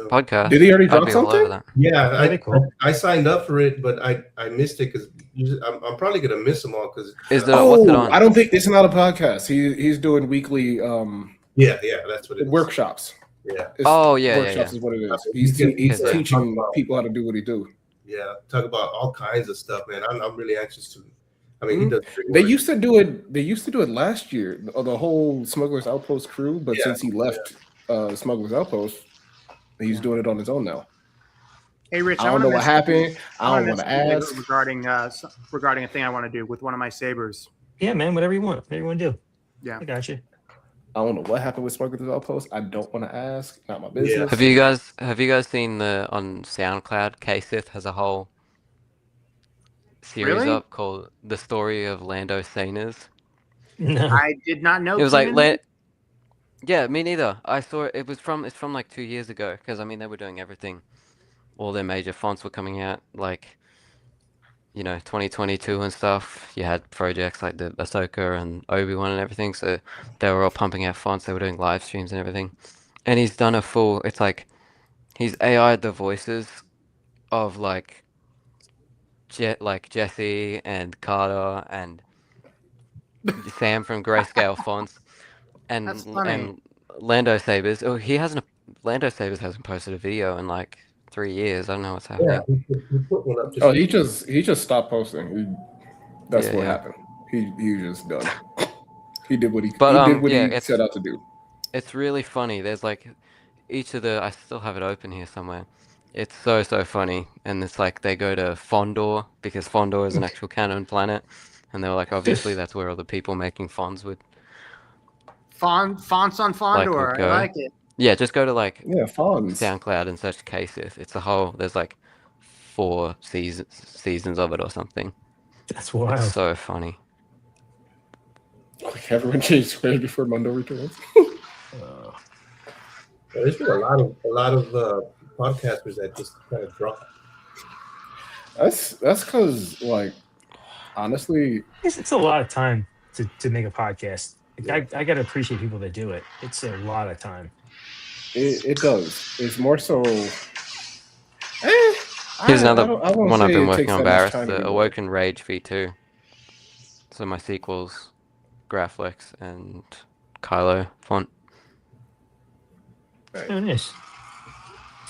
Podcast. Did he already drop something? Yeah, I signed up for it, but I missed it because I'm probably gonna miss them all because. What's it on? I don't think it's not a podcast. He's doing weekly. Yeah, that's what it is. Workshops. Yeah. Workshops is what it is. He's teaching people how to do what he do. Yeah, talk about all kinds of stuff, man. I'm really anxious to. I mean, he does. They used to do it. They used to do it last year. The whole Smugglers Outpost crew, but since he left Smugglers Outpost, he's doing it on his own now. Hey, Rich, I don't know what happened. I don't want to ask regarding a thing I want to do with one of my sabers. Yeah, man, whatever you want to do. Yeah, I got you. I don't know what happened with Smugglers Outpost. I don't want to ask. Not my business. Have you guys seen on SoundCloud? K-Sith has a whole series up called "The Story of Lando Saners." No, I did not know. It was yeah, me neither. I saw it. It's from like 2 years ago because I mean they were doing everything. All their major fonts were coming out, like 2022 and stuff. You had projects like the Ahsoka and Obi-Wan and everything, so they were all pumping out fonts. They were doing live streams and everything. And he's done a full. It's like he's AI'd the voices of like Jesse and Carter and Sam from Grayscale fonts, and Lando Sabers. Oh, Lando Sabers hasn't posted a video in like 3 years. I don't know what's happening. Yeah, he put one up. He just stopped posting. That's what happened. He just done. He did what he set out to do. It's really funny. There's like each of the. I still have it open here somewhere. It's so funny, and it's like they go to Fondor because Fondor is an actual canon planet, and they were like, obviously that's where all the people making fonts would. Fonts on Fondor. I like it. Yeah, just go to fonts. SoundCloud and search K-Sith. It's a whole. There's like 4 seasons of it or something. That's wild. It's so funny. Like everyone changed squares before Mundo returns. There's been a lot of podcasters that just kind of drop. That's because honestly, it's a lot of time to make a podcast. I gotta appreciate people that do it. It's a lot of time. It does. It's more so. Here's another one I've been working on, Barris, the Awoken Rage V2. So my sequels, Graflex and Kylo font. Oh, nice.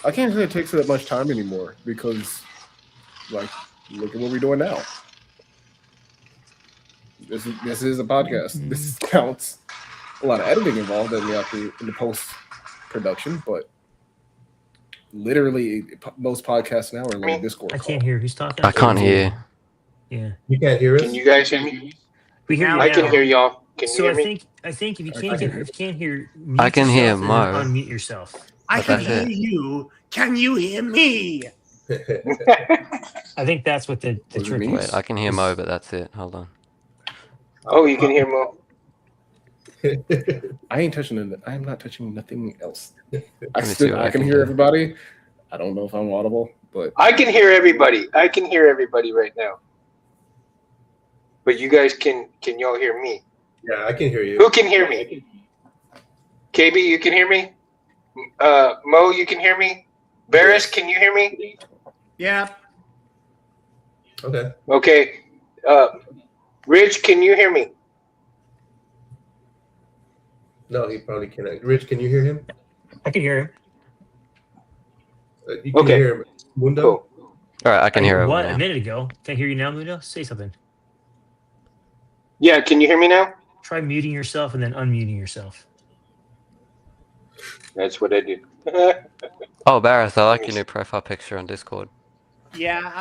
I can't say it takes that much time anymore because, look at what we're doing now. This is a podcast. This counts. A lot of editing involved in the post production, but literally most podcasts now are like Discord. I can't hear who's talking. I can't hear. Yeah. You can't hear us? Can you guys hear me? We hear you. I can hear y'all. Can you hear me? I think if you can't hear, I can hear Mo. Unmute yourself. I can hear you. Can you hear me? I think that's what the trick is. Wait, I can hear Mo, but that's it. Hold on. Oh, you can hear Mo. I ain't touching it. I'm not touching nothing else. I can hear everybody. I don't know if I'm audible, but I can hear everybody. I can hear everybody right now. But you guys can y'all hear me? Yeah, I can hear you. Who can hear me? KB, you can hear me? Mo, you can hear me? Barris, can you hear me? Yeah. Okay. Okay. Rich, can you hear me? No, he probably cannot. Rich, can you hear him? I can hear him. You can hear him. Mundo? Cool. All right, I can hear him. What? A minute ago. Can I hear you now, Mundo? Say something. Yeah, can you hear me now? Try muting yourself and then unmuting yourself. That's what I do. Oh, Barris, I like your new profile picture on Discord. Yeah,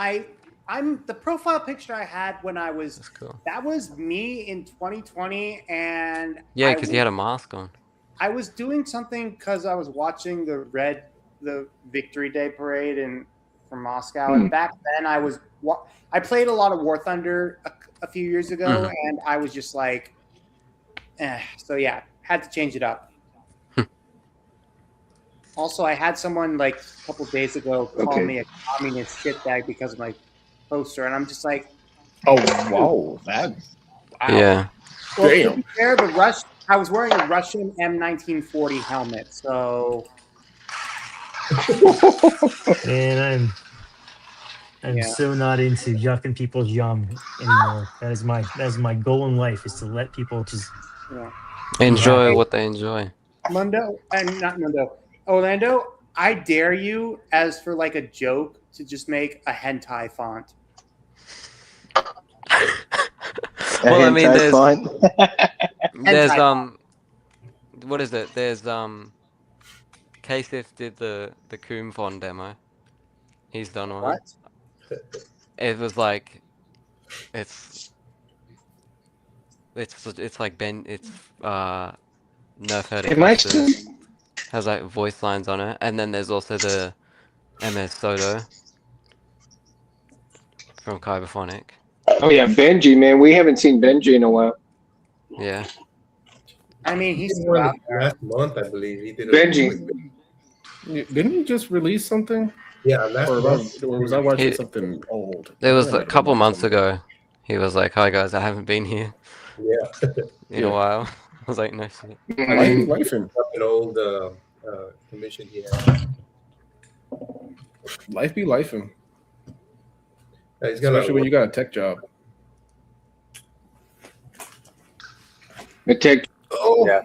I'm the profile picture I had when I was That's cool. that was me in 2020 and yeah, because you had a mask on. I was doing something because I was watching the Victory Day parade from Moscow, and back then I played a lot of War Thunder a few years ago, and I was just like, so yeah, had to change it up. Also, I had someone like a couple days ago call me a communist shitbag because of my poster, and I'm just like, oh wow, yeah. Well, to be fair, I was wearing a Russian M1940 helmet, so. Man, I'm so not into yucking people's yum anymore. That is my goal in life, is to let people just enjoy what they enjoy. Mundo, and not Mundo, Orlando, I dare you, as for like a joke, to just make a hentai font. Well, I mean, there's Hentai. what is it? There's Kasif did the Coom Font demo. He's done one. What? It was like it's like Nerf head has like voice lines on it, and then there's also the MS Soto from Kyberphonic. Oh yeah, Benji, man, we haven't seen Benji in a while. Yeah. I mean, he's last month, I believe he did. Benji, didn't he just release something? Yeah, last month. Or was I watching something old? It was a couple months ago. He was like, "Hi guys, I haven't been here in a while." I was like, "No shit." Life an old commission he had. Life be lifing. He's got especially when you got a tech job. The tech. Oh yeah.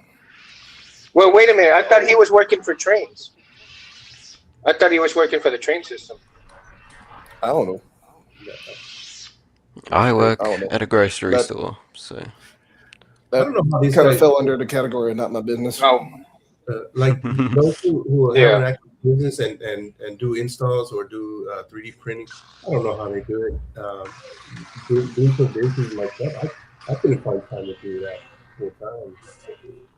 Well, wait a minute. I thought he was working for trains. I thought he was working for the train system. I don't know. I work at a grocery store, so I don't know how these kind of fell under the category of not my business. Oh, like those who have an active business and do installs or do 3D printing. I don't know how they do it. Doing some business like that, I couldn't find time to do that full time.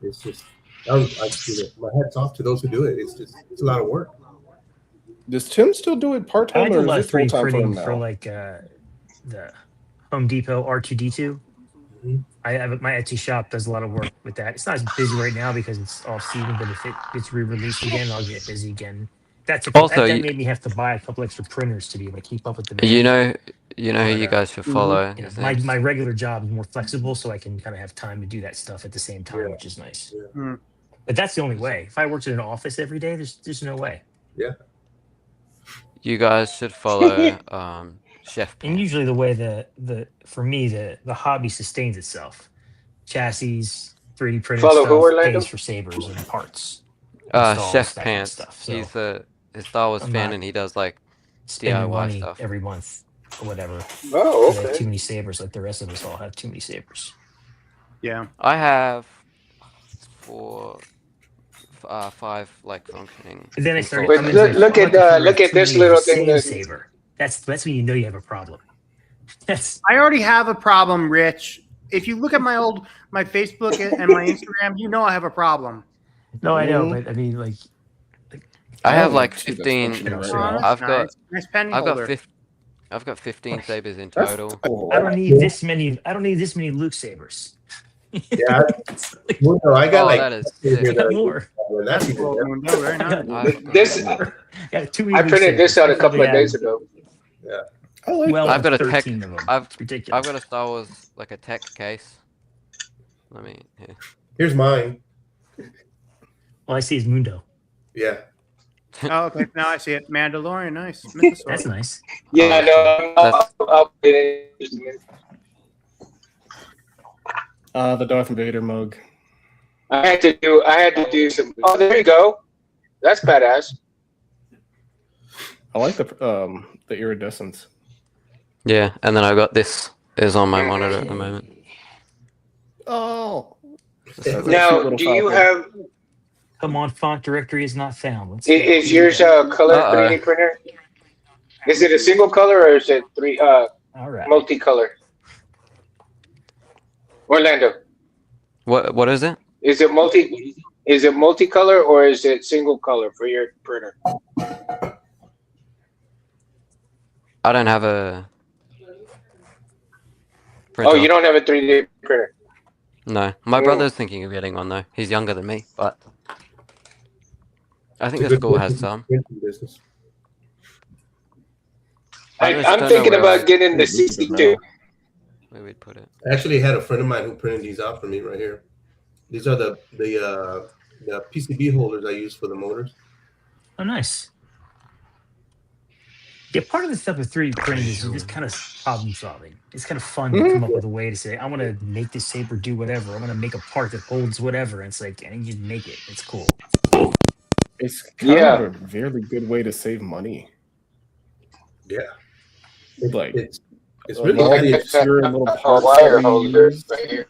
It's just my hat's off to those who do it. It's a lot of work. Does Tim still do it part time, I do a or lot is of it full 3D time for him printing now? for like the Home Depot R2D2. I have my Etsy shop does a lot of work with that. It's not as busy right now because it's off season, but if it gets re-released again, I'll get busy again. That made me have to buy a couple extra printers to be able to keep up with the demand. You know who you guys should follow. My regular job is more flexible, so I can kind of have time to do that stuff at the same time, which is nice. Yeah. But that's the only way. If I worked in an office every day, there's no way. Yeah. You guys should follow Chef Pan. And usually the way for me the hobby sustains itself. Chassis, 3D printing stuff pays for sabers and parts. Chef Pan. Stuff. So he's a Star Wars fan, and he does like spending DIY money stuff every month or whatever. Oh, okay. I have too many sabers, like the rest of us all have too many sabers. Yeah. I have 5 like functioning. And then I started. But look at this little thing. Saber. That's when you know you have a problem. I already have a problem, Rich. If you look at my Facebook and my Instagram, you know I have a problem. No, I know, but I mean, like I have like 15. I've got 15 sabers in total. I don't need this many. I don't need this many Luke sabers. Yeah, well, no, I got that is more. That's very nice. I printed this out a couple of days ago. Yeah. I've got a tech. I've ridiculous. got a Star Wars like a tech case. Let me. Here's mine. All I see is Mundo. Yeah. Oh, okay. Now I see it. Mandalorian, nice. That's nice. Yeah, no. The Darth Vader mug. I had to do some. Oh, there you go. That's badass. I like the iridescence. Yeah, and then I got this is on my monitor at the moment. Oh. Now, do you have? Come on, font directory is not found. Is yours a color 3D printer? Is it a single color or is it multicolor? Orlando. What is it? Is it multi? Is it multicolor or is it single color for your printer? I don't have a printer. Oh, you don't have a 3D printer? No. My brother's thinking of getting one, though. He's younger than me, but I think the school has some. Business. I'm thinking about getting the CC2. Where we'd put it. I actually had a friend of mine who printed these out for me right here. These are the PCB holders I use for the motors. Oh, nice. Yeah, part of the stuff with 3D printing is just kind of problem solving. It's kind of fun to come up with a way to say, I want to make this saber do whatever. I want to make a part that holds whatever. And it's like, and you make it. It's cool. It's kind of a very good way to save money. Yeah. It's really all the obscure little parts wire holders right here.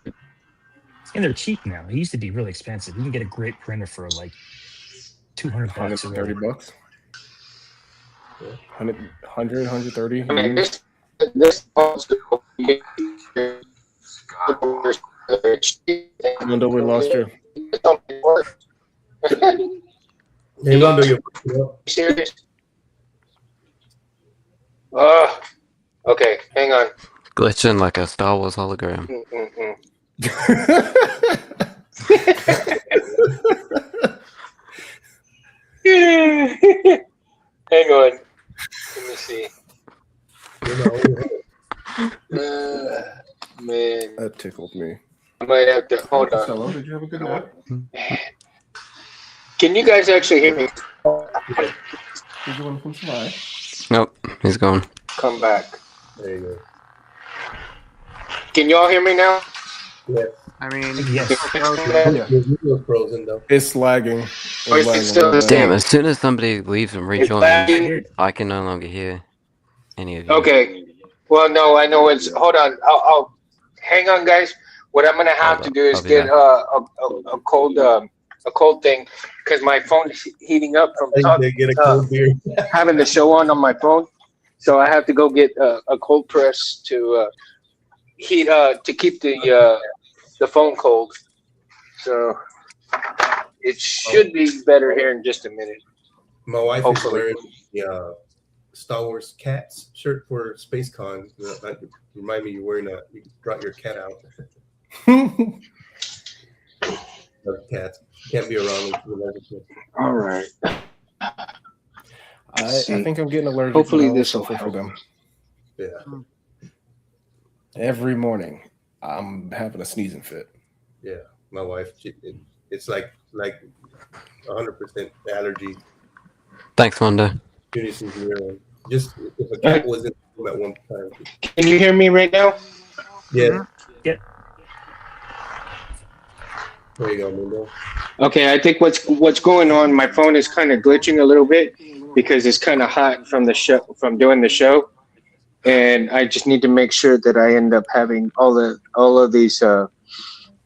And they're cheap now. It used to be really expensive. You can get a great printer for like $200 or $130. 100, 130. I mean, this Mundo, we lost you. Hey, Mundo, you're serious? Okay, hang on. Glitching like a Star Wars hologram. Hang on. Let me see. Man. That tickled me. I might have to hold on. Hello, did you have a good night? Can you guys actually hear me? Did you want to come by? Nope, he's gone. Come back. There you go. Can y'all hear me now? Yeah. I mean, Yes. You're frozen though. It's lagging. Damn, as soon as somebody leaves and rejoins, I can no longer hear any of you. Okay. Well, no, I know it's. Hold on. I'll hang on, guys. What I'm gonna have to do is get a cold thing because my phone is heating up from get a cold beer. having the show on my phone. So I have to go get a cold press to heat to keep the phone cold. So it should be better here in just a minute. My wife Hopefully. is wearing the Star Wars Cats shirt for SpaceCon. Remind me you brought your cat out. Cats can't be around. All right. I think I'm getting allergic. Hopefully this will for help them. Yeah. Every morning, I'm having a sneezing fit. Yeah, my wife. It's like 100% allergy. Thanks, Mundo. Just if a cat was in the room at one time. Can you hear me right now? Yeah. Yep. There you go, Mundo. Okay, I think what's going on, my phone is kind of glitching a little bit because it's kind of hot from doing the show, and I just need to make sure that I end up having all of these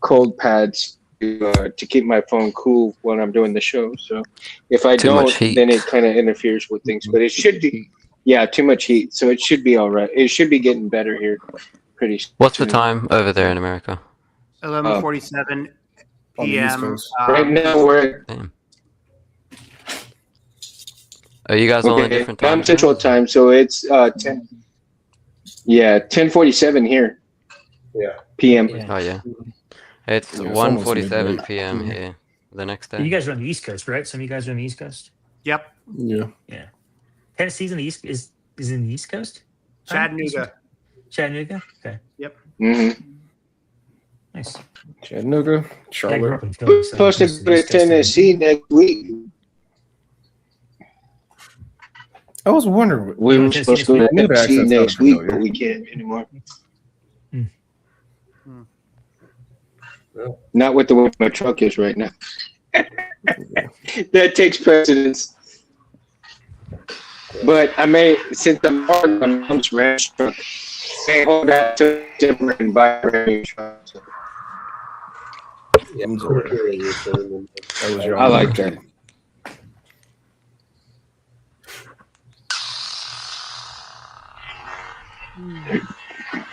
cold pads to keep my phone cool when I'm doing the show. So if I don't, then it kind of interferes with things. But it should be, too much heat. So it should be all right. It should be getting better here pretty soon. What's the time over there in America? 11:47 p.m. Right now we're Damn. Are you guys all in different times? I'm Central Time, so it's 10. Yeah, 10:47 here. Yeah. PM. Oh yeah. It's 1:47 p.m. here the next day. You guys are on the East Coast, right? Some of you guys are on the East Coast. Yep. Yeah. Yeah. Tennessee's in the East is in the East Coast. Chattanooga. Chattanooga. Okay. Yep. Mm-hmm. Nice. Chattanooga, I grew Charlotte. up in Philly, so Supposed I'm used to the go to East Coast time. Tennessee next week. I was wondering. We were supposed to go to Tennessee accent's next not week, familiar. but we can't anymore. Well, Not with the way my truck is right now. That takes precedence. But I may, since I'm on my mom's ranch truck, I hold that to Denver and buy a ranch truck. So yeah, That was your I like that.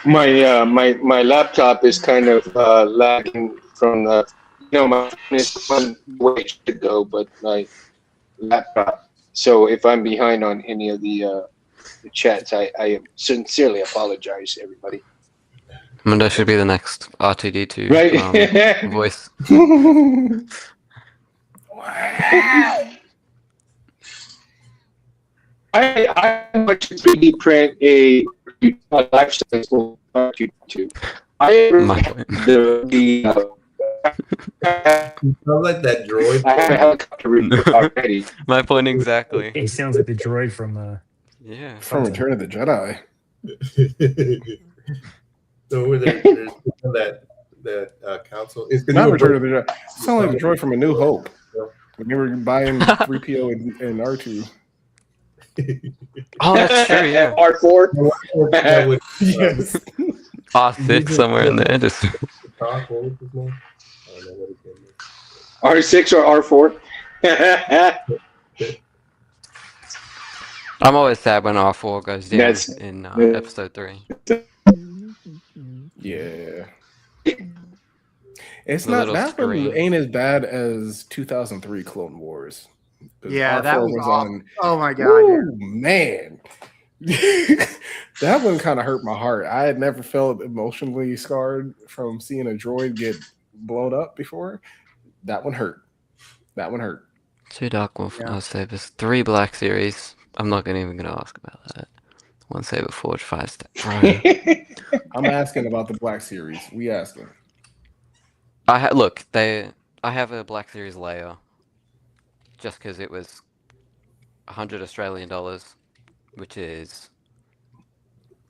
My laptop is kind of lagging from the my phone is one way it should go, but my laptop. So if I'm behind on any of the chats, I sincerely apologize, everybody. Mundo should be the next R2D2 Right? voice. Wow. I want to 3D print a life-size R2D2. I like that droid. I have a helicopter already. My point exactly. It sounds like the droid from from Return of the Jedi. So over there's that council. It's not Return of the Jedi. It sounds like the droid from A New Hope. When you were buying 3PO and R2. Oh, that's true. Yeah. R4. Yes. R6 somewhere in there. Just R6 or R4. I'm always sad when R4 goes down in episode 3. Yeah. It's not that one ain't as bad as 2003 Clone Wars. Yeah, R4 that was on. Oh my god! Ooh, man, that one kind of hurt my heart. I had never felt emotionally scarred from seeing a droid get blown up before. That one hurt. That one hurt. 2 Dark Wolf sabers, 3 Black Series. I'm not even going to ask about that. 1 Saber Forge, 5 step. I'm asking about the Black Series. We asking. I have a Black Series layer. Just because it was 100 Australian dollars, which is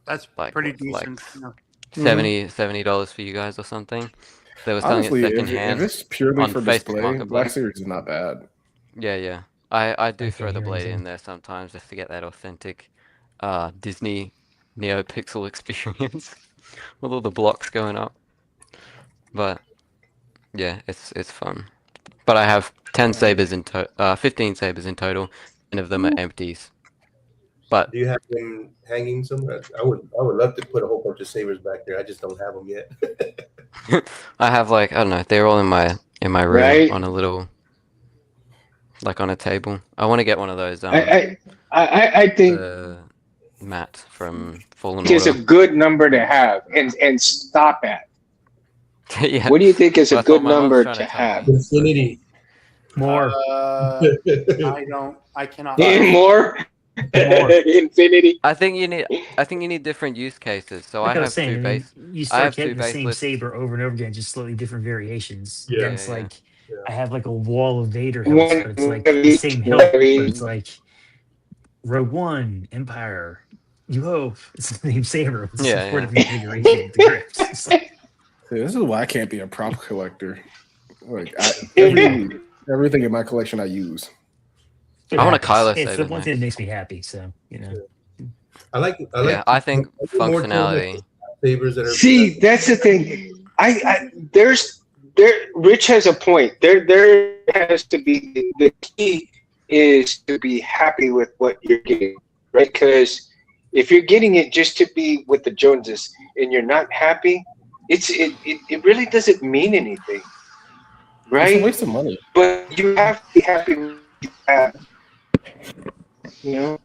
that's like pretty decent. Like $70 for you guys or something. They were selling it secondhand. If it's purely for Facebook display, Black Series is not bad. Yeah. I do throw the blade in there sometimes just to get that authentic Disney NeoPixel experience with all the blocks going up. But yeah, it's fun. But I have 10 sabers 15 sabers in total. 10 of them are empties. But do you have them hanging somewhere? I would love to put a whole bunch of sabers back there. I just don't have them yet. I have I don't know. They're all in my room on a little, on a table. I want to get one of those. I think Matt from Fallen Order. It's a good number to have and stop at. Yeah. What do you think is a good number to have? Infinity. More. I cannot. More. Infinity. I think you need different use cases. So I have two base. You start getting the same saber over and over again, just slightly different variations. Yeah, it's I have a wall of Vader hilts, but it's the same hilt, but it's Rogue One, Empire, New Hope. It's the same saber. It's 4 different configurations of the grips. This is why I can't be a prop collector. Everything in my collection I use. I want a Kylo saber. It's the one thing that makes me happy. So I like. I think functionality. Sabers that are. See, that's the thing. Rich has a point. There has to be the key is to be happy with what you're getting, right? Because if you're getting it just to be with the Joneses and you're not happy, it really doesn't mean anything, right? It's a waste of money. But you have to be happy with what you have. You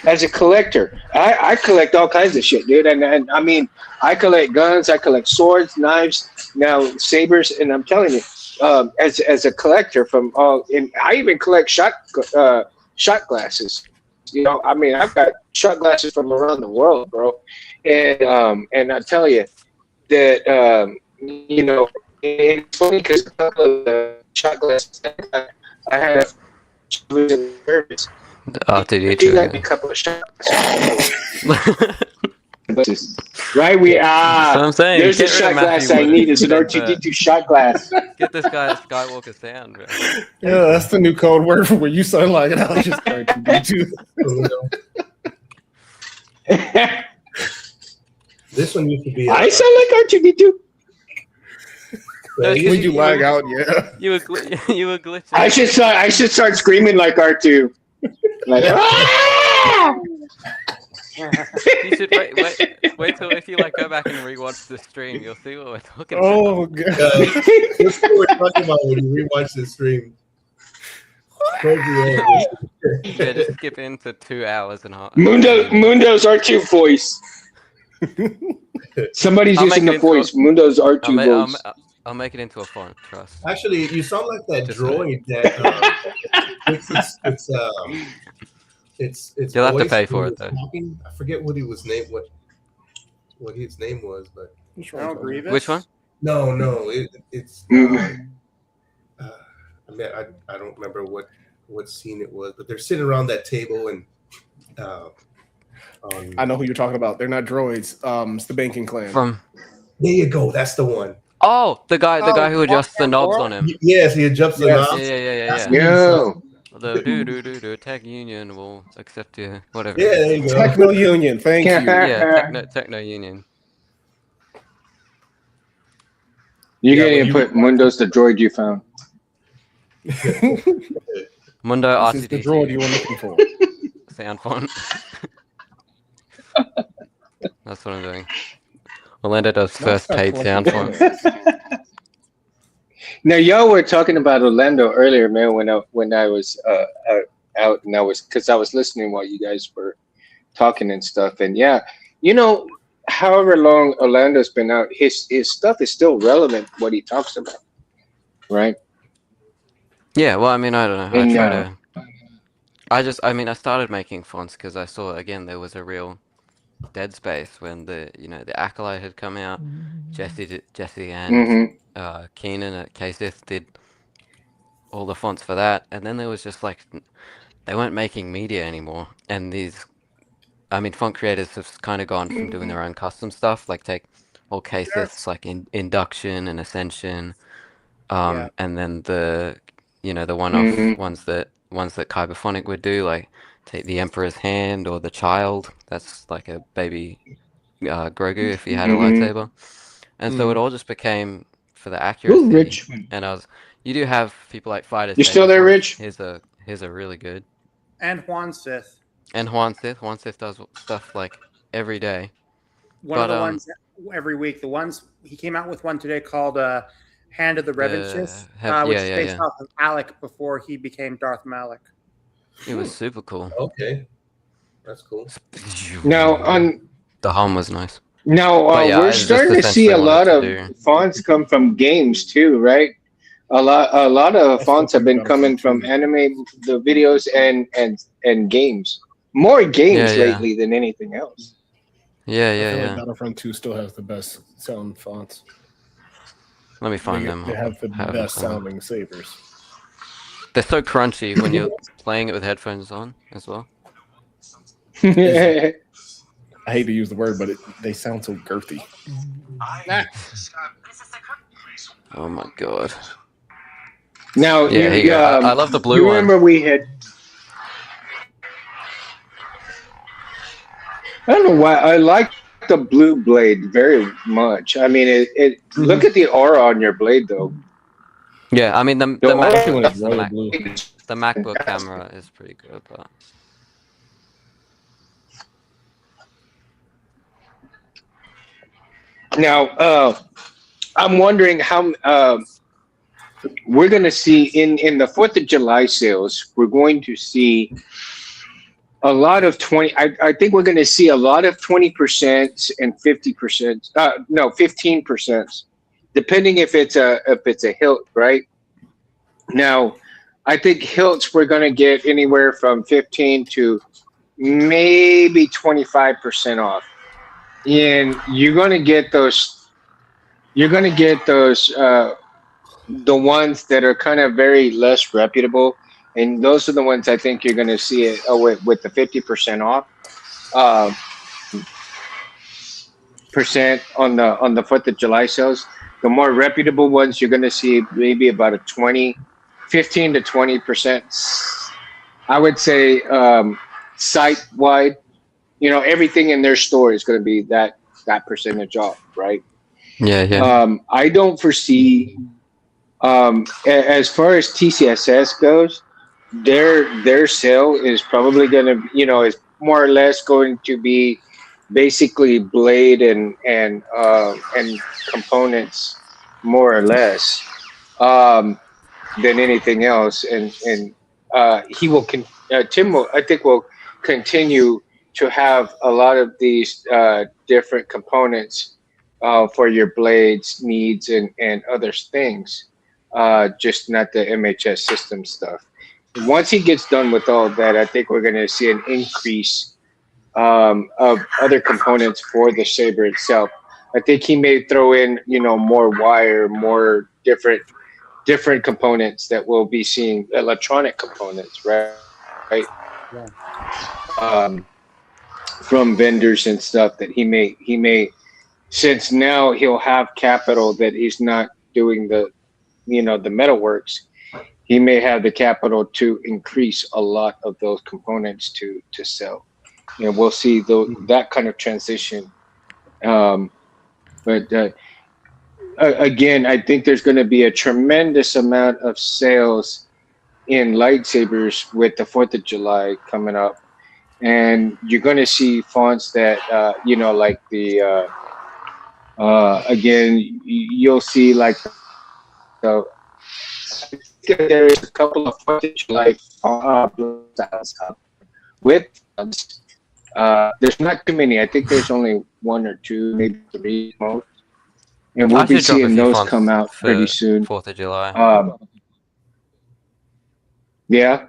as a collector, I collect all kinds of shit, dude. And I mean, I collect guns, I collect swords, knives, now sabers, and I'm telling you, as a collector and I even collect shot glasses. I mean, I've got shot glasses from around the world, bro. And I tell you that it's funny because a couple of the shot glasses I have losing service. A couple of shots. Right, that's what I'm saying. There's a shot glass I need. It's an R2D2 shot glass. Get this guy a Skywalker sound, bro. Yeah, that's the new code word for when you sound like it. I just R2D2. This one used to be. I sound like R2D2. When you lag out, yeah. You were glitching. I should start screaming like R2. Like, You should wait till if you like go back and rewatch the stream, you'll see what we're talking about. Oh god. This is what we're talking about when you rewatch the stream. Yeah, just skip into 2 hours and a half. Mundo's R2 voice. Somebody's using the voice. Mundo's R2 voice. I'll make it into a font. Trust. Actually, you sound like that droid that. It's. You'll have to pay for it though. Talking. I forget what he was named. What his name was, but. Which one? No, it's. I don't remember what scene it was, but they're sitting around that table and. I know who you're talking about. They're not droids. It's the banking clan. There you go. That's the one. Oh, the guy who adjusts the knobs on him. Yes, he adjusts the knobs. Yeah. The tech union will accept you. Whatever. Yeah, there you go. Techno union. Thank you. Yeah, techno union. You're gonna input Mundo's the droid you found. Mundo RTD. This is the droid you were looking for. Sound font. That's what I'm doing. Orlando does first paid sound font. Now, y'all were talking about Orlando earlier, man. When I was out, and I was listening while you guys were talking and stuff. And yeah, however long Orlando's been out, his stuff is still relevant. What he talks about, right? Yeah. Well, I mean, I don't know. I started making fonts because I saw again there was a real dead space when the Acolyte had come out. Jesse and Keenan at KSIF did all the fonts for that, and then there was just like they weren't making media anymore, and font creators have kind of gone from doing their own custom stuff, like take all KSIFs like Induction and Ascension, and then the one-off ones that Kyberphonic would do, like take the Emperor's Hand or the Child. That's like a baby Grogu if he had a lightsaber. And so it all just became for the accuracy. Ooh, Rich. And you do have people like Fighters. You still there, Rich? Here's a really good. And Juan Sith. Juan Sith does stuff like every day. One of the ones every week. The ones he came out with one today called Hand of the Revengeance, which is based off of Alec before he became Darth Malak. It was super cool. Okay, that's cool. Now the hum was nice. Now we're starting to see a lot of fonts come from games too, right? A lot of fonts have been coming from anime, the videos, and games. More games lately than anything else. Like Battlefront 2 still has the best sound fonts. Let me find them. They have the best sounding sabers. They're so crunchy when you're playing it with headphones on as well. I hate to use the word, but they sound so girthy. Oh my god! Now, I love the blue one. Remember we had? I don't know why I like the blue blade very much. I mean, it look at the aura on your blade, though. Yeah, I mean the MacBook camera is pretty good, but. Now, I'm wondering how we're going to see in the 4th of July sales. We're going to see a lot of 20. I think we're going to see a lot of 20% and 50%. No, 15%, depending if it's a hilt, right? Now, I think hilts we're going to get anywhere from 15 to maybe 25% off. And you're gonna get those. You're gonna get those. The ones that are kind of very less reputable, and those are the ones I think you're gonna see it with the 50% off. Percent on the 4th of July sales. The more reputable ones you're gonna see maybe about a 15 to 20%. I would say site wide. Everything in their store is going to be that percentage off, right? Yeah. I don't foresee, as far as TCSS goes, their sale is probably going to, is more or less going to be basically blade and components, more or less, um, than anything else. And he will Tim will, I think, will continue to have a lot of these different components for your blades needs and other things, just not the MHS system stuff. Once he gets done with all of that, I think we're going to see an increase of other components for the saber itself. I think he may throw in, more wire, more different components that we'll be seeing, electronic components, right? Yeah. From vendors and stuff that he may, since now he'll have capital that he's not doing the metalworks. He may have the capital to increase a lot of those components to sell. We'll see that kind of transition. But again, I think there's going to be a tremendous amount of sales in lightsabers with the 4th of July coming up. And you're going to see fonts that, like the, again, you'll see like there's a couple of 4th of July styles up with fonts. There's not too many. I think there's only 1 or 2, maybe 3 most. And we'll be seeing those come out pretty soon. 4th of July. Yeah.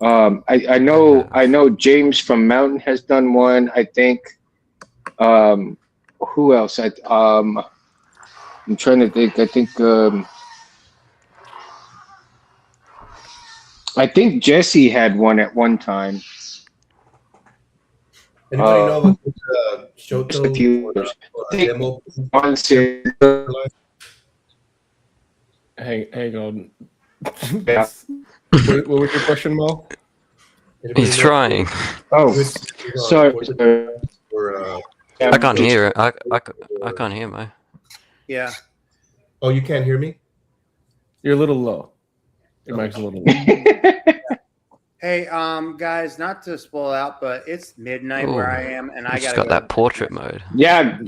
I know James from Mountain has done one. I think. Who else? I'm trying to think. I think Jesse had one at one time. Anybody know about Shoto? A few. Demo? Hang on. Yeah. What was your question, Mo? He's trying. Oh, sorry. I can't hear it. I can't hear Mo. Yeah. Oh, you can't hear me? You're a little low. Your mic's a little low. Hey, guys, not to spoil out, but it's midnight where I am, and I got that portrait mode. Yeah.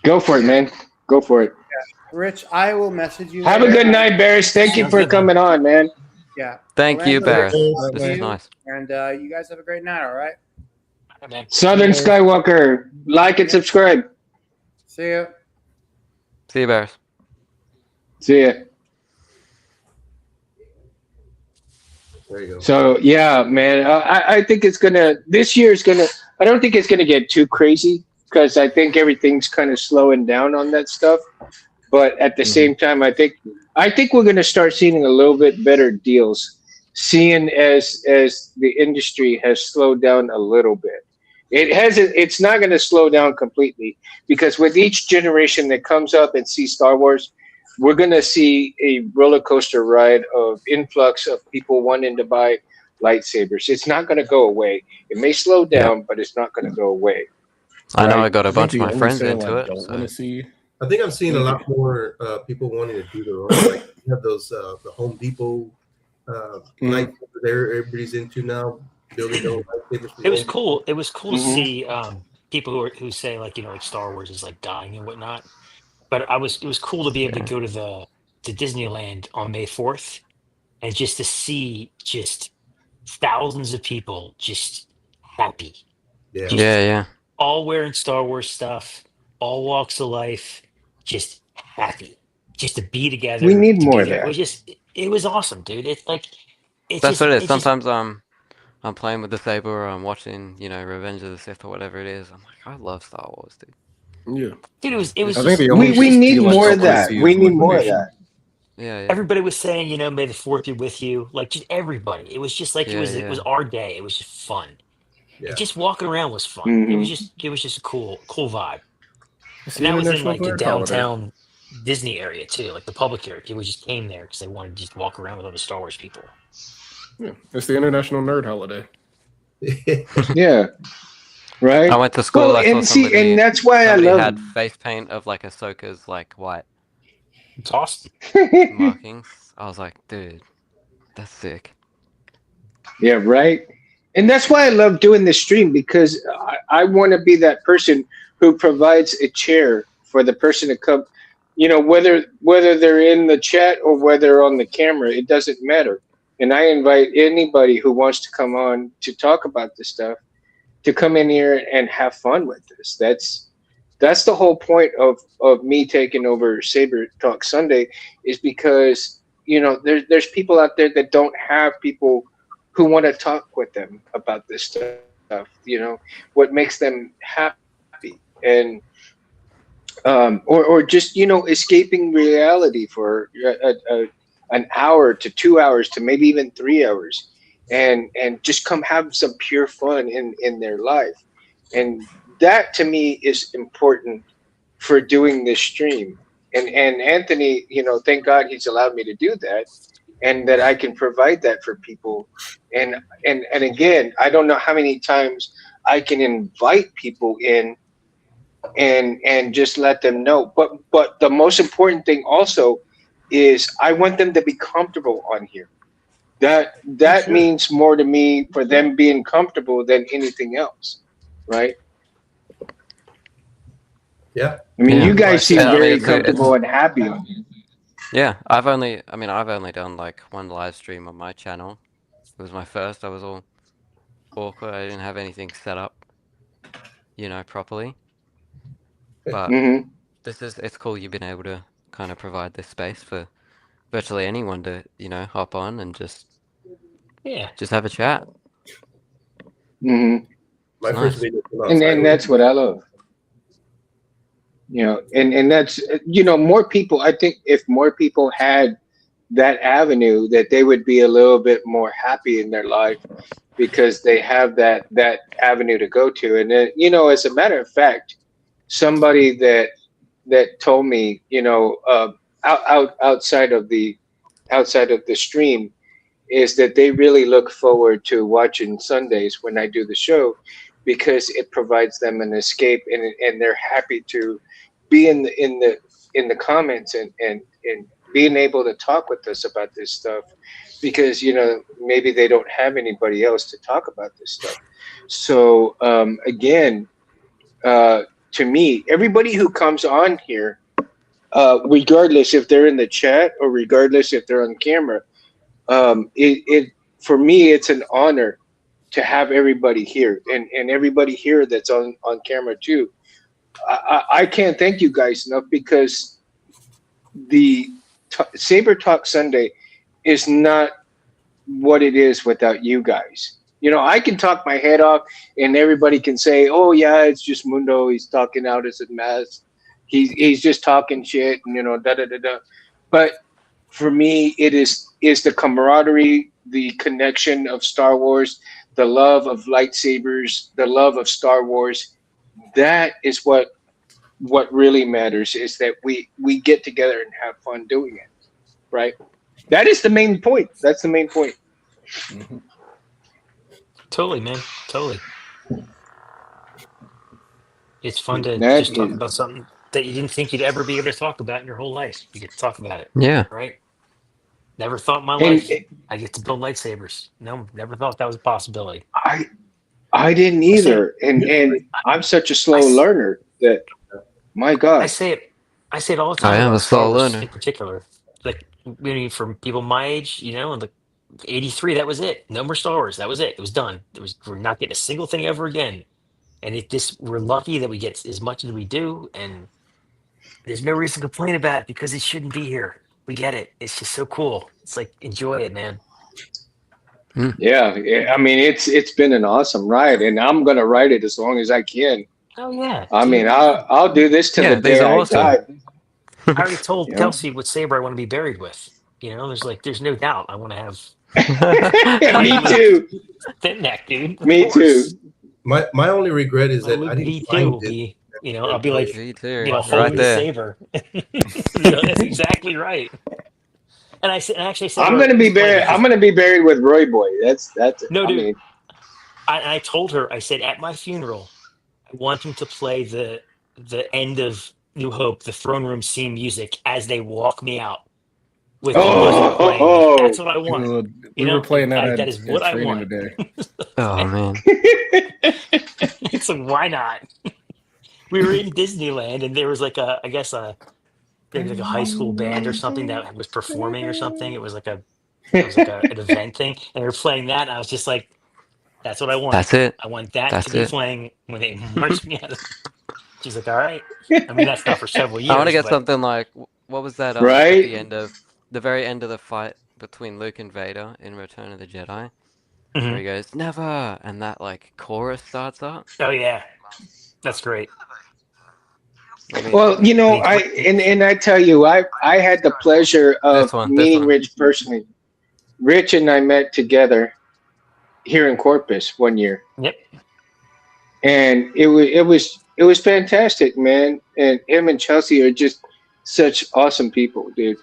Go for it, man. Go for it. Yeah. Rich, I will message you. Have a good night, Barris. Thank you for coming on, man. Yeah. Thank you, Barris. This is nice. And you guys have a great night, all right? Southern Skywalker, like and subscribe. See ya. See you, Barris. See ya. There you go. So yeah, man, I think this year is gonna. I don't think it's gonna get too crazy because I think everything's kind of slowing down on that stuff. But at the same time, I think we're gonna start seeing a little bit better deals, seeing as the industry has slowed down a little bit. It's not gonna slow down completely because with each generation that comes up and sees Star Wars, we're going to see a roller coaster ride of influx of people wanting to buy lightsabers. It's not going to go away. It may slow down, but it's not going to go away. I know I got a bunch of my friends into it. I think I'm seeing a lot more people wanting to do their own. Like you have those the Home Depot lightsabers everybody's into now, building their own lightsabers. It was cool. It was cool to see people who say like Star Wars is like dying and whatnot. But it was cool to be able to go to Disneyland on May 4th and just to see just thousands of people just happy. Yeah. Yeah. All wearing Star Wars stuff, all walks of life, just happy. Just to be together. We need more of that. It was awesome, dude. It's like that's what it is. Sometimes I'm playing with the saber or I'm watching, Revenge of the Sith or whatever it is. I'm like, I love Star Wars, dude. Yeah, dude, it was. We need more of that. We need more of that. Yeah. Everybody was saying, may the 4th be with you. Like just everybody. It was just like it was our day. It was just fun. Yeah. Just walking around was fun. It was just a cool vibe. And that was in like the downtown Disney area too, like the public area. People just came there because they wanted to just walk around with other Star Wars people. Yeah, it's the International Nerd Holiday. Yeah. Right. I went to school. And that's why I love had face paint of like Ahsoka's like white. It's awesome. Markings. I was like, dude, that's sick. Yeah, right. And that's why I love doing this stream, because I want to be that person who provides a chair for the person to come. Whether they're in the chat or whether on the camera, it doesn't matter. And I invite anybody who wants to come on to talk about this stuff to come in here and have fun with this. That's the whole point of me taking over Saber Talk Sunday, is because there's people out there that don't have people who want to talk with them about this stuff. What makes them happy, and or just escaping reality for an hour to 2 hours to maybe even 3 hours, and just come have some pure fun in their life. And that to me is important for doing this stream. And Anthony, thank God he's allowed me to do that, and that I can provide that for people. And again, I don't know how many times I can invite people in and just let them know. But the most important thing also is I want them to be comfortable on here. That means more to me for them being comfortable than anything else, right? Yeah. I mean, you guys seem very it's comfortable and happy on here. Yeah, I've only done like one live stream on my channel. It was my first. I was all awkward. I didn't have anything set up, properly. But Mm-hmm. it's cool you've been able to kind of provide this space for virtually anyone to, hop on and just have a chat. Mm-hmm. My first video came out And that's what I love. And that's more people. I think if more people had that avenue, that they would be a little bit more happy in their life, because they have that avenue to go to. And then, as a matter of fact, somebody that told me, outside of the stream, is that they really look forward to watching Sundays when I do the show, because it provides them an escape, and they're happy to be in the comments and being able to talk with us about this stuff, because maybe they don't have anybody else to talk about this stuff. So again, to me, everybody who comes on here, regardless if they're in the chat or regardless if they're on camera, it for me, it's an honor to have everybody here, and everybody here that's on camera too. I can't thank you guys enough, because the Saber Talk Sunday is not what it is without you guys. I can talk my head off, and everybody can say, "Oh yeah, it's just Mundo. He's talking out as a mess. He's just talking shit," and da da da da. But for me, it is the camaraderie, the connection of Star Wars, the love of lightsabers, the love of Star Wars. That is what really matters, is that we get together and have fun doing it, right? That is the main point. That's the main point. Mm-hmm. Totally, man. Totally. It's fun to That just talk is, about something that you didn't think you'd ever be able to talk about in your whole life. You get to talk about it. Yeah. Right? Never thought in my and life I get to build lightsabers. No, never thought that was a possibility. I didn't either, and I'm such a slow learner that, my God. I say it all the time. I am about a Star slow Wars learner. in particular. Like, from people my age, and like 83, that was it. No more Star Wars. That was it. It was done. We're not getting a single thing ever again. And we're lucky that we get as much as we do, and there's no reason to complain about it, because it shouldn't be here. We get it. It's just so cool. It's like, enjoy it, man. Yeah, I mean, it's been an awesome ride, and I'm gonna ride it as long as I can. Oh yeah. I dude. mean, I'll do this to the these day are I awesome. die. I already told You know? Kelsey what saber I want to be buried with. There's no doubt. I want to have Me too. thin neck, dude. Of Me course. too. My only regret is My that I Luke didn't V2 find will it. be, I'll be like, V2, right holding the there. saber. That's exactly right. And I actually said, I'm gonna be buried. I'm gonna be buried with Roy Boy. That's no, I dude. mean, I told her, I said, at my funeral, I want him to play the end of New Hope, the throne room scene music, as they walk me out. with the muzzle playing. Like, that's what I want. Dude, we were playing that that is what I training want. today. Oh man. It's like, why not? We were in Disneyland, and there was like a, I guess maybe like a high school band or something that was performing or something. It was like an event thing, and they were playing that. And I was just like, that's what I want. That's it. I want that That's to be it. playing when they march me out. She's like, all right. I mean, that's not for several years. I want to get but something like, what was that? At Right? the very end of the fight between Luke and Vader in Return of the Jedi, where he goes never, and that like chorus starts up. Oh yeah, that's great. I mean, Well, and I tell you, I had the pleasure of meeting Rich personally. Rich and I met together here in Corpus one year. Yep. And it was fantastic, man. And him and Chelsea are just such awesome people, dude.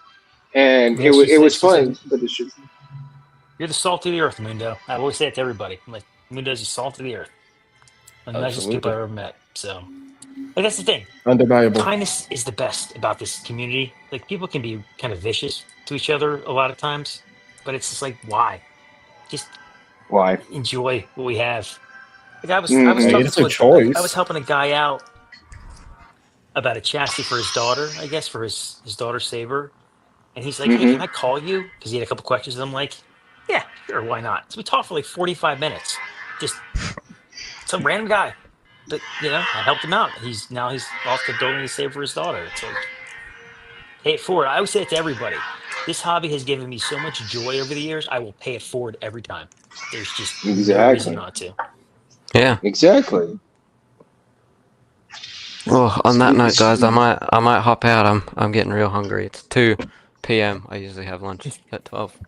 And it was fun for the show. You're the salt of the earth, Mundo. I always say it to everybody. I'm like, Mundo's the salt of the earth. One of the nicest people I've ever met. So, but that's the thing. Undeniable. Kindness is the best about this community. Like, people can be kind of vicious to each other a lot of times, but it's just like, why? Just why enjoy what we have. Like I was helping a guy out about a chassis for his daughter, I guess, for his daughter's Saber. And he's like, hey, can I call you? Because he had a couple questions. And I'm like, yeah, sure, why not? So we talked for like 45 minutes. Just some random guy. But, I helped him out. He's off to building his Saber for his daughter. It's like, pay it forward. I always say it to everybody. This hobby has given me so much joy over the years. I will pay it forward every time. There's just no reason not to. Yeah. Exactly. Well, on that note, guys, I might hop out. I'm getting real hungry. It's 2 p.m. I usually have lunch at 12.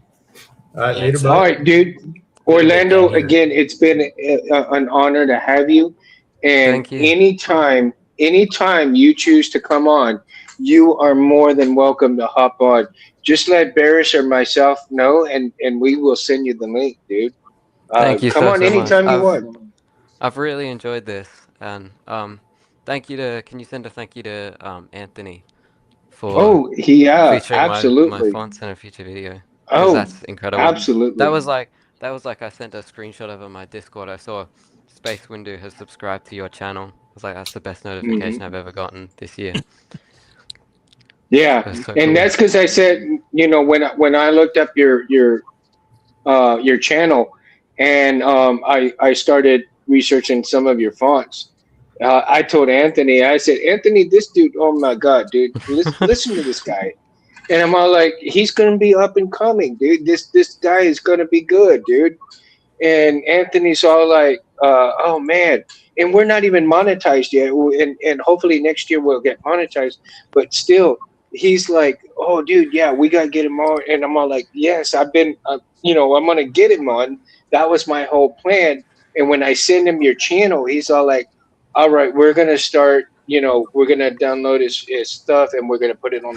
All right, later, bro. All right, dude. Orlando, again, it's been an honor to have you. And Thank you. anytime you choose to come on, you are more than welcome to hop on. Just let Barris or myself know, and we will send you the link, dude. Thank you come on anytime you want. I've really enjoyed this, and can you send a thank you to Anthony for featuring absolutely my fonts in a future video. Oh, that's incredible. Absolutely. That was like I sent a screenshot of my Discord. I saw Space Window has subscribed to your channel. I was like, that's the best notification I've ever gotten this year. Yeah, so and cool. that's because I said, when I looked up your channel, and I started researching some of your fonts. I told Anthony, I said, Anthony, this dude, oh my God, dude, listen to this guy. And I'm all like, he's gonna be up and coming, dude. This guy is gonna be good, dude. And Anthony's all like, oh man, and we're not even monetized yet, and hopefully next year we'll get monetized. But still, he's like, oh dude, yeah, we gotta get him on. And I'm all like, yes, I've been, I'm gonna get him on. That was my whole plan. And when I send him your channel, he's all like, all right, we're gonna start. We're gonna download his stuff, and we're gonna put it on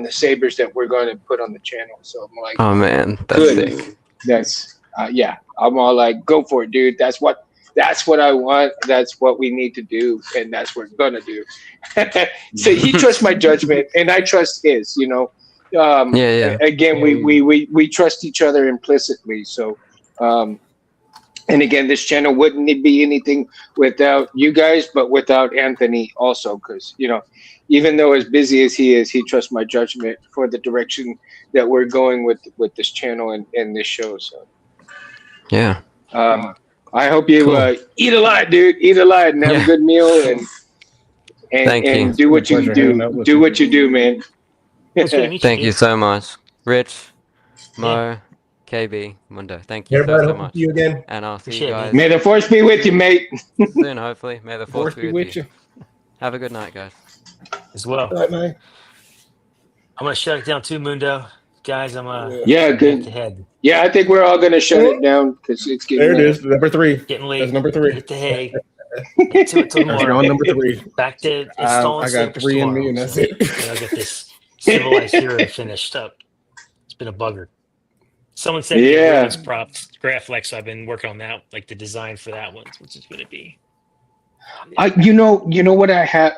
the sabers that we're going to put on the channel. So I'm like, oh man, that's good. Sick. That's yeah. I'm all like, go for it, dude. That's what I want. That's what we need to do, and that's what we're gonna do. So he trusts my judgment, and I trust his. Again, we trust each other implicitly. So. And again, this channel wouldn't be anything without you guys, but without Anthony also, because, even though as busy as he is, he trusts my judgment for the direction that we're going with this channel and this show. So, yeah. I hope you eat a lot, dude. Eat a lot and have a good meal and do what you do. Do what you do, man. Thank you so much, Rich, Mo. KB, Mundo, thank you so much. See you again. And I'll see you guys. May the force be with you, mate. Soon, hopefully. May the force be with you. Have a good night, guys. As well. Good night, man. I'm going to shut it down too, Mundo. Guys, I'm good. To head. Yeah, I think we're all going to shut it down because it's getting there. It is, number 3. Getting late. That's number 3. Hit the hay. Get to it tomorrow. On number 3. Back to installing I got 3 in me, and that's it. I'll get this civilized hero finished up. It's been a bugger. Someone said it's props, Graphics, so I've been working on that, like the design for that one, which is going to be. You know what I have?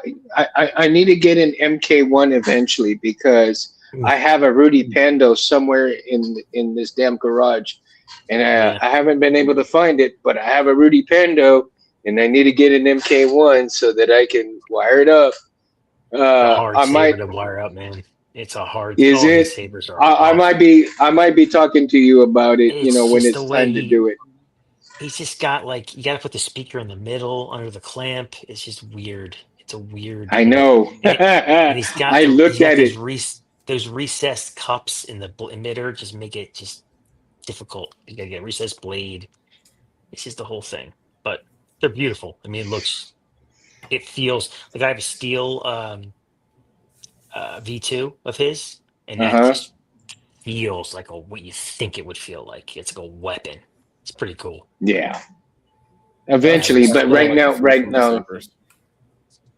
I need to get an MK1 eventually because I have a Rudy Pando somewhere in this damn garage, and I haven't been able to find it. But I have a Rudy Pando, and I need to get an MK1 so that I can wire it up. A hard I saber might. to wire up, man. It's a hard. Is All it? these sabers are. I might be talking to you about it. It's When just the it's way time to do it. he's just got like you got to put the speaker in the middle under the clamp. It's just weird. It's a weird. I know. And he's got I looked at it. those recessed cups in the emitter just make it just difficult. You gotta get a recessed blade. It's just the whole thing. But they're beautiful. I mean, it feels like I have a steel V2 of his, and that just feels like what you think it would feel like. It's like a weapon. It's pretty cool. Yeah. Eventually, but right now.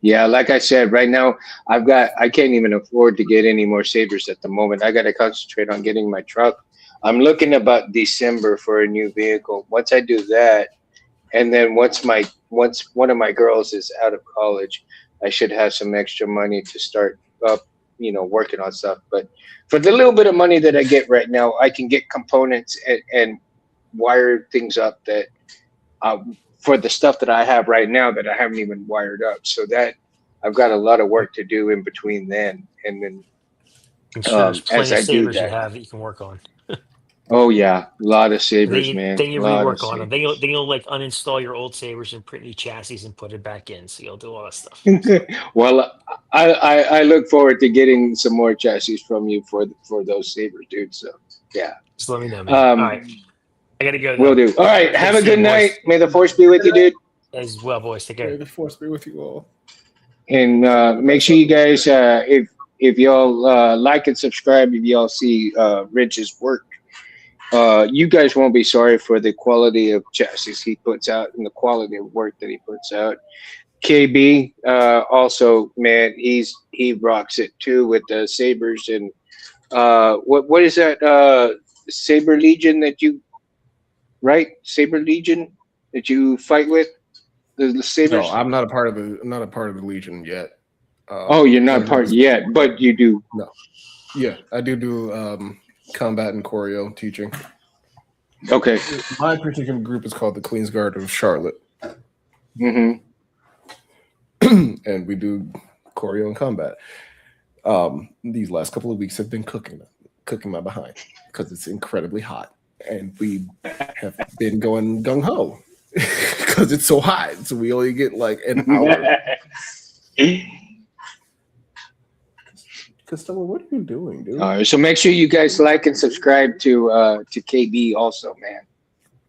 Yeah, like I said, right now I can't even afford to get any more sabers at the moment. I got to concentrate on getting my truck. I'm looking about December for a new vehicle. Once I do that, and then once one of my girls is out of college, I should have some extra money to start up, working on stuff. But for the little bit of money that I get right now, I can get components and wire things up that for the stuff that I have right now that I haven't even wired up. So that I've got a lot of work to do in between then and then. There's plenty as of sabers you have that you can work on. Oh yeah, a lot of sabers, man. Then you rework on them. Then you'll like uninstall your old sabers and print new chassis and put it back in. So you'll do all that stuff. Well, I look forward to getting some more chassis from you for those sabers, dude. So yeah, just let me know, man. All right, I gotta go. Will do. All right, have a good night. May the force be with you, dude. As well, boys. Take care. May the force be with you all. And make sure you guys, if y'all like and subscribe, if y'all see Rich's work. You guys won't be sorry for the quality of chassis he puts out and the quality of work that he puts out. KB also, man, he rocks it too with the sabers and what is that Saber Legion that you Saber Legion that you fight with the sabers? No, I'm not a part of the Legion yet. You're not part yet, but you do. No, yeah, I do. Combat and choreo teaching. Okay. My particular group is called the Queen's Guard of Charlotte. Mm-hmm. And we do choreo and combat. These last couple of weeks have been cooking my behind because it's incredibly hot. And we have been going gung-ho because it's so hot. So we only get like an hour. Costello, what are you doing, dude? So make sure you guys like and subscribe to KB also, man.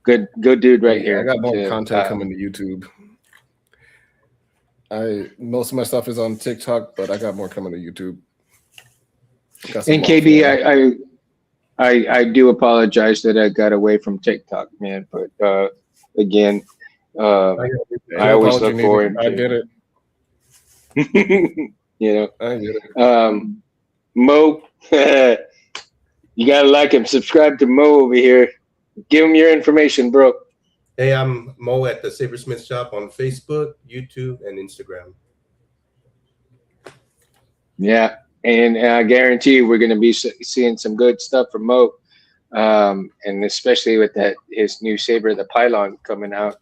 Good dude right here. I got more content coming to YouTube. Most of my stuff is on TikTok, but I got more coming to YouTube. And KB, I do apologize that I got away from TikTok, man. But again, I always look forward. I did it. I get it. Mo, you gotta like him. Subscribe to Mo over here. Give him your information, bro. Hey, I'm Mo at the Sabersmith Shop on Facebook, YouTube, and Instagram. Yeah, and I guarantee you we're gonna be seeing some good stuff from Mo, and especially with his new saber, the Pylon, coming out.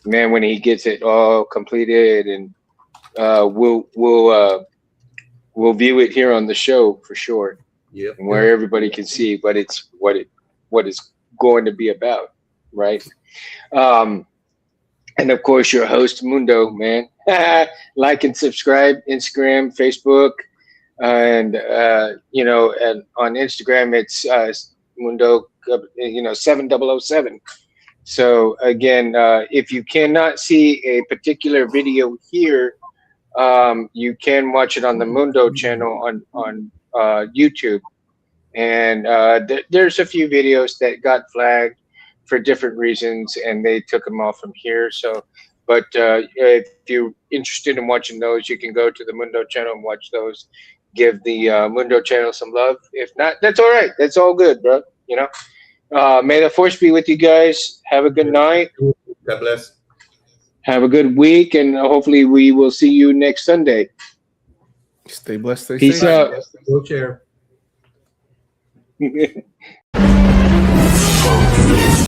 Man, when he gets it all completed, and we'll view it here on the show for sure. Yep. And where everybody can see what it's going to be about, right? And of course, your host Mundo, man. Like and subscribe, Instagram, Facebook, and and on Instagram it's Mundo 7007. So again, if you cannot see a particular video here, you can watch it on the Mundo channel on YouTube, and there's a few videos that got flagged for different reasons, and they took them off from here. So, but if you're interested in watching those, you can go to the Mundo channel and watch those. Give the Mundo channel some love. If not, that's all right. That's all good, bro. May the force be with you guys. Have a good night. God bless. Have a good week, and hopefully we will see you next Sunday. Stay blessed. Stay Peace safe. out. Wheelchair.